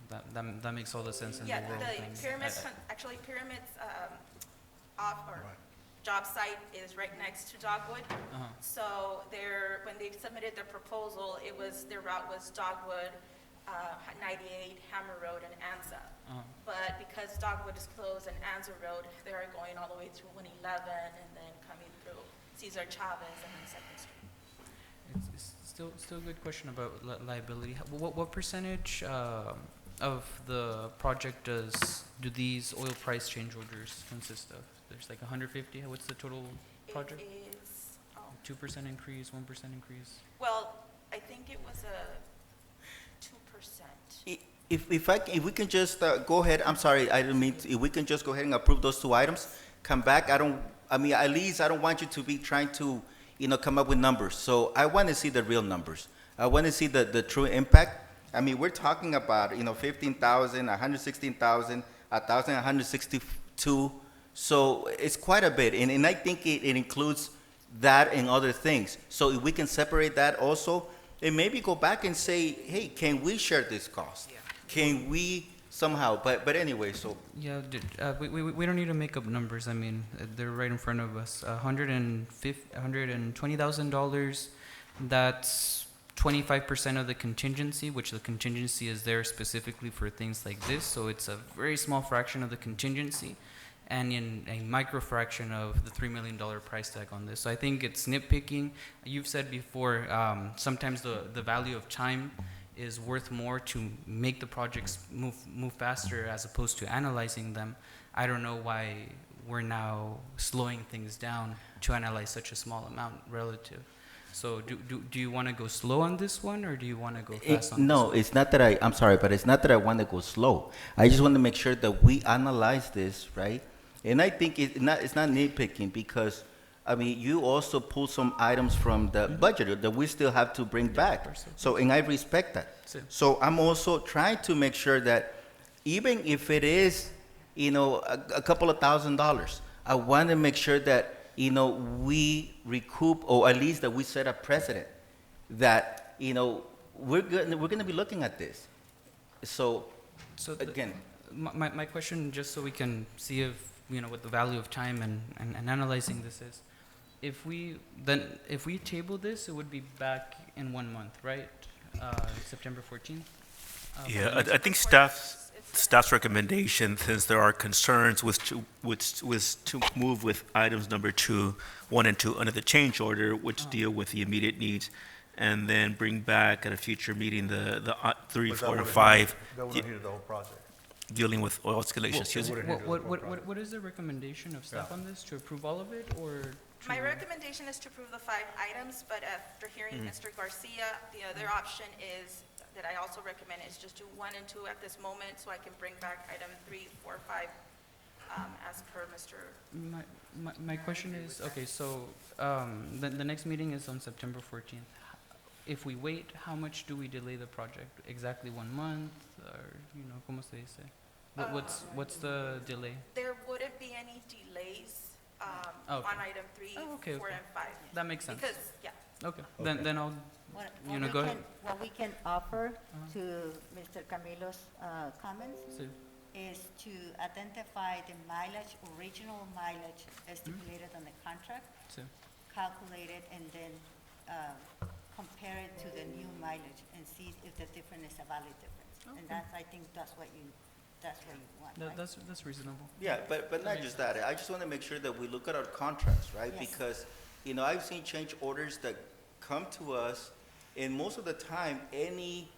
that makes all the sense in the world. The pyramids, actually pyramids job site is right next to Dogwood. So when they submitted their proposal, their route was Dogwood, 98, Hammer Road, and Anza. But because Dogwood is closed and Anza Road, they're going all the way through 111 and then coming through Cesar Chavez and then 2nd Street. It's still a good question about liability. What percentage of the project do these oil price change orders consist of? There's like 150. What's the total project? It is 2% increase, 1% increase. Well, I think it was a 2%. If we can just go ahead, I'm sorry, I didn't mean to, if we can just go ahead and approve those 2 items, come back. At least I don't want you to be trying to, come up with numbers. So I want to see the real numbers. I want to see the true impact. I mean, we're talking about, 15,000, 116,000, 1,162. So it's quite a bit, and I think it includes that and other things. So if we can separate that also, and maybe go back and say, hey, can we share this cost? Yeah. Can we somehow? But anyway, so. Yeah, we don't need to make up numbers. I mean, they're right in front of us. $120,000, that's 25% of the contingency, which the contingency is there specifically for things like this. So it's a very small fraction of the contingency, and in a microfraction of the $3 million price tag on this. So I think it's nitpicking. You've said before, sometimes the value of time is worth more to make the projects move faster as opposed to analyzing them. I don't know why we're now slowing things down to analyze such a small amount relative. So do you want to go slow on this one, or do you want to go fast on this No, one? it's not that I'm sorry, but it's not that I want to go slow. I just want to make sure that we analyze this, right? And I think it's not nitpicking because, I mean, you also pull some items from the budget that we still have to bring back. So, and I respect that. So I'm also trying to make sure that even if it is, you know, a couple of $1,000s, I want to make sure that, you know, we recoup, or at least that we set a precedent that, you know, we're going to be looking at this. So again, my question, just so we can see if, you know, what the value of time and analyzing this is, if we table this, it would be back in 1 month, right? September 14th? Yeah, I think staff's recommendation, since there are concerns, was to move with items number 1 and 2 under the change order, which deal with the immediate needs, and then bring back at a future meeting the 3, 4, and 5. That would have heated the whole project. Dealing with oil escalation. Excuse me. What is the recommendation of staff on this? To approve all of it, or? My recommendation is to approve the 5 items, but after hearing Mr. Garcia, the other option is, that I also recommend, is just do 1 and 2 at this moment, so I can bring back item 3, 4, 5, as per Mr. My question is, okay, so the next meeting is on September 14th. If we wait, how much do we delay the project? Exactly 1 month, or, you know, ¿cómo se dice? What's the delay? There wouldn't be any delays Okay. on item 3, 4, and 5. That makes sense. Because, yeah. Okay, then I'll, you know, go ahead. What we can offer to Mr. Camilo's comments Sí. is to identify the mileage, original mileage stipulated on the contract, Sí. calculate it, and then compare it to the new mileage and see if the difference is a valid difference. And I think that's what you want, right? That's reasonable. yeah, but not just that. I just want to make sure that we look at our contracts, right? Yes. Because, you know, I've seen change orders that come to us, and most of the time, any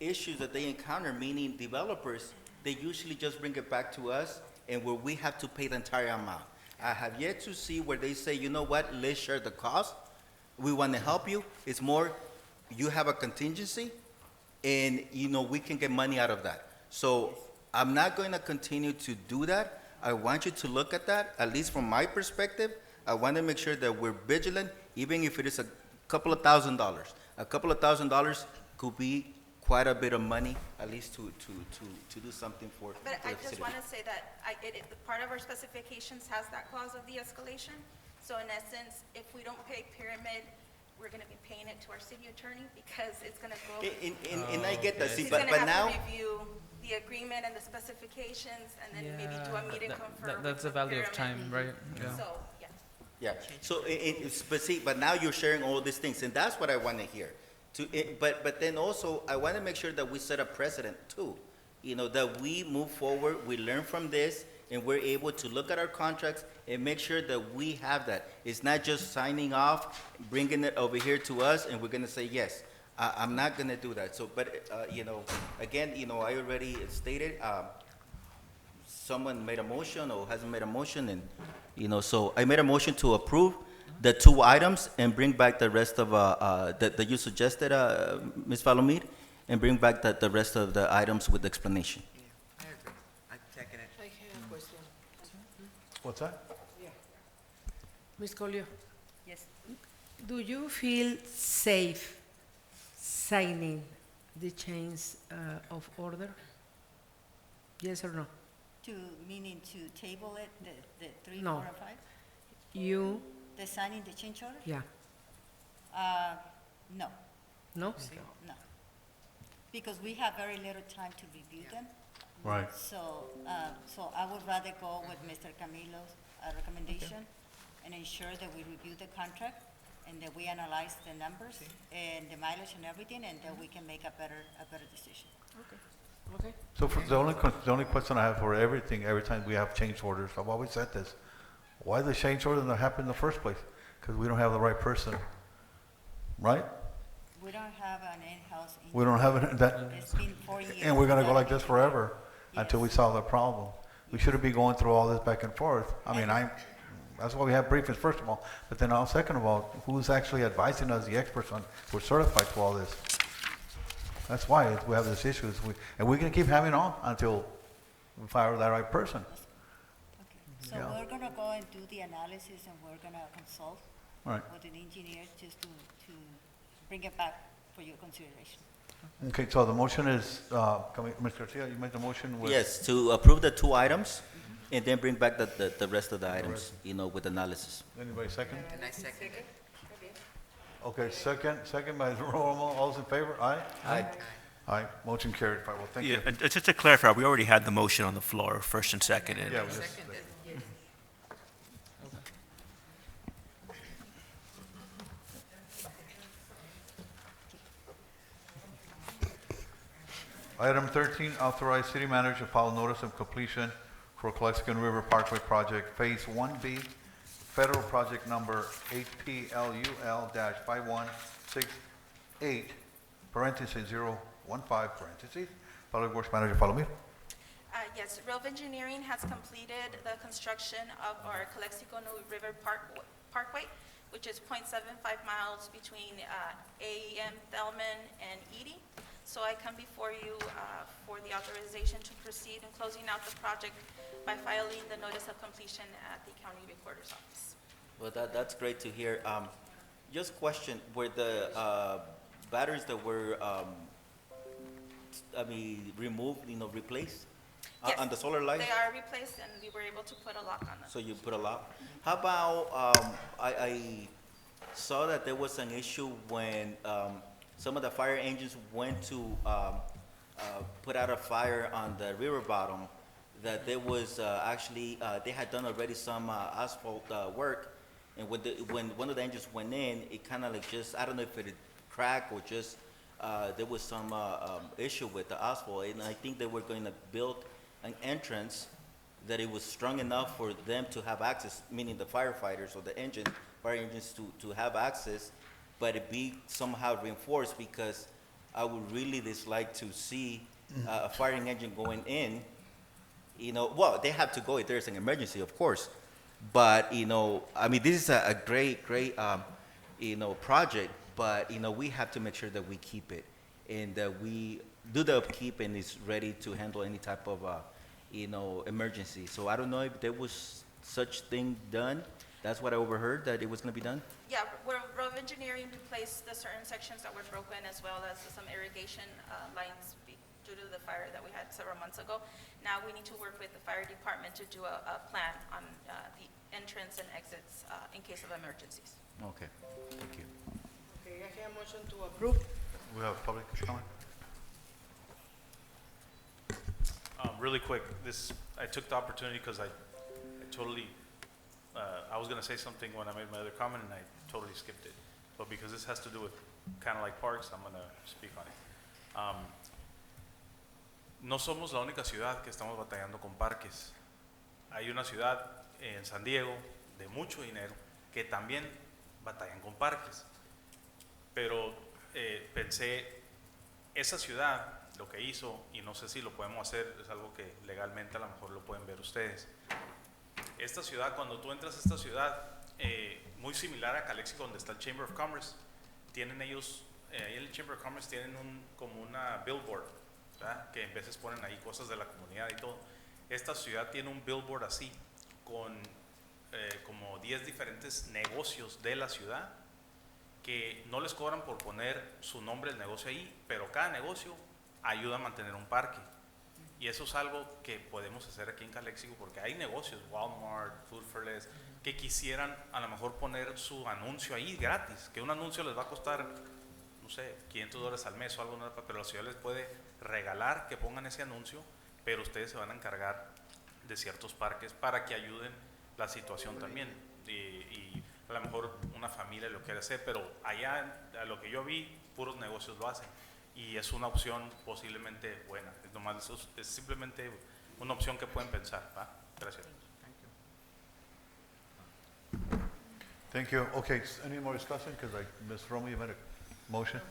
issues that they encounter, meaning developers, they usually just bring it back to us, and where we have to pay the entire amount. I have yet to see where they say, you know what, let's share the cost. We want to help you. It's more, you have a contingency, and, you know, we can get money out of that. So I'm not going to continue to do that. I want you to look at that, at least from my perspective. I want to make sure that we're vigilant, even if it is a couple of $1,000s. A couple of $1,000s could be quite a bit of money, at least to do something for But the I just city. want to say that part of our specifications has that clause of de-escalation. So in essence, if we don't pay Pyramid, we're going to be paying it to our city attorney because it's going to go. And I get that, see, He's but going to now, have to review the agreement and the specifications and then maybe do a meet and confer. That's a with value of Pyramid. time, right? Yeah. So, yeah. yeah, so, but now you're sharing all these things, and that's what I want to hear. But then also, I want to make sure that we set a precedent too. You know, that we move forward, we learn from this, and we're able to look at our contracts and make sure that we have that. It's not just signing off, bringing it over here to us, and we're going to say, yes. I'm not going to do that. So, but, you know, again, you know, I already stated, someone made a motion or hasn't made a motion, and, you know, so I made a motion to approve the 2 items and bring back the rest of, that you suggested, Ms. Falomir, and bring back the rest of the items with explanation. I agree. I second it. I have a question. What's that? Ms. Colio, Yes. do you feel safe signing the change of order? Yes or no? Meaning to table it, the 3, No. 4, and 5? You, The signing the change order? yeah, No, no? no. Because we have very little time to review them. Right. So I would rather go with Mr. Camilo's recommendation and ensure that we review the contract and that we analyze the numbers and the mileage and everything, and that we can make a better decision. Okay. So for the only question I have for everything, every time we have change orders, I've always said this. Why the change order not happen in the first place? Because we don't have the right person, right? We don't have an in-house. We don't have it, that, It's been 4 years. and we're gonna go like without this forever until we solve the problem. We shouldn't be going through all this back and forth. I mean, That's why we have briefings, first of all. But then second of all, who's actually advising us, the experts on, who are certified to all this? That's why we have this issue. And we're going to keep having on until we fire that right person. So Yeah. we're gonna go and do the analysis and we're gonna consult Right. with an engineer just to bring it back for your consideration. Okay, so the motion is, Mr. Garcia, you made the motion with? Yes, to approve the 2 items and then bring back the rest of the items, with analysis. Anybody second? And I second it. Okay, second by Romo. All those in favor? Aye? Aye. Aye. Motion carried. Fine. Well, thank you. Yeah, just to clarify, we already had the motion on the floor, first and second. And Yeah, we just- Second it. Item 13, authorize city manager to file notice of completion for Calexico River Parkway Project Phase 1B, federal project number 8PLUL-5168, parentheses 015, parentheses. Public Works Manager Palomir. Yes, Rove Engineering has completed the construction of our Calexico New River Parkway, which is 0.75 miles between AEM, Thelman, and Edie. So I come before you for the authorization to proceed in closing out the project by filing the notice of completion at the county recorder's office. Well, that's great to hear. Just question, were the batteries that were, removed, replaced? Yes, On the solar light? they are replaced, and we were able to put a lock on them. So you put a lock? How about, I saw that there was an issue when some of the fire engines went to put out a fire on the river bottom, that there was actually, they had done already some asphalt work, and when one of the engines went in, it kind of like just, I don't know if it cracked or just, there was some issue with the asphalt, and I think they were going to build an entrance that it was strong enough for them to have access, meaning the firefighters or the fire engines to have access, but it be somehow reinforced, because I would really dislike to see a firing engine going in, well, they have to go if there's an emergency, of course, but, this is a great, project, but, we have to make sure that we keep it, and that we do the upkeep and is ready to handle any type of, emergency. So I don't know if there was such thing done. That's what I overheard, that it was gonna be done? Yeah, Rove Engineering replaced the certain sections that were broken, as well as some irrigation lines due to the fire that we had several months ago. Now we need to work with the fire department to do a plan on the entrance and exits in case of emergencies. Okay, thank you. Okay, I have a motion to approve. We have public comment? Really quick, I took the opportunity because I totally, I was gonna say something when I made my other comment and I totally skipped it. But because this has to do with kind of like parks, I'm gonna speak on it. No somos la única ciudad que estamos batallando con parques. Hay una ciudad en San Diego de mucho dinero que también batallan con parques. Pero pensé, esa ciudad lo que hizo, y no sé si lo podemos hacer, es algo que legalmente a lo mejor lo pueden ver ustedes. Esta ciudad, cuando tú entras a esta ciudad, muy similar a Calexico, donde está el Chamber of Commerce, tienen ellos, ahí en el Chamber of Commerce tienen como una billboard, ¿verdad? Que en veces ponen ahí cosas de la comunidad y todo. Esta ciudad tiene un billboard así, con como 10 diferentes negocios de la ciudad, que no les cobran por poner su nombre del negocio ahí, pero cada negocio ayuda a mantener un parque. Y eso es algo que podemos hacer aquí en Calexico, porque hay negocios, Walmart, Food for Less, que quisieran a lo mejor poner su anuncio ahí gratis, que un anuncio les va a costar, no sé, $500 al mes o algo, pero la ciudad les puede regalar que pongan ese anuncio, pero ustedes se van a encargar de ciertos parques para que ayuden la situación también. Y a lo mejor una familia lo quiere hacer, pero allá, a lo que yo vi, puros negocios lo hacen. Y es una opción posiblemente buena. Es simplemente una opción que pueden pensar. ¿Va? Gracias. Thank you. Okay, any more discussion? Because Ms. Romo, you made a motion.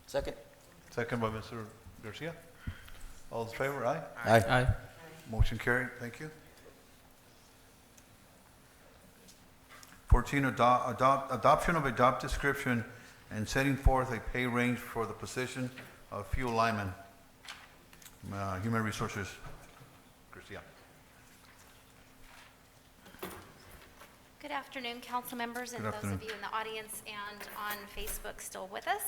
Second. Second by Mr. Garcia. All in favor, aye? Aye. Aye. Motion carried. Thank you. 14, adoption of a job description and setting forth a pay range for the position of fuel lineman. Human Resources, Garcia. Good afternoon, council members, and Good those afternoon. of you in the audience and on Facebook still with us.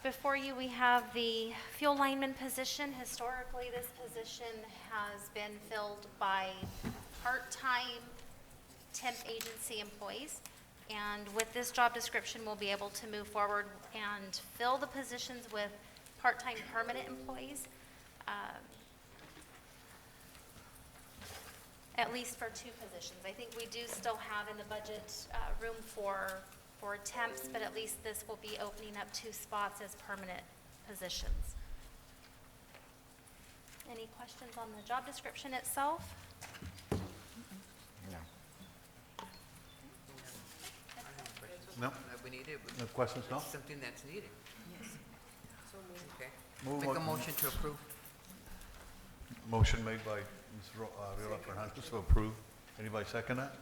Before you, we have the fuel lineman position. Historically, this position has been filled by part-time temp agency employees. And with this job description, we'll be able to move forward and fill the positions with part-time permanent employees. At least for 2 positions. I think we do still have in the budget room for temps, but at least this will be opening up 2 spots as permanent positions. Any questions on the job description itself? No? We need it. No questions, no? It's something that's needed. Yes. Okay. Move Make a on. motion to approve. Motion made by Ms. Viola Fernandez to approve. Anybody second that?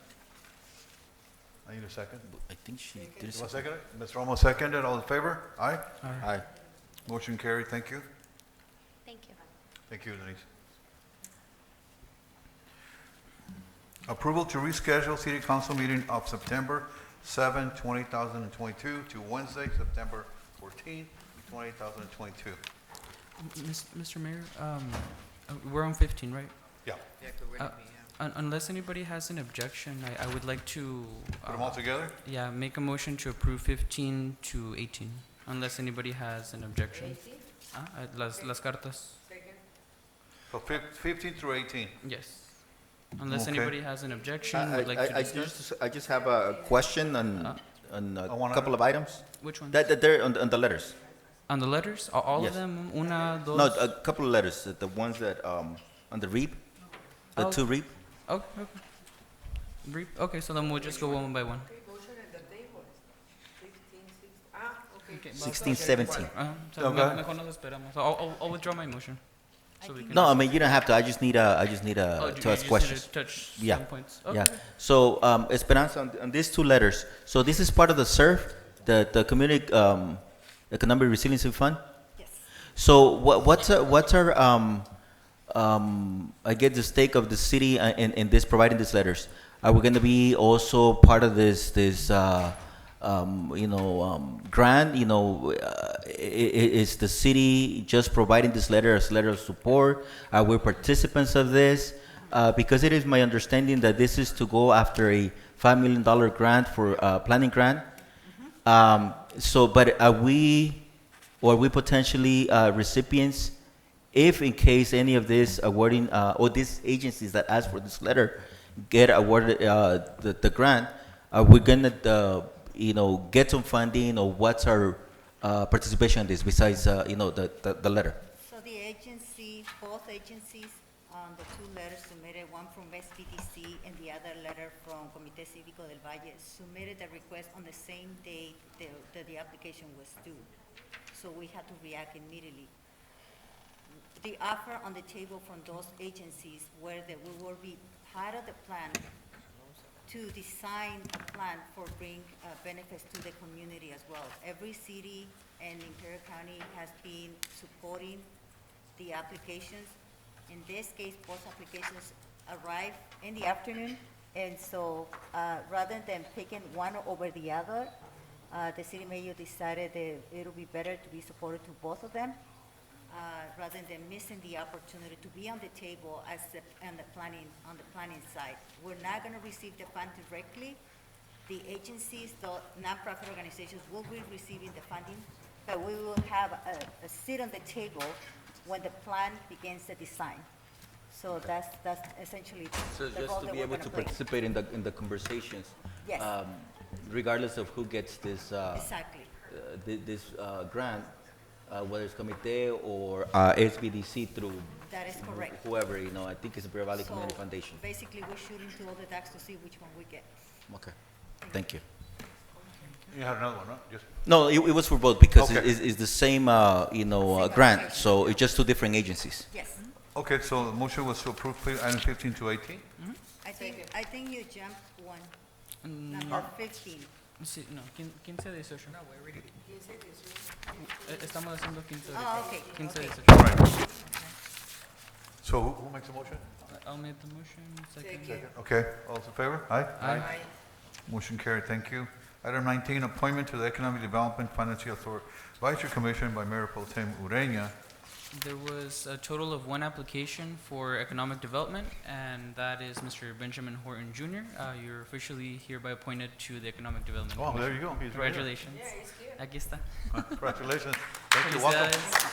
I need a second. I think she did. You want to second it? Ms. Romo seconded. All in favor? Aye? Aye. Motion carried. Thank you. Thank you. Thank you, Denise. Approval to reschedule City Council meeting of September 7, 2022 to Wednesday, September 14, 2022. Mr. Mayor, we're on 15, right? Yeah. Yeah, go ready, Unless anybody has an objection, I would like to... Put them all together? Yeah, make a motion to approve 15 to 18, unless anybody has an objection. Las cartas. So 15 through 18. Yes. Unless Okay. anybody has an objection, would like to discuss. I just have a question on a couple of items. Which ones? That they're on the letters. On the letters? All Yes. of them? Una, dos? No, a couple of letters, the ones that, on the REAP, the Oh. 2 REAP. Okay. Brief. Okay, so then we'll just go one by one. Okay, 16, 17. So Okay. mejor nos esperamos. I'll withdraw my motion. So we can No, I mean, you don't have to, I just need Oh, to you ask just need to questions. touch Yeah, some points. yeah. Okay. So, Esperanza, on these 2 letters, so this is part of the SURF, the Community Economic Resiliency Fund? Yes. So what's our, I get the stake of the city in this, providing these letters? Are we going to be also part of this grant? Is the city just providing this letter as letter of support? Are we participants of this? Because it is my understanding that this is to go after a $5 million grant for planning grant. But are we potentially recipients if in case any of this awarding, or these agencies that ask for this letter get awarded the grant, are we gonna, get some funding, or what's our participation in this besides, the letter? So the agency, both agencies, the 2 letters submitted, one from SBDC and the other letter from Comité Cívico del Valle, submitted the request on the same day that the application was due. So we had to react immediately. The offer on the table from those agencies were that we will be part of the plan to design a plan for bring benefits to the community as well. Every city and Imperial County has been supporting the applications. In this case, both applications arrived in the afternoon, and so rather than picking one over the other, the city mayor decided that it would be better to be supported to both of them, rather than missing the opportunity to be on the table on the planning side. We're not going to receive the fund directly. The agencies, the nonprofit organizations will be receiving the funding, but we will have a seat on the table when the plan begins the design. So that's essentially So the just role to that be we're able gonna to play. participate in the conversations. Yes. Regardless of who gets this, Exactly. this grant, whether it's Comité or SBDC through That is correct. whoever, I think it's Bear Valley Community So Foundation. basically, we're shooting to all the decks to see which one we get. Okay, thank you. You had another one, right? Just No, it was for both because Okay. it's the same, grant, so it's just 2 different agencies. Yes. Okay, so the motion was to approve item 15 to 18? I think you jumped one. Number 15. Sí, no, 15 de 18. No, we already. Estamos haciendo 15 de Oh, okay, 15 de okay. 18. Right. So who makes the motion? I'll make the motion. Second. Second. Okay, all those in favor? Aye? Aye. Motion carried, thank you. Item 19, appointment to the Economic Development Financial Authority Advisory Commission by Mayor Pro Tem Ureña. There was a total of 1 application for economic development, and that is Mr. Benjamin Horton Jr. You're officially hereby appointed to the Economic Development Oh, there Commission. you go. He's right here. Congratulations. Aquí está. Congratulations. Thank you, welcome. Felicidades.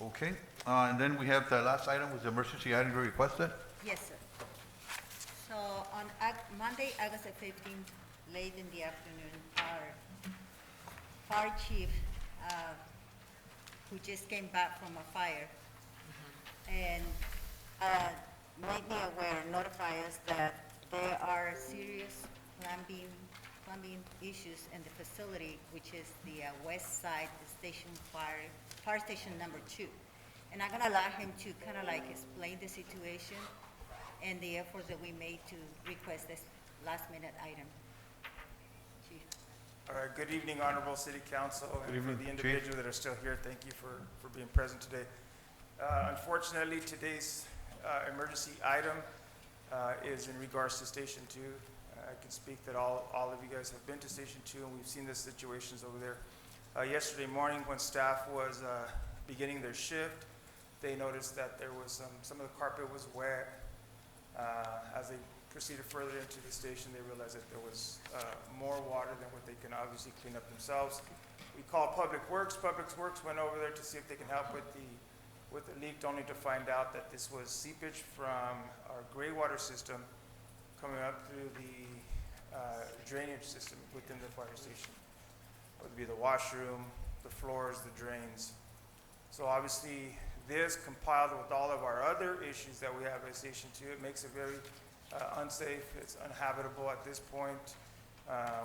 Okay, and then we have the last item was the emergency item we requested. Yes, sir. So on Monday, August the 15th, late in the afternoon, our fire chief, who just came back from a fire, and made me aware, notify us that there are serious plumbing issues in the facility, which is the west side station fire station number 2. And I'm gonna allow him to kind of like explain the situation and the efforts that we made to request this last minute item. Chief. All right, good evening, Honorable City Council, Good and for evening, the Chief. individuals that are still here, thank you for being present today. Unfortunately, today's emergency item is in regards to Station 2. I can speak that all of you guys have been to Station 2, and we've seen the situations over there. Yesterday morning, when staff was beginning their shift, they noticed that there was some of the carpet was wet. As they proceeded further into the station, they realized that there was more water than what they can obviously clean up themselves. We called Public Works. Public Works went over there to see if they can help with the leak, only to find out that this was seepage from our gray water system coming up through the drainage system within the fire station. It would be the washroom, the floors, the drains. So obviously, this compiled with all of our other issues that we have at Station 2, it makes it very unsafe, it's uninhabitable at this point.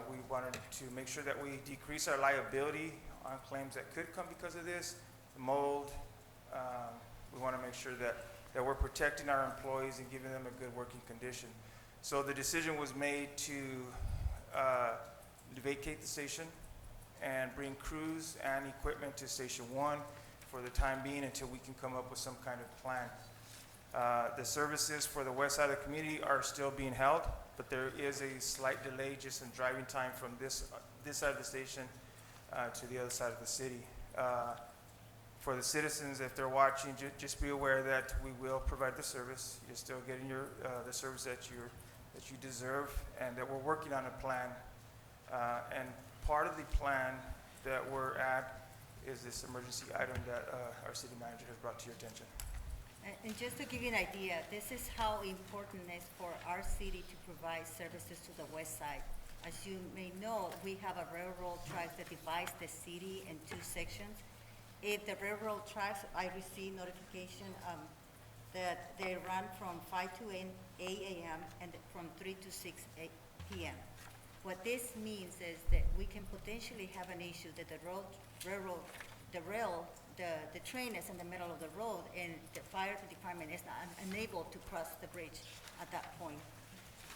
We wanted to make sure that we decrease our liability on claims that could come because of this, mold. We want to make sure that we're protecting our employees and giving them a good working condition. So the decision was made to vacate the station and bring crews and equipment to Station 1 for the time being until we can come up with some kind of plan. The services for the west side of the community are still being held, but there is a slight delay just in driving time from this side of the station to the other side of the city. For the citizens, if they're watching, just be aware that we will provide the service. You're still getting the service that you deserve, and that we're working on a plan. And part of the plan that we're at is this emergency item that our city manager has brought to your attention. And just to give you an idea, this is how important it is for our city to provide services to the west side. As you may know, we have a railroad tracks that divides the city in 2 sections. If the railroad tracks, I receive notification that they run from 5 to 8 a.m. and from 3 to 6 p.m. What this means is that we can potentially have an issue that the train is in the middle of the road and the fire department is not unable to cross the bridge at that point.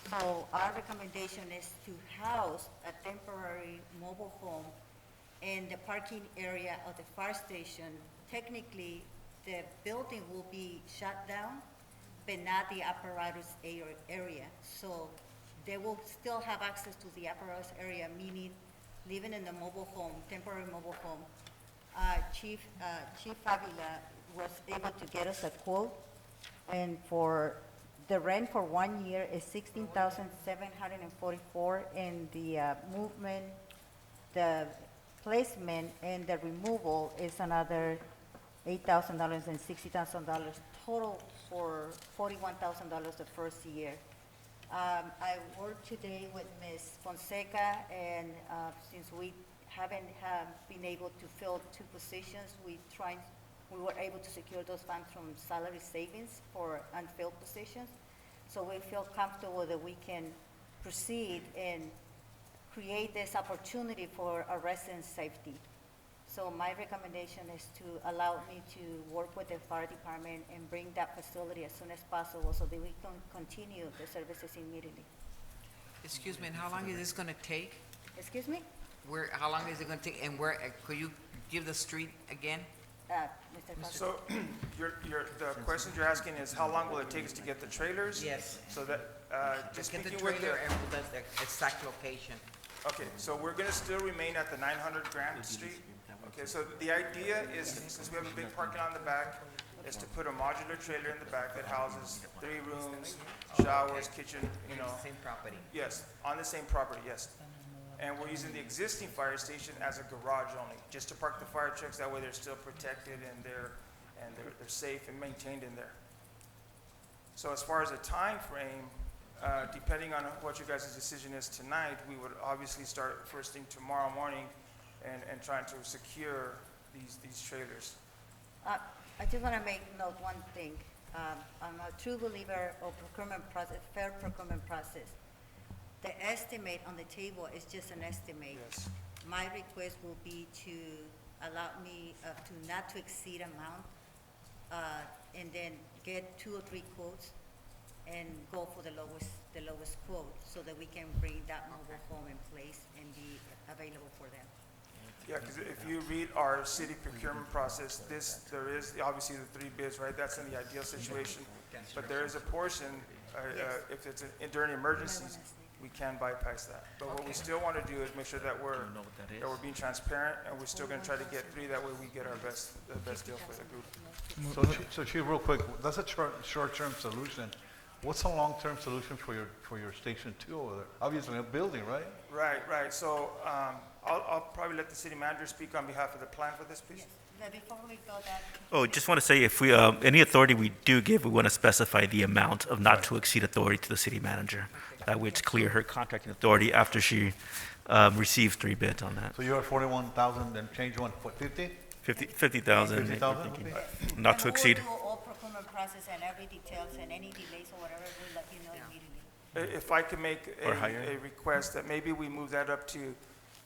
So our recommendation is to house a temporary mobile home in the parking area of the fire station. Technically, the building will be shut down, but not the apparatus area. So they will still have access to the apparatus area, meaning living in the mobile home, temporary mobile home. Chief Avila was able to get us a quote, and for the rent for 1 year is $16,744, and the movement, the placement, and the removal is another $8,000 and $60,000, total for $41,000 the first year. I worked today with Ms. Fonseca, and since we haven't been able to fill 2 positions, we were able to secure those funds from salary savings for unfilled positions. So we feel comfortable that we can proceed and create this opportunity for our residents' safety. So my recommendation is to allow me to work with the fire department and bring that facility as soon as possible so that we can continue the services immediately. Excuse me, and how long is this gonna take? Excuse me? How long is it gonna take, and where, could you give the street again? Mr. Costa. So, the question you're asking is how long will it take us to get the trailers? Yes. So that, just Get the speaking with trailer the, and the exact location. okay, so we're gonna still remain at the 900 Grant Street. Okay, so the idea is, since we have a big parking lot in the back, is to put a modular trailer in the back that houses 3 rooms, showers, kitchen, you know. Same property. Yes, on the same property, yes. And we're using the existing fire station as a garage only, just to park the fire trucks, that way they're still protected and they're safe and maintained in there. So as far as a time frame, depending on what your guys' decision is tonight, we would obviously start first thing tomorrow morning and trying to secure these trailers. I just want to make note one thing. I'm a true believer of procurement process, fair procurement process. The estimate on the table is just an estimate. Yes. My request will be to allow me to not to exceed amount, and then get 2 or 3 quotes and go for the lowest quote so that we can bring that mobile home in place and be available for them. Yeah, because if you read our city procurement process, there is obviously the 3 bids, right? That's in the ideal situation. But there is a portion, if it's during emergencies, we can bypass that. But what we still want to do is make sure that we're being transparent, and we're still going to try to get 3. That way we get the best deal for the group. So Chief, real quick, that's a short-term solution. What's a long-term solution for your Station 2 over there? Obviously, a building, right? Right. So I'll probably let the city manager speak on behalf of the plan for this, please. Now, before we go that. Oh, just want to say, if we, any authority we do give, we want to specify the amount of not to exceed authority to the city manager. That way it's clear her contracting authority after she receives 3 bids on that. So you're at 41,000 and change one, what, 50? 50,000. 50,000? Not to exceed. And we'll do all procurement process and every details and any delays or whatever, we'll let you know immediately. If I could make Or higher. a request that maybe we move that up to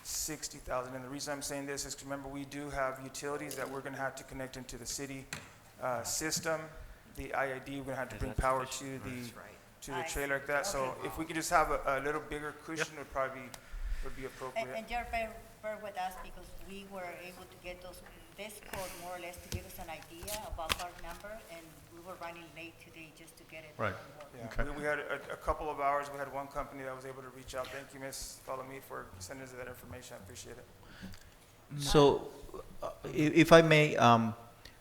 60,000. And the reason I'm saying this is 'cause remember, we do have utilities that we're going to have to connect into the city system. The IID, we're going to have to bring power to the trailer like that. So if we could just have a little bigger cushion, would probably be appropriate. And just bear with us because we were able to get this quote more or less to give us an idea about our number, and we were running late today just to get it. Right. Yeah, Okay. we had a couple of hours. We had one company that was able to reach out. Thank you, Ms. Falame, for sending us that information. I appreciate it. So, if I may,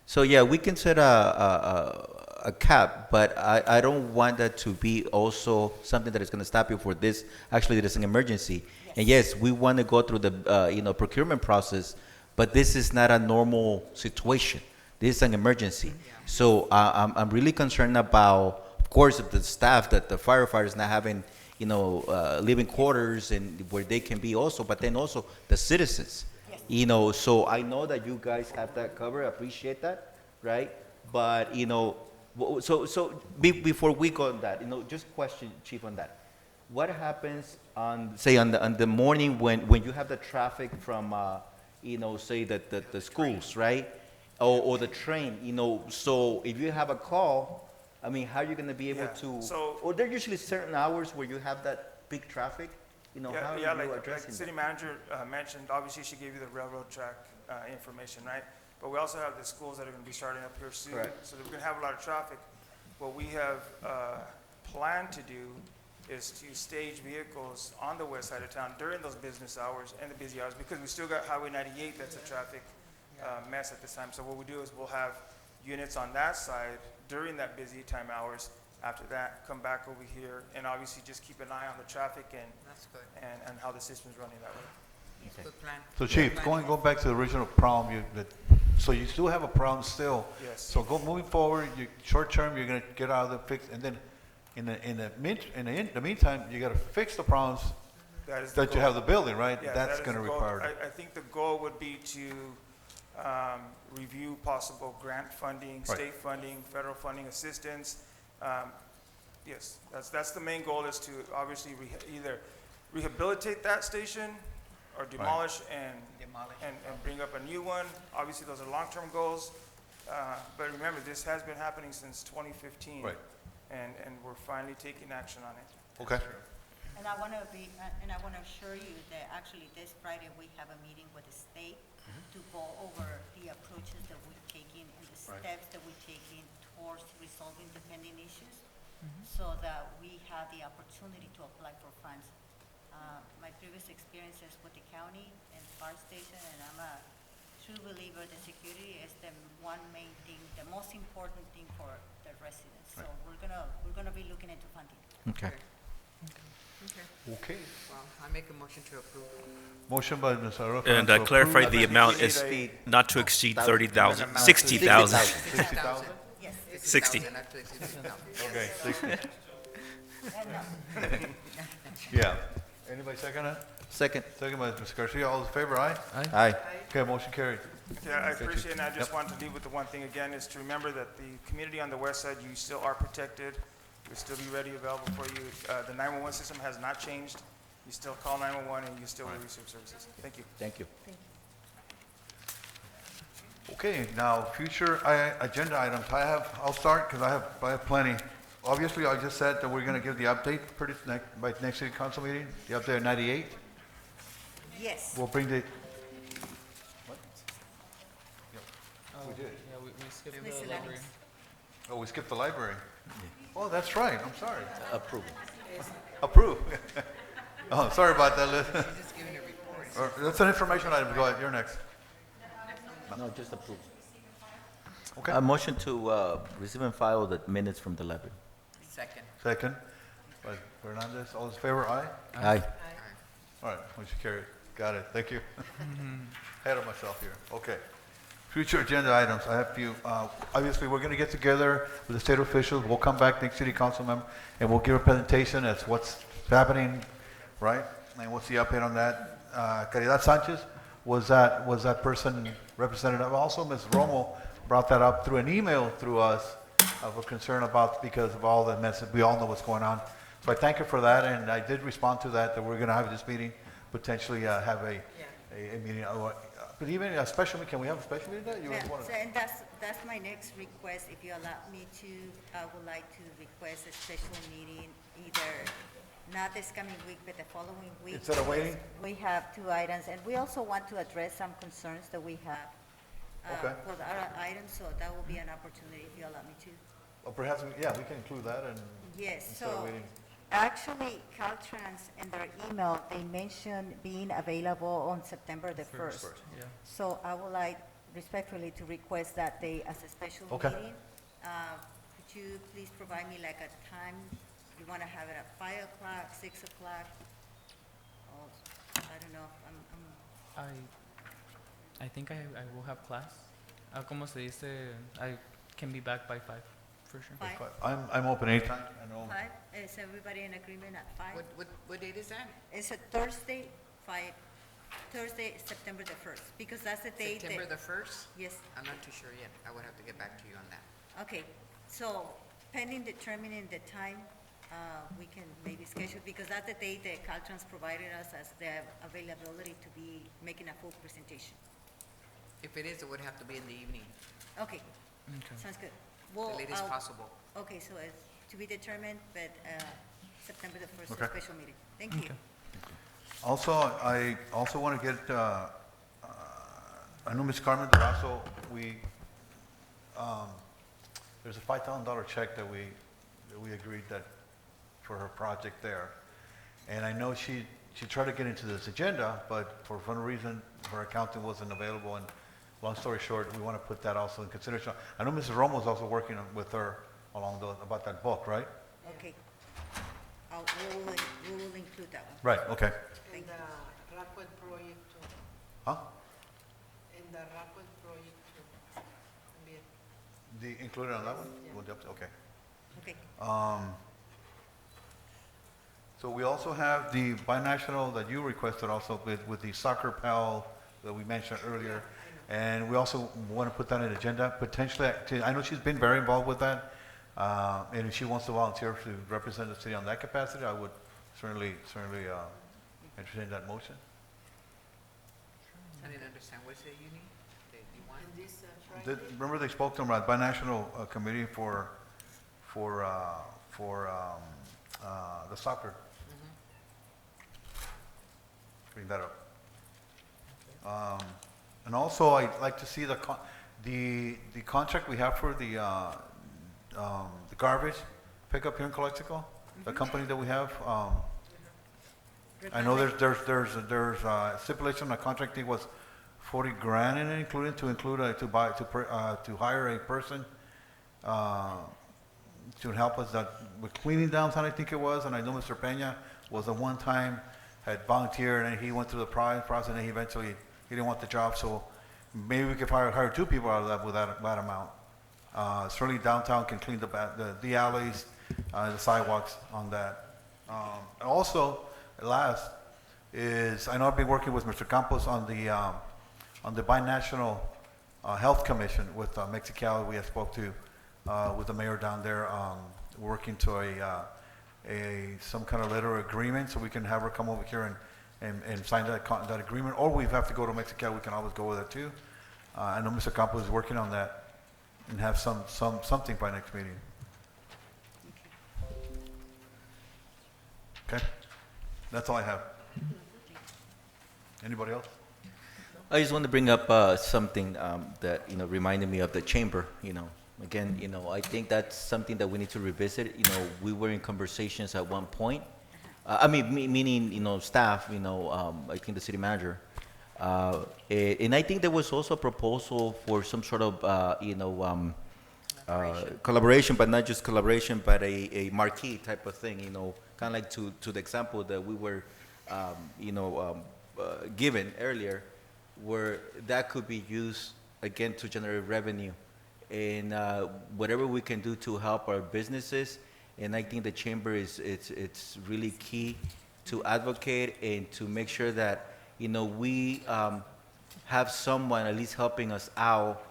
so yeah, we can set a cap, but I don't want that to be also something that is going to stop you for this. Actually, it is an emergency. And yes, we want to go through the procurement process, but this is not a normal situation. This is an emergency. So I'm really concerned about, of course, the staff, that the firefighters not having, living quarters and where they can be also, but then also the citizens. So I know that you guys have that covered. I appreciate that, right? But before we go on that, just question, Chief, on that. What happens on the morning when you have the traffic from, say the schools, right? Or the train, so if you have a call, I mean, how are you going to be able to? Or there are usually certain hours where you have that big traffic. How are you like addressing the city that? manager mentioned, obviously she gave you the railroad track information, right? But we also have the schools that are going to be starting up here soon. Correct. So we're going to have a lot of traffic. What we have planned to do is to stage vehicles on the west side of town during those business hours and the busy hours, because we still got Highway 98 that's a traffic mess at this time. So what we do is we'll have units on that side during that busy time hours. After that, come back over here and obviously just keep an eye on the traffic That's good. and how the system's running that way. Good plan. So Chief, going back to the original problem, so you still have a problem still. Yes. So moving forward, short term, you're gonna get out of the fix, and then in the meantime, you gotta fix the problems That is the that you goal. have the building, right? Yeah, That's that is gonna the goal. require. I think the goal would be to review possible grant funding, Right. state funding, federal funding assistance. Yes, that's the main goal, is to obviously either rehabilitate that station or demolish and bring up a new one. Obviously, those are long-term goals. But remember, this has been happening since 2015. Right. And we're finally taking action on it. Okay. And I want to assure you that actually this Friday, we have a meeting with the state to go over the approaches that we're taking and the Right. steps that we're taking towards resolving the pending issues, so that we have the opportunity to apply for funds. My previous experiences with the county and fire station, and I'm a true believer that security is the one main thing, the most important thing for the residents. So we're gonna be looking into funding. Okay. Okay. Well, I make a motion to approve. Motion by Ms. Aroca. And to clarify approve. the amount is not to exceed 30,000, 60,000. 60,000? Yes. 60. Not to exceed 60,000. Okay, 60. And, Yeah. Anybody second it? Second. Second by Ms. Garcia. All those in favor, aye? Aye. Okay, motion carried. Yeah, I Thank you. appreciate it, and I just Yep. want to leave with the one thing again, is to remember that the community on the west side, you still are protected. We'll still be ready, available for you. The 911 system has not changed. You still call 911 and you still will receive services. Thank you. Thank you. Okay, now, future agenda items. I'll start because I have plenty. Obviously, I just said that we're going to give the update by next city council meeting, the update of 98. yes. We'll bring the, what? We did. Yeah, we skipped the Miscellaneous. library. Oh, we skipped the library. Oh, that's right, I'm sorry. Approve. Approve. Oh, sorry about that, Liz. Just giving a report. That's an information item. Go ahead, you're next. No, just approve. Okay. A motion to receive and file the minutes from the library. Second. Second, by Fernandez. All those in favor, aye? Aye. All right, motion carried. Got it, thank you. Ahead of myself here, okay. Future agenda items, I have a few. Obviously, we're gonna get together with the state officials, we'll come back next city council member, and we'll give a presentation as what's happening, right? And what's the update on that? Caridad Sanchez was that person representative. Also, Ms. Romo brought that up through an email through us of a concern about, because of all the mess, we all know what's going on. So I thank her for that, and I did respond to that we're gonna have this meeting, potentially have a meeting. But even a special meeting, can we have a special meeting? You Yeah, wanna- so, and that's my next request, if you allow me to, I would like to request a special meeting, either not this coming week, but the following week. Instead of waiting? We have two items, and we also want to address some concerns that we have Okay. for the other items, so that will be an opportunity if you allow me to. Or perhaps, yeah, we can include that and Yes, instead of so, waiting. actually, Caltrans in their email, they mentioned being available on September the 1st. Yeah. So I would like respectfully to request that day as a special Okay. meeting. Could you please provide me like a time? You want to have it at 5 o'clock, 6 o'clock? Oh, I don't know. I think I will have class. Como se dice, I can be back by 5, for sure. 5? I'm open anytime, I know. 5? Is everybody in agreement at 5? What date is that? It's a Thursday, Thursday, September the 1st, because that's the date that. September the 1st? Yes. I'm not too sure yet. I would have to get back to you on that. Okay, so pending determining the time, we can maybe schedule, because that's the date that Caltrans provided us as the availability to be making a full presentation. If it is, it would have to be in the evening, Okay, Okay. sounds good. the Well, latest possible. okay, so it's to be determined, but September the 1st, Okay. special meeting. Thank you. Okay. Also, I also want to get, I know Ms. Carmen Durazo, there's a $5,000 check that we agreed that, for her project there. And I know she tried to get into this agenda, but for some reason, her accountant wasn't available, and long story short, we want to put that also in consideration. I know Mrs. Romo is also working with her about that book, right? Okay. We will include that one. Right, okay. Thank you. Rockwell project Huh? in the Rockwell project también. Included on that one? Okay. Okay. So we also have the binational that you requested also with the soccer pal that we mentioned earlier. And we also want to put that in agenda, potentially, I know she's been very involved with that. And if she wants to volunteer to represent the city on that capacity, I would certainly entertain that motion. I didn't understand. What is it you need? That you want? Remember they spoke to them about binational committee for the soccer. Bring that up. And also, I'd like to see the contract we have for the garbage pickup here in Calexico. The company that we have. I know there's a stipulation. The contract fee was 40 grand in it, to hire a person to help us with cleaning downtown, I think it was. And I know Mr. Peña was the one time had volunteered, and he went through the process, and he eventually he didn't want the job. So maybe we could hire 2 people out of that with that amount. Certainly downtown can clean the alleys, the sidewalks on that. And also, last is, I know I've been working with Mr. Campos on the binational health commission with Mexicali. We have spoke to with the mayor down there, working to some kind of letter of agreement, so we can have her come over here and sign that agreement. Or we have to go to Mexicali. We can always go with that too. I know Mr. Campos is working on that, and have something by next meeting. Okay, that's all I have. Anybody else? I just want to bring up something that reminded me of the chamber. Again, I think that's something that we need to revisit. We were in conversations at one point. Meaning staff. I think the city manager, and I think there was also a proposal for some sort of collaboration, but not just collaboration, but a marquee type of thing. Kind of like to the example that we were, given earlier, where that could be used again to generate revenue, and whatever we can do to help our businesses. And I think the chamber it's really key to advocate and to make sure that we have someone at least helping us out,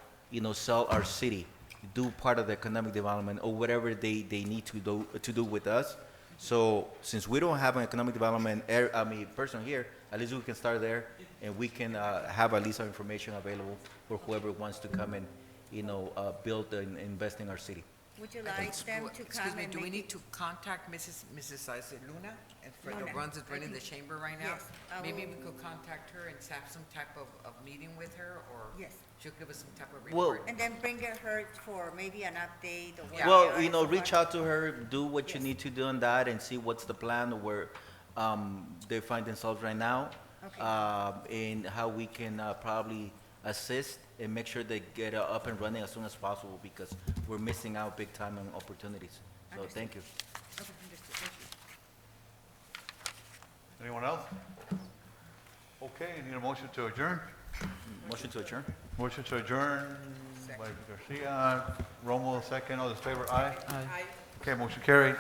sell our city, do part of the economic development or whatever they need to do with us. So since we don't have an economic development person here, at least we can start there, and we can have at least our information available for whoever wants to come and build and invest in our city. Would you like them to Excuse come me, and do we make need to contact Mrs. Luna, and for the Luna. runs that's running the chamber right now? Yes, I Maybe will- we could contact her and have some type of meeting with her, or Yes. she'll give us some type of Well- report. And then bring her for maybe an update or Yeah. Well, whatever. reach out to her, do what you Yes. need to do on that, and see what's the plan, or where they find themselves right now, Okay. and how we can probably assist and make sure they get up and running as soon as possible, because we're missing out big time on opportunities. So Understood. thank you. Okay, understood. Thank you. Anyone else? Okay, need a motion to adjourn? Motion to adjourn. Motion to adjourn by Garcia, Romo, second. All those in favor, aye? Aye. Okay, motion carried.